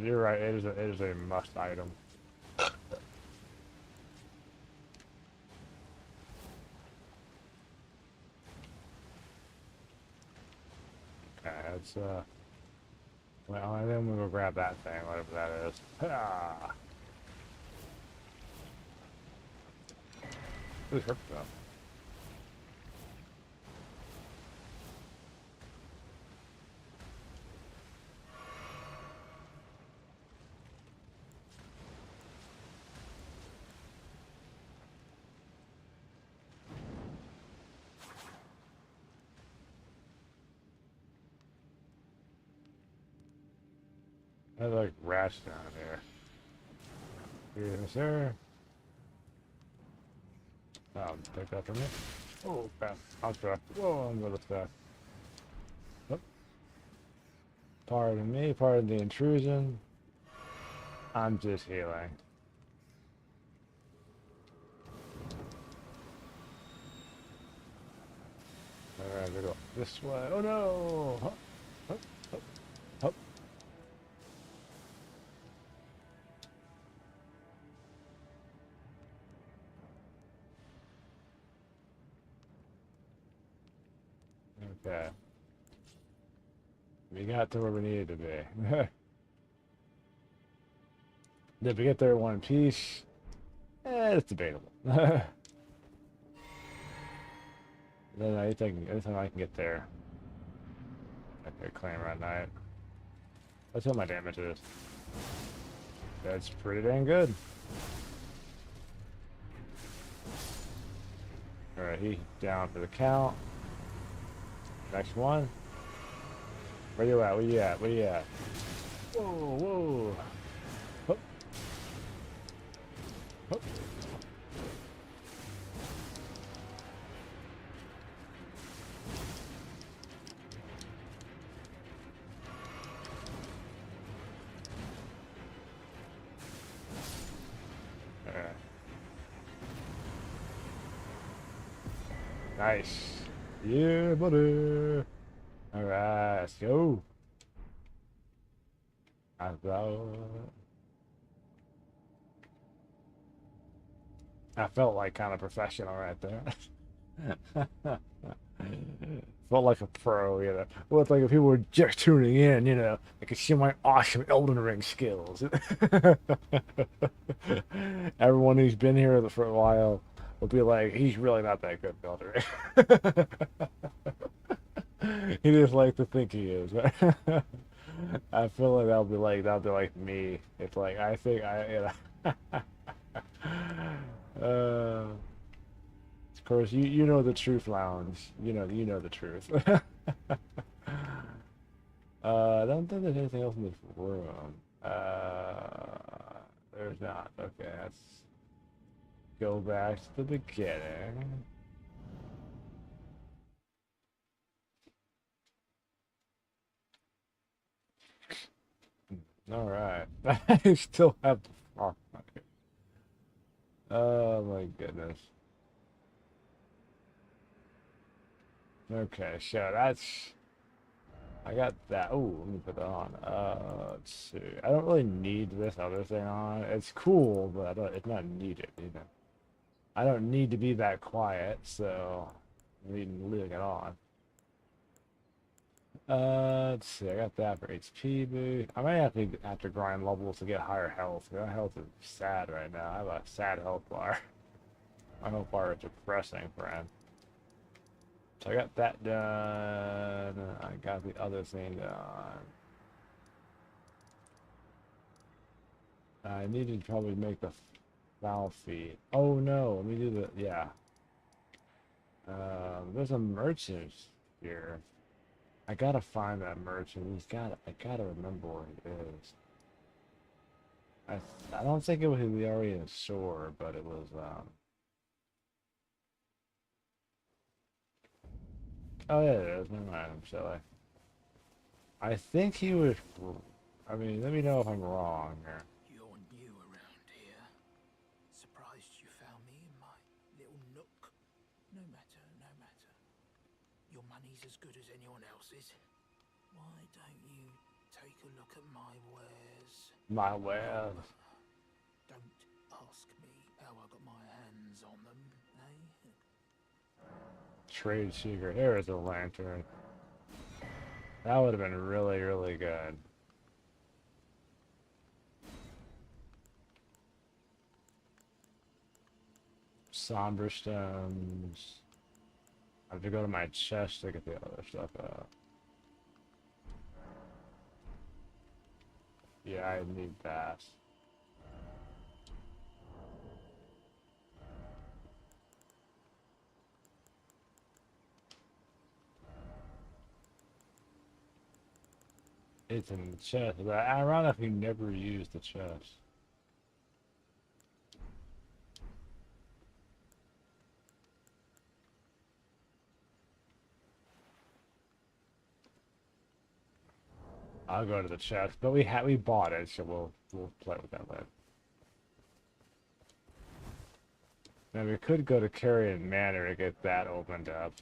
S1: You're right. It is a must item. Okay, it's well, and then we'll go grab that thing, whatever that is. Ah, this hurt though. There's like rats down here. Here, sir. Take that from me. Oh, crap. I'm stuck. Whoa, I'm really stuck. Oh, pardon me, pardon the intrusion. I'm just healing. Alright, we go this way. Oh no! Hup, hup, hup, hup. Okay. We got to where we needed to be. Did we get there in one piece? It's debatable. Then anything I can get there. Okay, claim right night. Let's see what my damage is. That's pretty dang good. Alright, he's down for the count. Next one. Where you at? Where you at? Where you at? Whoa, whoa. Hup. Hup. Nice. Yeah, buddy. Alright, let's go. I felt like kind of professional right there. Felt like a pro, you know. Well, it's like if people were just tuning in, you know, they could see my awesome Elden Ring skills. Everyone who's been here for a while will be like, he's really not that good at Elden Ring. He just likes to think he is. I feel like that'll be like me. It's like I think of course you know the truth, Lounge. You know the truth. I don't think there's anything else in this room. There's not. Okay, let's go back to the beginning. All right. I still have the frog. Oh my goodness. Okay, so that's I got that. Oh, let me put that on. Let's see. I don't really need this other thing on. It's cool, but it's not needed, you know. I don't need to be that quiet, so I'm leaving it on. Let's see. I got that for HP boost. I might have to grind levels to get higher health. My health is sad right now. I have a sad health bar. My health bar is depressing, friend. So I got that done. I got the other thing done. I need to probably make the foul feet. Oh no, let me do the yeah. There's a merchant here. I gotta find that merchant. I gotta remember where he is. I don't think it was the Aryan sword, but it was oh yeah, it is. Never mind, I'm silly. I think he was. I mean, let me know if I'm wrong here.
S4: You're new around here. Surprised you found me in my little nook. No matter, no matter. Your money's as good as anyone else's. Why don't you take a look at my wares?
S1: My wares.
S4: Don't ask me how I got my hands on them, eh?
S1: Trade secret. There is a lantern. That would have been really, really good. Somber stones. I have to go to my chest to get the other stuff out. Yeah, I need that. It's in the chest, but ironically never used the chest. I'll go to the chest, but we bought it, so we'll play with that later. Now we could go to Carrion Manor to get that opened up.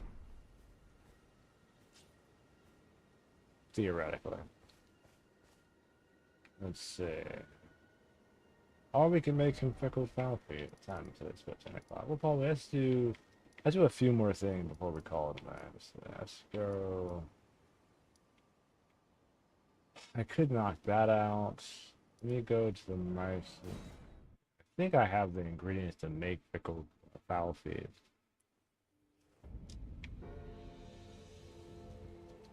S1: Theoretically. Let's see. Or we can make some Fickle Falcon. Time to it's 10 o'clock. We'll probably let's do a few more things before we call it a night. Let's go. I could knock that out. Let me go to the mice. I think I have the ingredients to make Fickle Foul Feed.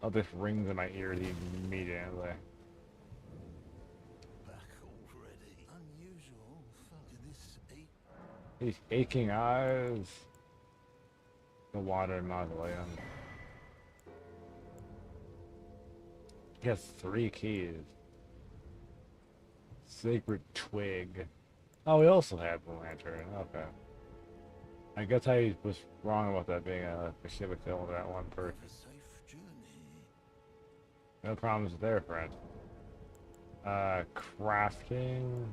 S1: Oh, this rings in my ears immediately.
S4: Back already. Unusual for this ache.
S1: These aching eyes. The water mausoleum. He has 3 keys. Sacred twig. Oh, we also have the lantern. Okay. I guess I was wrong about that being a specific to that one person.
S4: A safe journey.
S1: No problems there, friend. Crafting.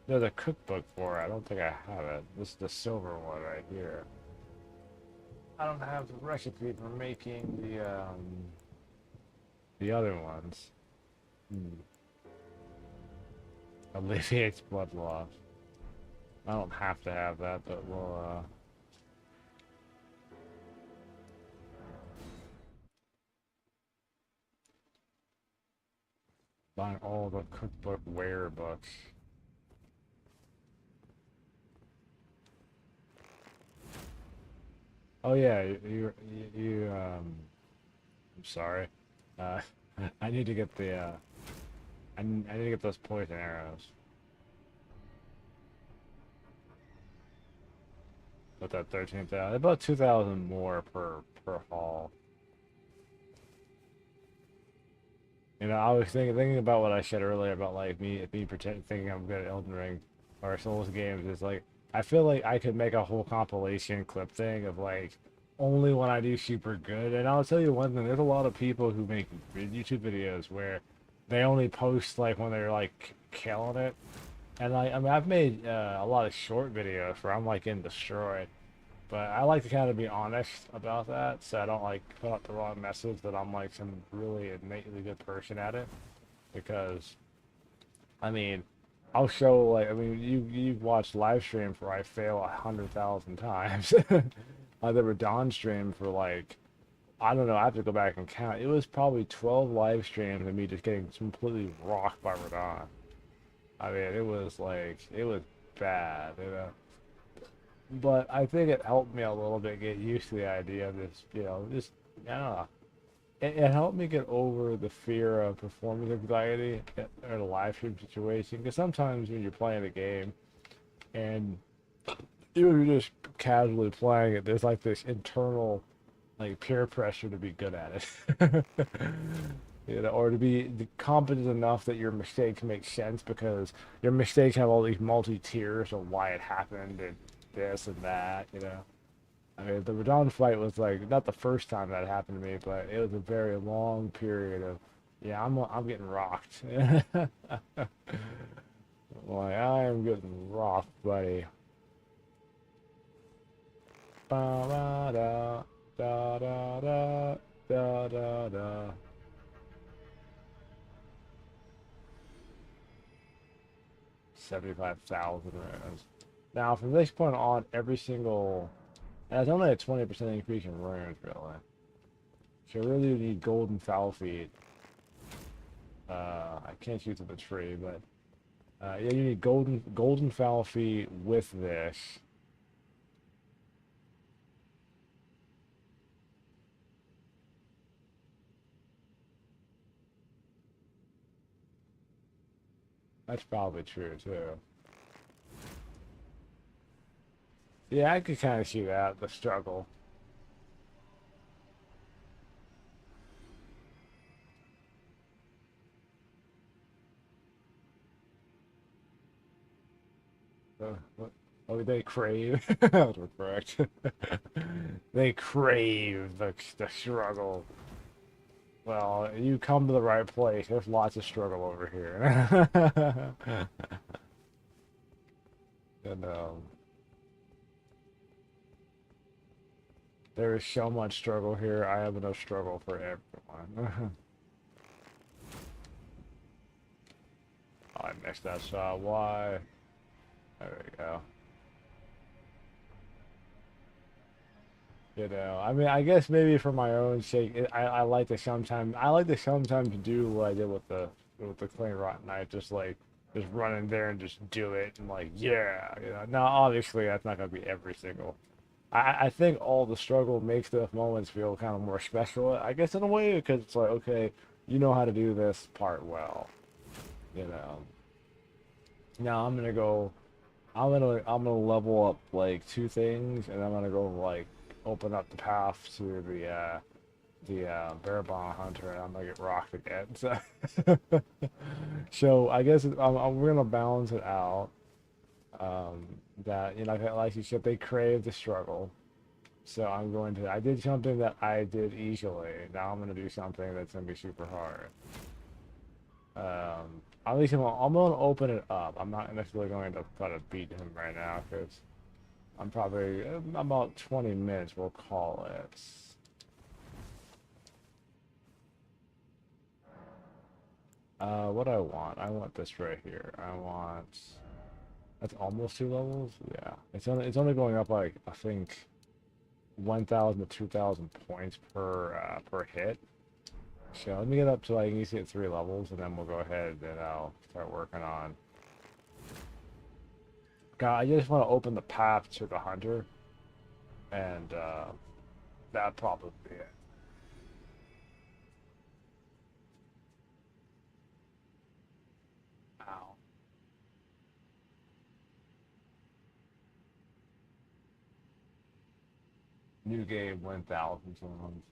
S1: There's a cookbook for it. I don't think I have it. This is the silver one right here. I don't have the recipe for making the other ones. Hmm. Alleviates blood loss. I don't have to have that, but we'll buy all the cookbook wear books. Oh yeah, I'm sorry. Uh, I need to get the I need to get those poison arrows. But that 13,000, about 2,000 more per haul. You know, I was thinking about what I said earlier about like me pretend thinking I'm good at Elden Ring or Souls games. Is like I feel like I could make a whole compilation clip thing of like only when I do super good. And I'll tell you one thing: there's a lot of people who make YouTube videos where they only post like when they're like killing it. And like I mean, I've made a lot of short videos where I'm like in destroy. But I like to kind of be honest about that, so I don't like put out the wrong message that I'm like some really innately good person at it. Because I mean, I'll show like I mean you've watched live streams where I fail 100,000 times. I did a Dawn stream for like I don't know. I have to go back and count. It was probably 12 live streams of me just getting completely rocked by Radon. I mean, it was like it was bad, you know. But I think it helped me a little bit get used to the idea of this, you know, just, I don't know. It helped me get over the fear of performance anxiety in a live stream situation. Because sometimes when you're playing a game and you're just casually playing it, there's like this internal, like, peer pressure to be good at it. You know, or to be competent enough that your mistakes make sense because your mistakes have all these multi-tiers of why it happened and this and that, you know. I mean, the Radon fight was like not the first time that happened to me, but it was a very long period of, yeah, I'm getting rocked. Like I am getting rocked, buddy. Ba da da da da da da da da. 75,000 runes. Now, from this point on, every single... And it's only a 20% increase in runes, really. So you really need golden foul feet. I can't shoot to the tree, but... yeah, you need golden foul feet with this. That's probably true, too. Yeah, I could kind of see that, the struggle. Oh, they crave. That was correct. They crave the struggle. Well, you come to the right place. There's lots of struggle over here. And there is so much struggle here. I have enough struggle for everyone. Oh, I missed that shot. Why? There we go. You know, I mean, I guess maybe for my own sake, I like to sometimes do what I did with the clean rotten knife, just like just run in there and just do it and like yeah, you know. Now obviously that's not gonna be every single. I think all the struggle makes those moments feel kind of more special, I guess in a way, because it's like okay, you know how to do this part well, you know. Now I'm gonna go. I'm gonna level up like two things, and I'm gonna go like open up the path to the bear bomb hunter, and I'm gonna get rocked again. So, so I guess we're gonna balance it out. That you know, like you said, they crave the struggle. So I'm going to. I did something that I did easily. Now I'm gonna do something that's gonna be super hard. At least I'm gonna open it up. I'm not necessarily going to try to beat him right now because I'm probably about 20 minutes, we'll call it. What do I want? I want this right here. I want... That's almost 2 levels? Yeah. It's only going up like, I think, 1,000 to 2,000 points per hit. So let me get up to like, you see it 3 levels, and then we'll go ahead and I'll start working on... God, I just want to open the path to the hunter, and that'd probably be it. Ow. New game 1,000 songs.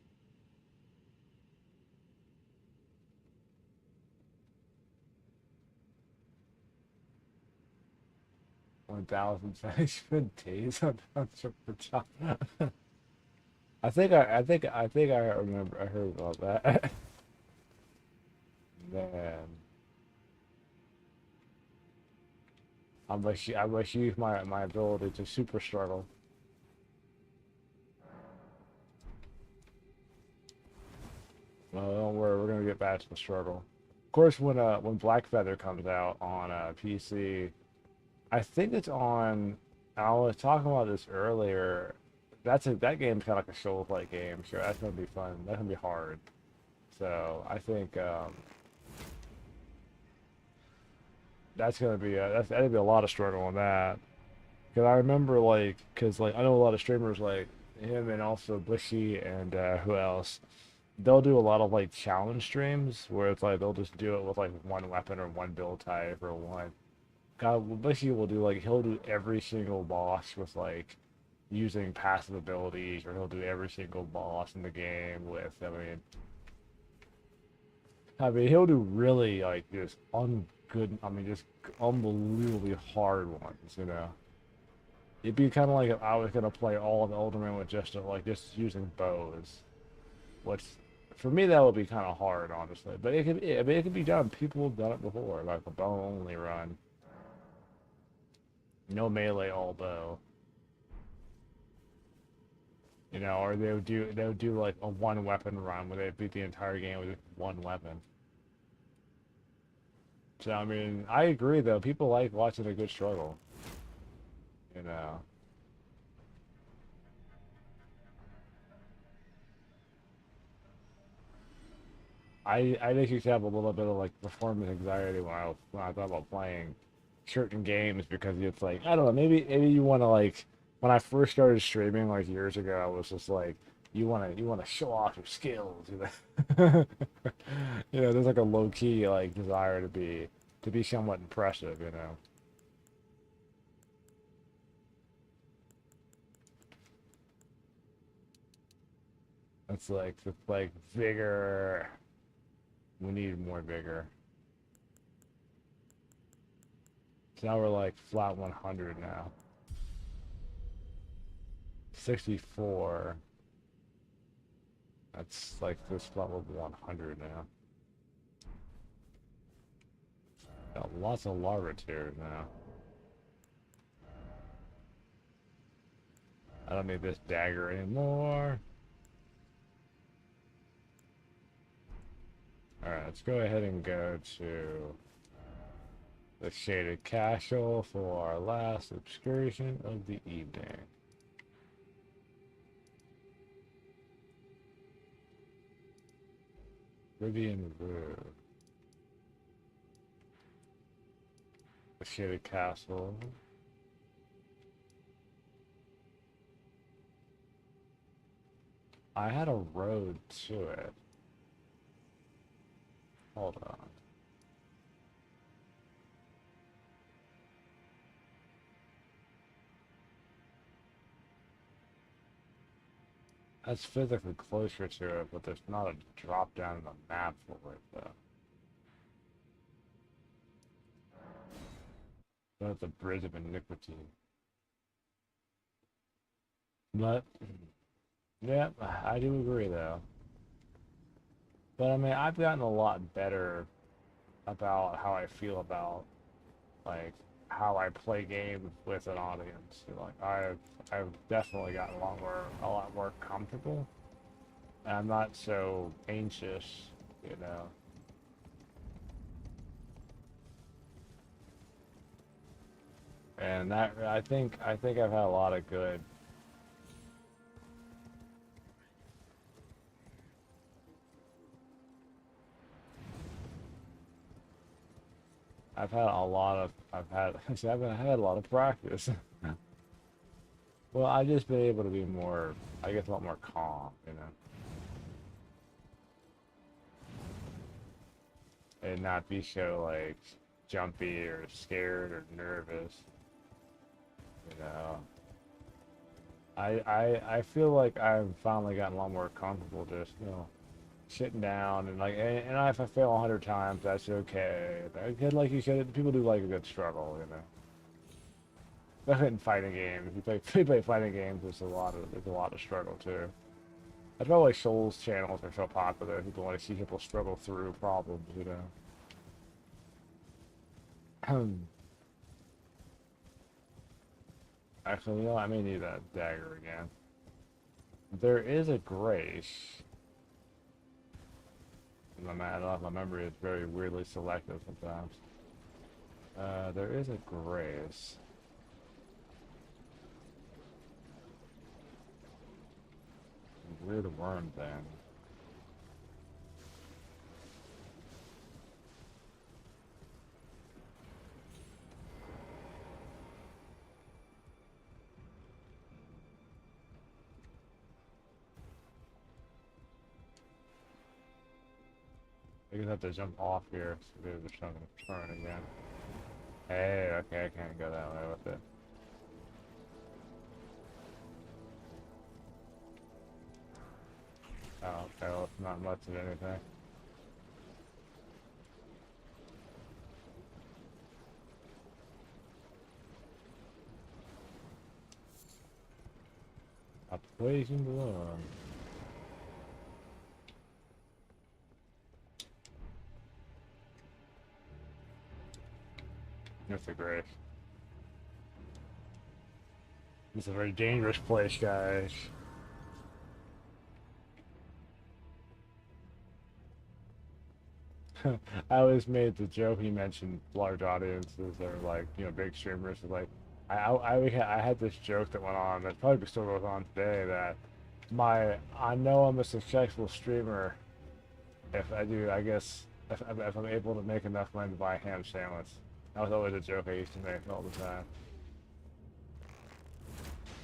S1: 1,000 I spent days on Super Chat. I think I remember I heard about that. Man, I must use my ability to super struggle. Well, don't worry, we're gonna get back to the struggle. Of course, when Black Feather comes out on PC, I think it's on. I was talking about this earlier. That game's kind of like a Souls-like game, so that's gonna be fun. That's gonna be hard. So I think that's gonna be a lot of struggle on that. Cause I remember cause like I know a lot of streamers like him and also Bushy and who else? They'll do a lot of like challenge streams where it's like they'll just do it with like one weapon or one build type or one. God, Bushy will do like he'll do every single boss with like using passive abilities, or he'll do every single boss in the game with. I mean, he'll do really like just ungood. I mean, just unbelievably hard ones. It'd be kind of like if I was gonna play all of Elden with just using bows. Which, for me, that would be kind of hard, honestly. But I mean, it could be done. People have done it before, like a bow only run, no melee, all bow. Or they would do like a one weapon run where they beat the entire game with one weapon. So I mean, I agree though. People like watching a good struggle. You know. I think you should have a little bit of like performance anxiety when I thought about playing certain games, because it's like, I don't know, maybe you want to like, when I first started streaming like years ago, I was just like, you want to show off your skills. There's like a low key like desire to be somewhat impressive. It's like vigor. We need more vigor. So now we're like flat 100 now. 64. That's like this level 100 now. Got lots of lava tears now. I don't need this dagger anymore. Alright, let's go ahead and go to the Shaded Castle for our last excursion of the evening. Rivian Road. The Shaded Castle. I had a road to it. Hold on. That's physically closer to it, but there's not a drop down in the map for it, though. That's the Bridge of Iniquity. But, yeah, I do agree, though. But, I mean, I've gotten a lot better about how I feel about, like, how I play games with an audience. Like I've definitely gotten a lot more comfortable. And I'm not so anxious, you know. And that I think I've had a lot of good. I've had a lot of practice. Well, I've just been able to be more, I guess, a lot more calm, you know, and not be so like jumpy or scared or nervous, you know. I feel like I've finally gotten a lot more comfortable just, you know, sitting down and like, and if I fail 100 times, that's okay. Like you said, people do like a good struggle, you know. Especially in fighting games. If you play fighting games, there's a lot of struggle too. That's why Souls channels are so popular. People want to see people struggle through problems, you know. Actually, you know, I may need that dagger again. There is a grace. I don't know if my memory is very weirdly selective sometimes. There is a grace. Weird worm thing. I guess I have to jump off here so there's something to turn again. Hey, okay, I can't go that way with it. Oh, okay, well, it's not much of anything. A poisoned worm. That's a grace. It's a very dangerous place, guys. I always made the joke. You mentioned large audiences or like, you know, big streamers. Like, I had this joke that went on that probably still goes on today. That I know I'm a successful streamer if I do. I guess if I'm able to make enough money to buy a ham sandwich. That was always a joke I used to make all the time.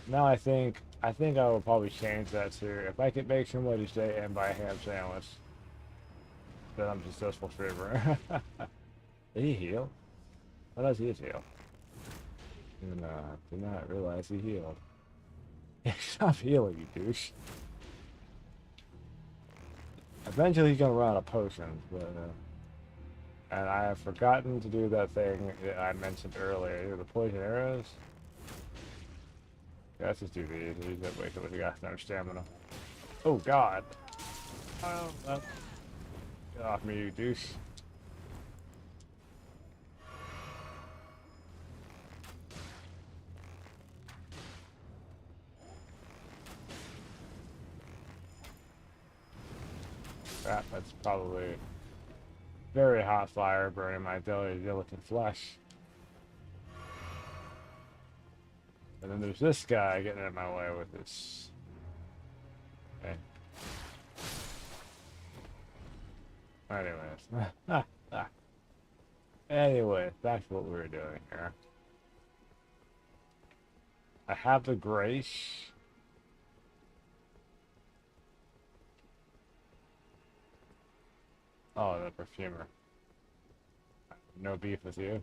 S1: Now I think I will probably change that to if I could make somebody stay and buy a ham sandwich, then I'm a successful streamer. Did he heal? What does he heal? Did not realize he healed. Stop healing, you douche. Eventually he's gonna run out of potions, but and I have forgotten to do that thing that I mentioned earlier, the poison arrows. Yeah, let's just do these. These that way so we got no stamina. Oh god. Oh, well. Get off me, you douche. That's probably very hot fire burning my delicate flesh. And then there's this guy getting in my way with this. Okay. Anyways. Anyway, back to what we were doing here. I have the grace. Oh, the perfumer. No beef with you.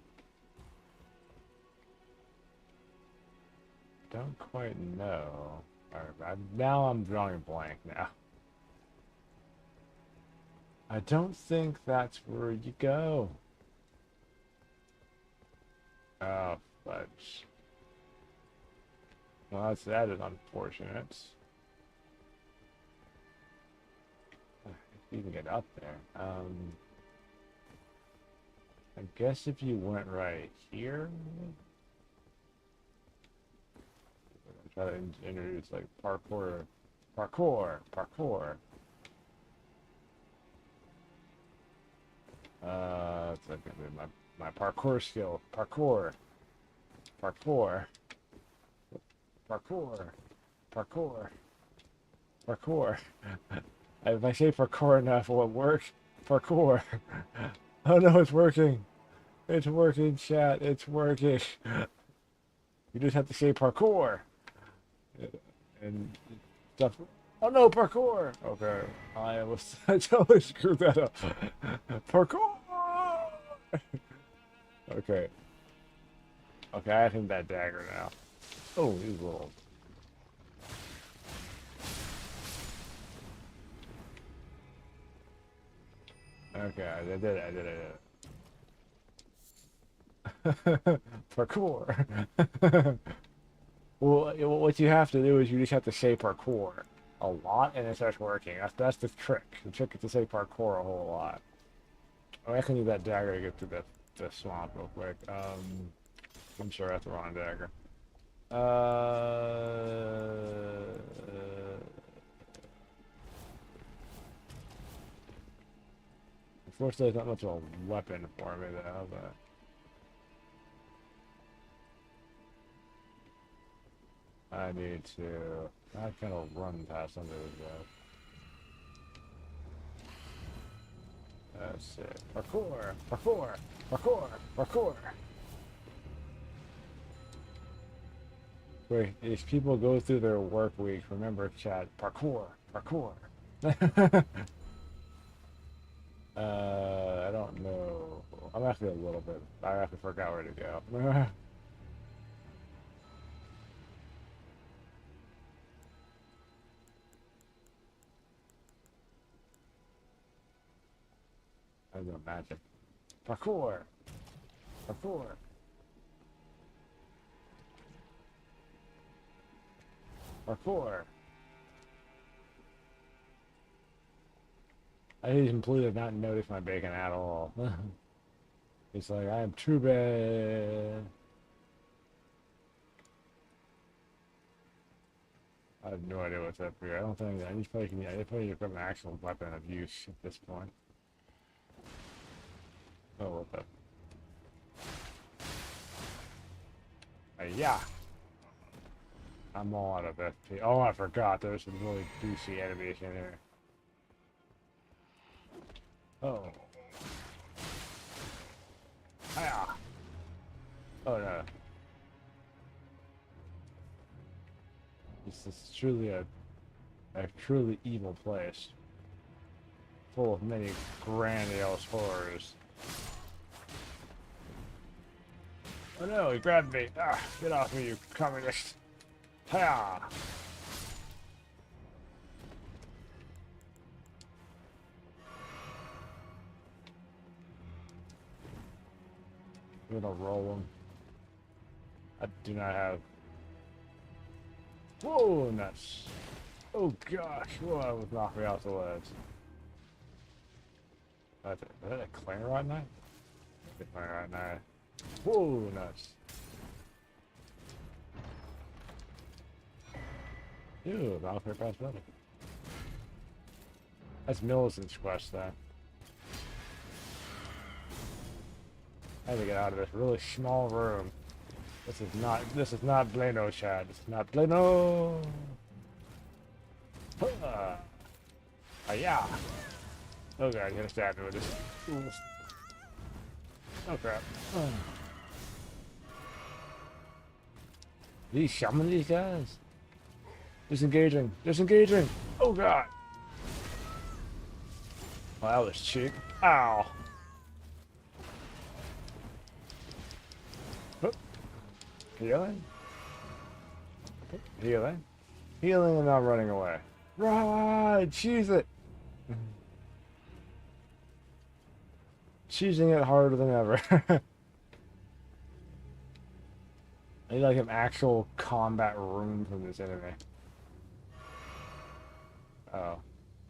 S1: Don't quite know. Now I'm drawing a blank now. I don't think that's where you go. Oh, fudge. Well, that is unfortunate. If you can get up there. I guess if you went right here, try to introduce like parkour. It's like my parkour skill. Parkour. If I say parkour enough, will it work? Parkour. Oh no, it's working. It's working, chat. It's working. You just have to say parkour. And stuff. Oh no, parkour! Okay. I totally screwed that up. Parkour! Okay. Okay, I think that dagger now. Oh, he's little. Okay, I did it. Parkour. Well, what you have to do is you just have to say parkour a lot, and it starts working. That's the trick. The trick is to say parkour a whole lot. Oh, I can use that dagger to get through the swamp real quick. I'm sure that's the wrong dagger. Unfortunately, it's not much of a weapon for me though, but. I need to. I kind of run past under the guy. That's it. Parkour. Wait, as people go through their work week, remember, chat, parkour. I don't know. I'm actually a little bit. I actually forgot where to go. I don't know magic. Parkour. I completely not noticed my bacon at all. It's like I am too bad. I have no idea what's up here. I don't think I just probably can. I probably need to an actual weapon of use at this point. Oh, what the? Yeah. I'm all out of FP. Oh, I forgot. There's some really juicy enemies in here. Oh. Hiya. Oh no. This is truly a truly evil place. Full of many grandiose horrors. Oh no, he grabbed me. Ah, get off me, you communist. Hiya. I'm gonna roll him. I do not have. Whoa, nuts. Oh gosh, whoa, that was knocking me off the ledge. Is that a clarion knife? It's a clarion knife. Whoa, nuts. Ew, Valkyrie past better. That's Millicent's quest, though. I had to get out of this really small room. This is not Blano, Chad. This is not Blano. Yeah. Oh god, you're gonna stab me with this. Ooh. Oh crap. Did he summon these guys? Disengaging. Oh god. Well, that was cheap. Ow. Healing? Healing and not running away. Right! Cheese it! Cheesing it harder than ever. I need like an actual combat room from this enemy. Oh.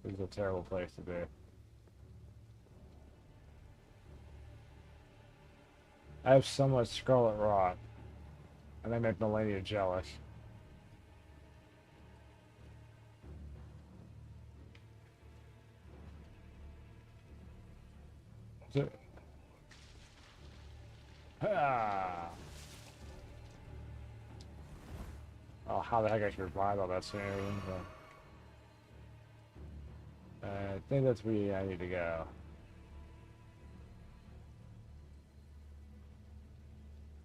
S1: This is a terrible place to be. I have so much scarlet rot, and they make Melania jealous. So, ah. Oh, how the heck I survived all that soon. I think that's where I need to go.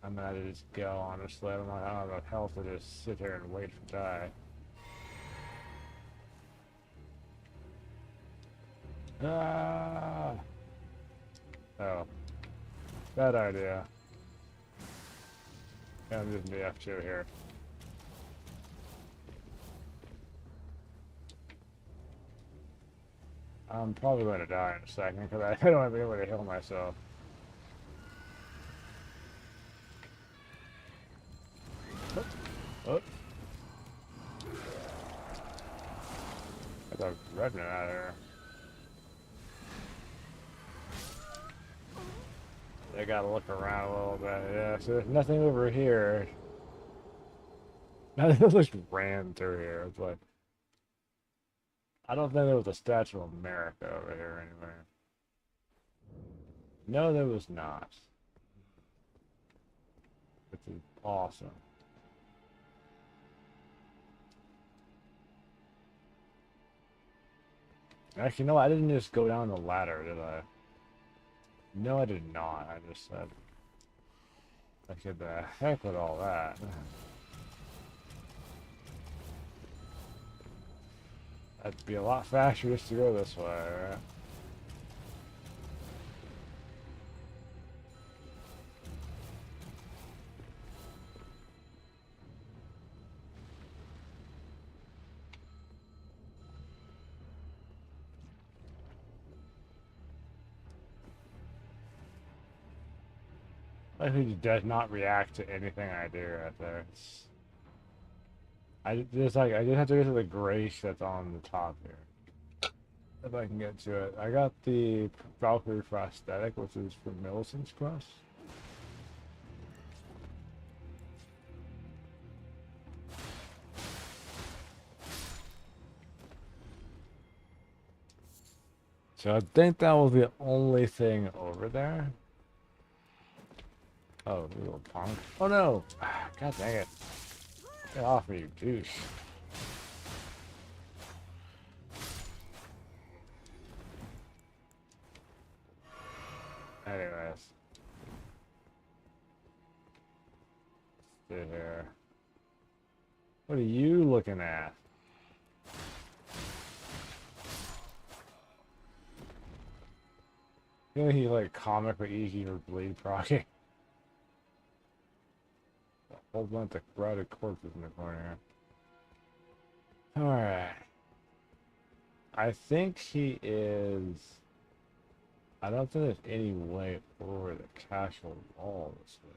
S1: I'm gonna just go, honestly. I'm like, I don't have enough health to just sit here and wait to die. Ah! Oh, bad idea. Yeah, I'm using the F2 here. I'm probably going to die in a second because I don't have any way to heal myself. Oh. Get the revenant out of here. I gotta look around a little bit. Yeah, so there's nothing over here. Nothing just ran through here. It's like, I don't think there was a Statue of America over here anywhere. No, there was not. Which is awesome. Actually, no, I didn't just go down the ladder, did I? No, I did not. I just said, I said, the heck with all that. That'd be a lot faster just to go this way, right? Like he does not react to anything I do right there. I just have to get to the grace that's on the top here. If I can get to it. I got the Valkyrie prosthetic, which is from Millicent's Quest. So I think that was the only thing over there. Oh, you little punk. Oh no! God dang it. Get off me, you douche. Anyways. Let's see here. What are you looking at? You know he's like comically easy for bleed proccing. A whole bunch of crowded corpses in the corner here. Alright. I think he is... I don't think there's any way over the castle wall this way.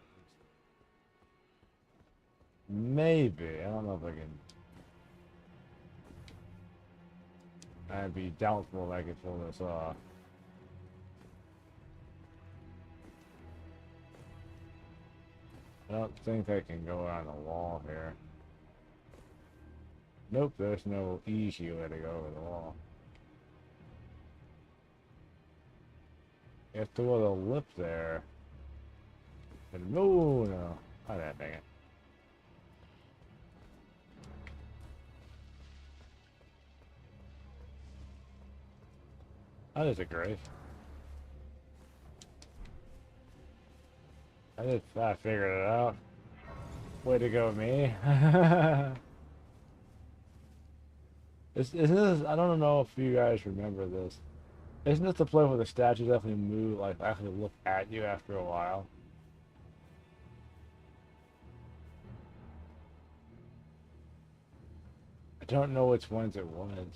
S1: Maybe. I don't know if I can... I'd be doubtful if I could pull this off. I don't think I can go on the wall here. Nope, there's no easy way to go over the wall. You have to go to the lip there. And no. Oh, that dang it. That is a grave. I figured it out. Way to go, me. Isn't this, I don't know if you guys remember this. Isn't this the play where the statues definitely move, like actually look at you after a while? I don't know which ones it was.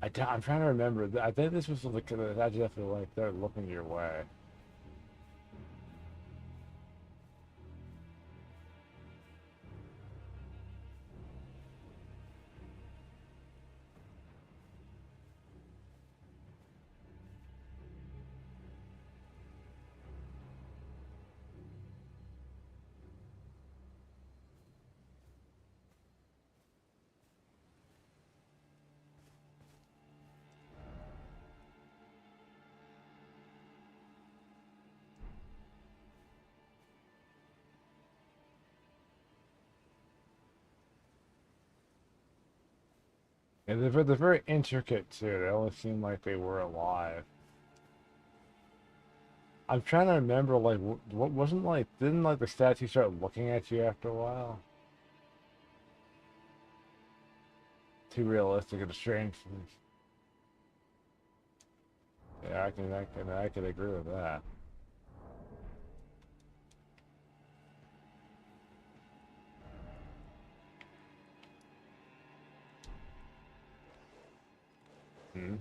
S1: I'm trying to remember. I think this was the statues definitely like they're looking your way. And they're very intricate too. They almost seem like they were alive. I'm trying to remember, like, what wasn't like, didn't like the statue start looking at you after a while? Too realistic and strange. Yeah, I can agree with that. Hmm.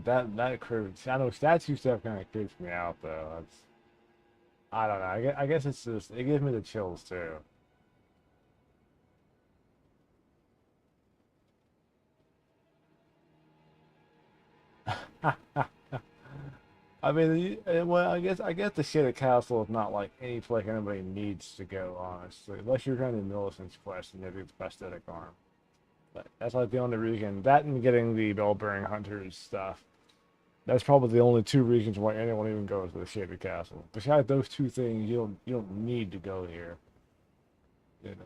S1: That creeps. I know statue stuff kind of creeps me out though. That's, I don't know. I guess it's just it gives me the chills too. I mean, well, I guess the shaded castle is not like any place anybody needs to go, honestly, unless you're trying to do Millicent's quest and you have the prosthetic arm. But that's like the only reason. That and getting the bell-bearing hunters stuff. That's probably the only two reasons why anyone even goes to the shaded castle. Besides those two things, you don't need to go here. You know.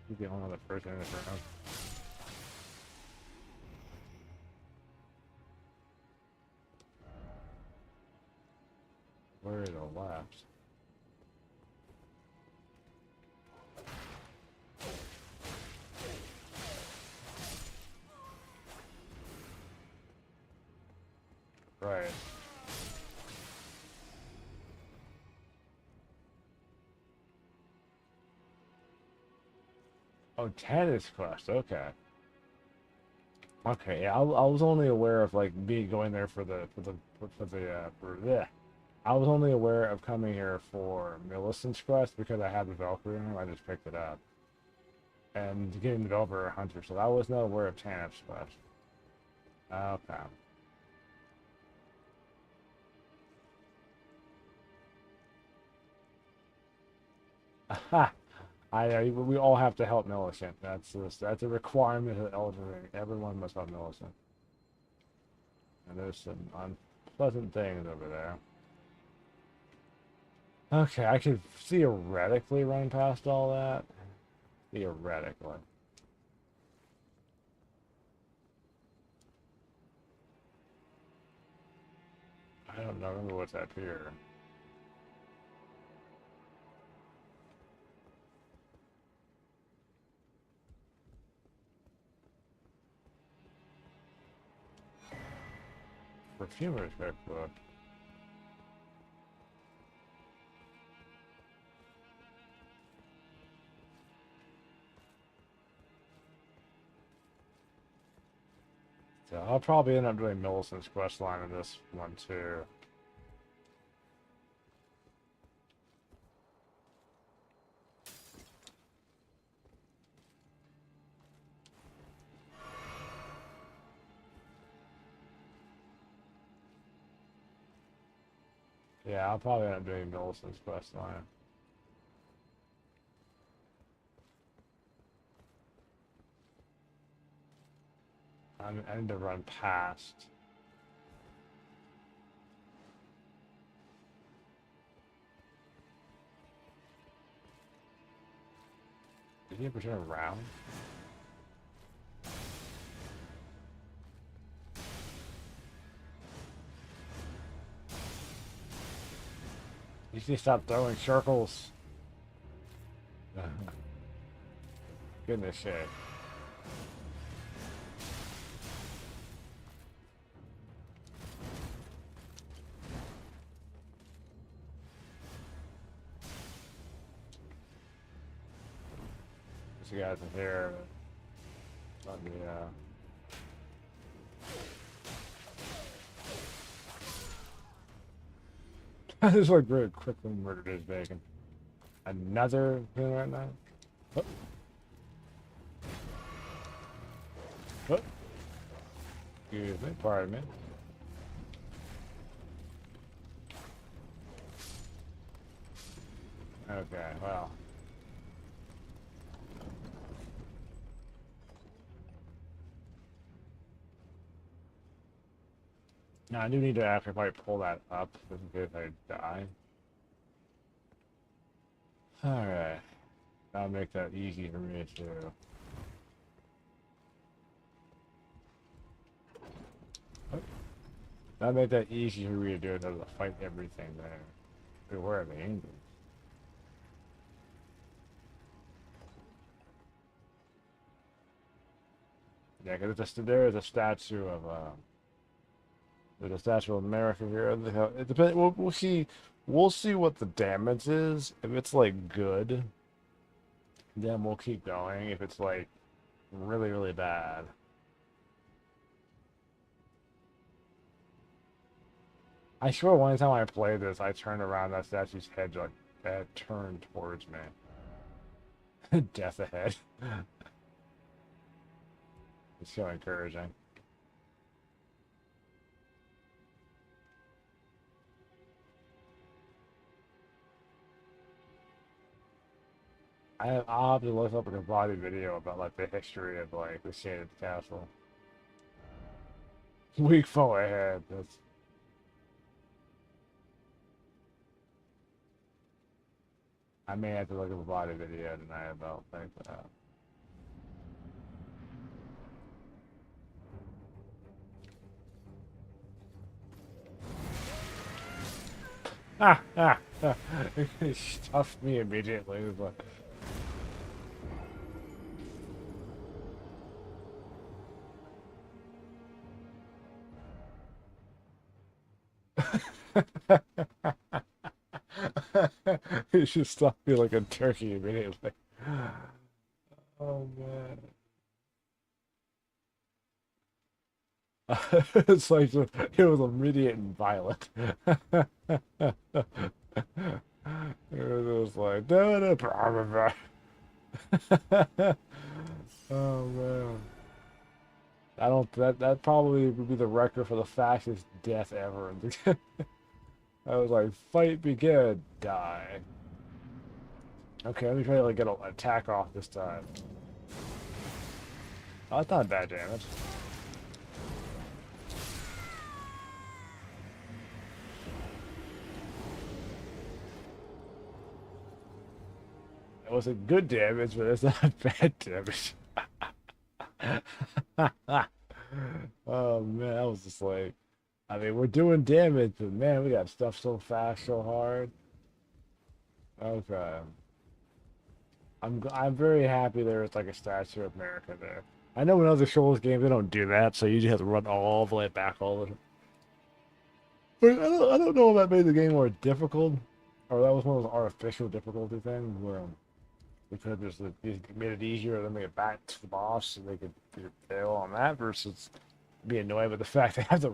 S1: You're the only other person in this round. Where is the left? Right. Oh, tennis quest. Okay. Okay. Yeah, I was only aware of like me going there for the. I was only aware of coming here for Millicent's quest because I had the Valkyrie arm. I just picked it up and getting the Velvet Hunter. So I was not aware of Tanif's quest. Okay. Aha. I know we all have to help Millicent. That's a requirement of Elden Ring. Everyone must help Millicent. And there's some unpleasant things over there. Okay, I could theoretically run past all that. Theoretically. I don't know. Remember what's up here. Perfumer's cookbook. So I'll probably end up doing Millicent's quest line in this one too. Yeah, I'll probably end up doing Millicent's quest line. I need to run past. Did he ever turn around? You need to stop throwing circles. Goodness sake. This guy's in here. Let me, I just like very quickly murdered his bacon. Another thing right now? Oh. Oh. Excuse me, pardon me. Okay, well. Now I do need to actually probably pull that up just in case I die. Alright. That'll make that easy for me to... That'll make that easy for me to do it to fight everything there. Wait, where are the angels? Yeah, because there is a statue of there's a statue of America here. It depends. We'll see. We'll see what the damage is. If it's like good, then we'll keep going. If it's like really, really bad, I swear one time I played this, I turned around, that statue's head like that turned towards me. Death ahead. It's so encouraging. I'll have to look up a body video about like the history of like the shaded castle. Week forward ahead. That's... I may have to look up a body video tonight about things like that. It stuffed me immediately. It was like... It just stuffed me like a turkey immediately. Oh man. It's like it was immediate and violent. It was like da, da, blah, blah, blah. Oh man. I don't that probably would be the record for the fastest death ever. I was like, fight begin, die. Okay, let me try to like get an attack off this time. Oh, that's not bad damage. It was a good damage, but it's not bad damage. Oh man, that was just like, I mean, we're doing damage, but man, we got stuff so fast, so hard. Okay, I'm very happy there's like a statue of America there. I know in other Souls games they don't do that, so you usually have to run all the way back all the time. But I don't know if that made the game more difficult, or that was one of those artificial difficulty things where they could have just made it easier to make it back to the boss, so they could fail on that versus be annoyed with the fact they have to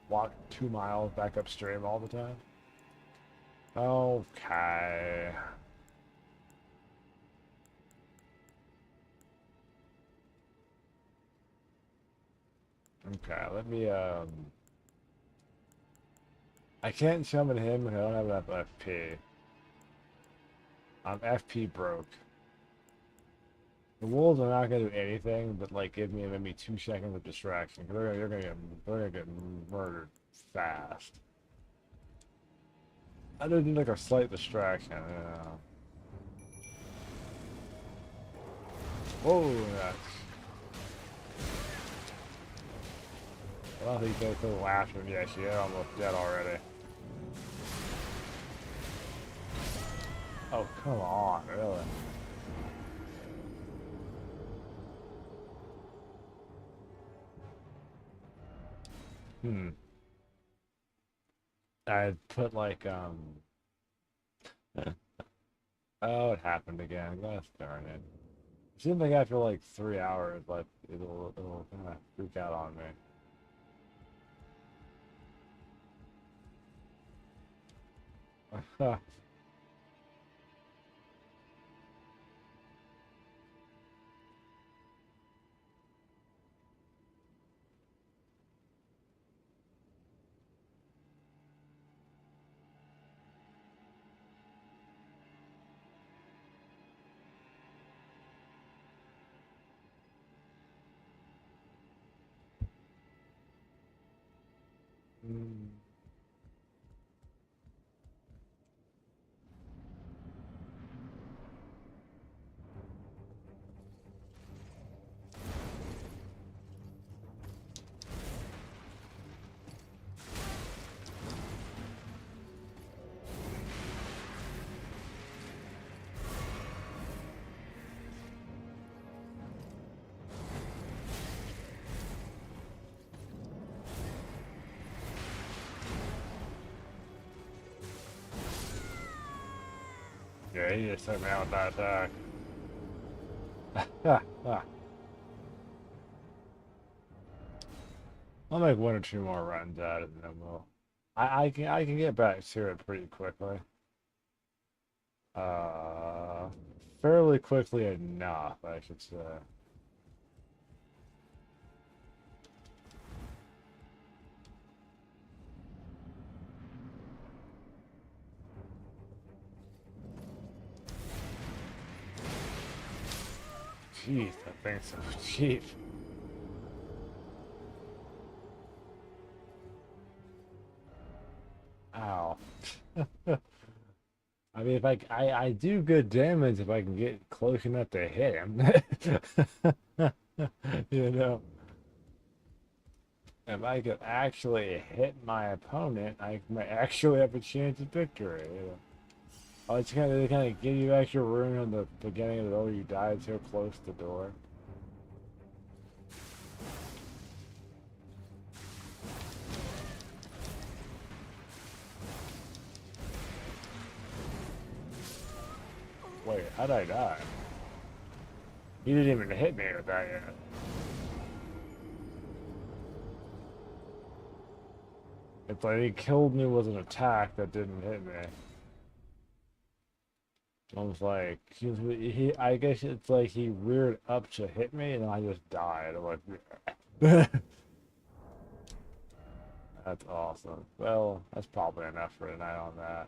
S1: walk 2 miles back upstream all the time. Okay. Okay, let me I can't summon him because I don't have enough FP. I'm FP broke. The wolves are not gonna do anything but like give me maybe 2 seconds of distraction because they're gonna get murdered fast. I do need like a slight distraction. Yeah. Whoa, that's... I don't think they could laugh him. Yeah, she is almost dead already. Oh, come on, really? Hmm. I put like oh, it happened again. Gosh darn it. It seems like after like 3 hours, but it'll kind of freak out on me. Mm. Yeah, he just took me out with that attack. I'll make one or two more runs at it, and then we'll. I can get back to it pretty quickly. Uh, Fairly quickly enough, I should say. Jeez, that thing's so cheap. Ow. I mean, if I do good damage if I can get close enough to hit him. You know, if I could actually hit my opponent, I might actually have a chance at victory. You know? Oh, it's kind of give you extra room on the beginning of the door. You died so close to the door. Wait, how'd I die? He didn't even hit me with that yet. It's like he killed me with an attack that didn't hit me. Almost like I guess it's like he reared up to hit me and I just died. I'm like, that's awesome. Well, that's probably enough for tonight on that.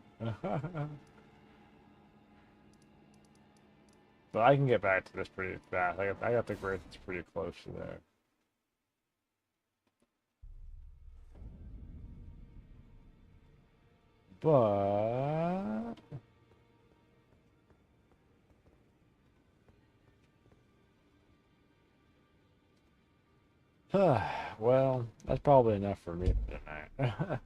S1: But I can get back to this pretty fast. I got the grid that's pretty close to there. But well, that's probably enough for me for tonight.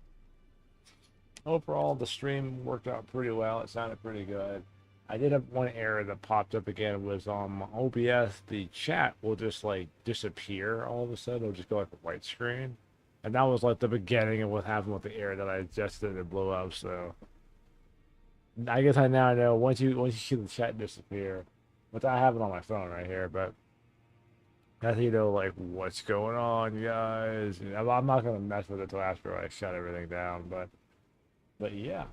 S1: Overall, the stream worked out pretty well. It sounded pretty good. I did have one error that popped up again. It was on OBS. The chat will just like disappear all of a sudden. It'll just go like a white screen, and that was like the beginning of what happened with the error that I adjusted and blew up. So I guess I now know once you see the chat disappear, but I have it on my phone right here. But I think you know like what's going on, guys. And I'm not gonna mess with it till after I shut everything down. But yeah.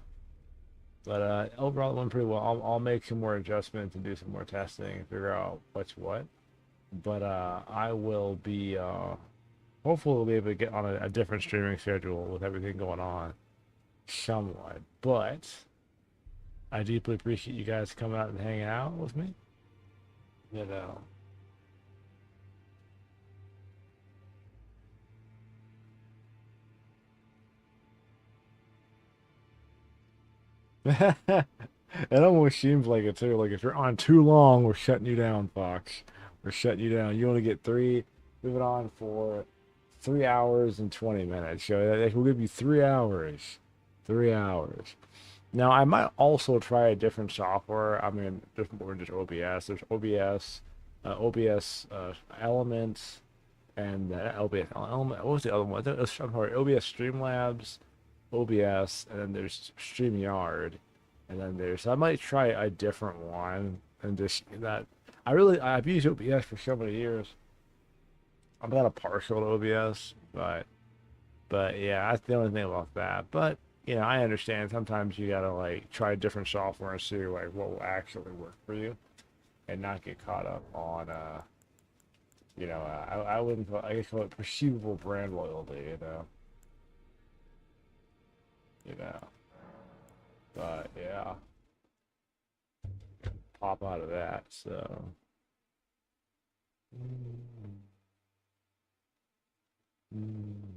S1: But overall, it went pretty well. I'll make some more adjustments and do some more testing and figure out what's what. But I will be hopefully we'll be able to get on a different streaming schedule with everything going on somewhat. But I deeply appreciate you guys coming out and hanging out with me. You know. It almost seems like it too. Like if you're on too long, we're shutting you down, Fox. We're shutting you down. You only get three. Move it on for 3 hours and 20 minutes. So we'll give you 3 hours. 3 hours. Now I might also try a different software. I mean, just more than just OBS. There's OBS Elements, and OBS Element. What was the other one? I'm sorry, OBS Streamlabs, OBS, and then there's StreamYard, and then there's. I might try a different one and just that. I've used OBS for so many years. I'm not a partial to OBS, but yeah, that's the only thing about that. But I understand sometimes you gotta like try different software and see like what will actually work for you, and not get caught up on I wouldn't call, I guess call it perceivable brand loyalty, you know. But yeah, pop out of that. So. Mm. Mm.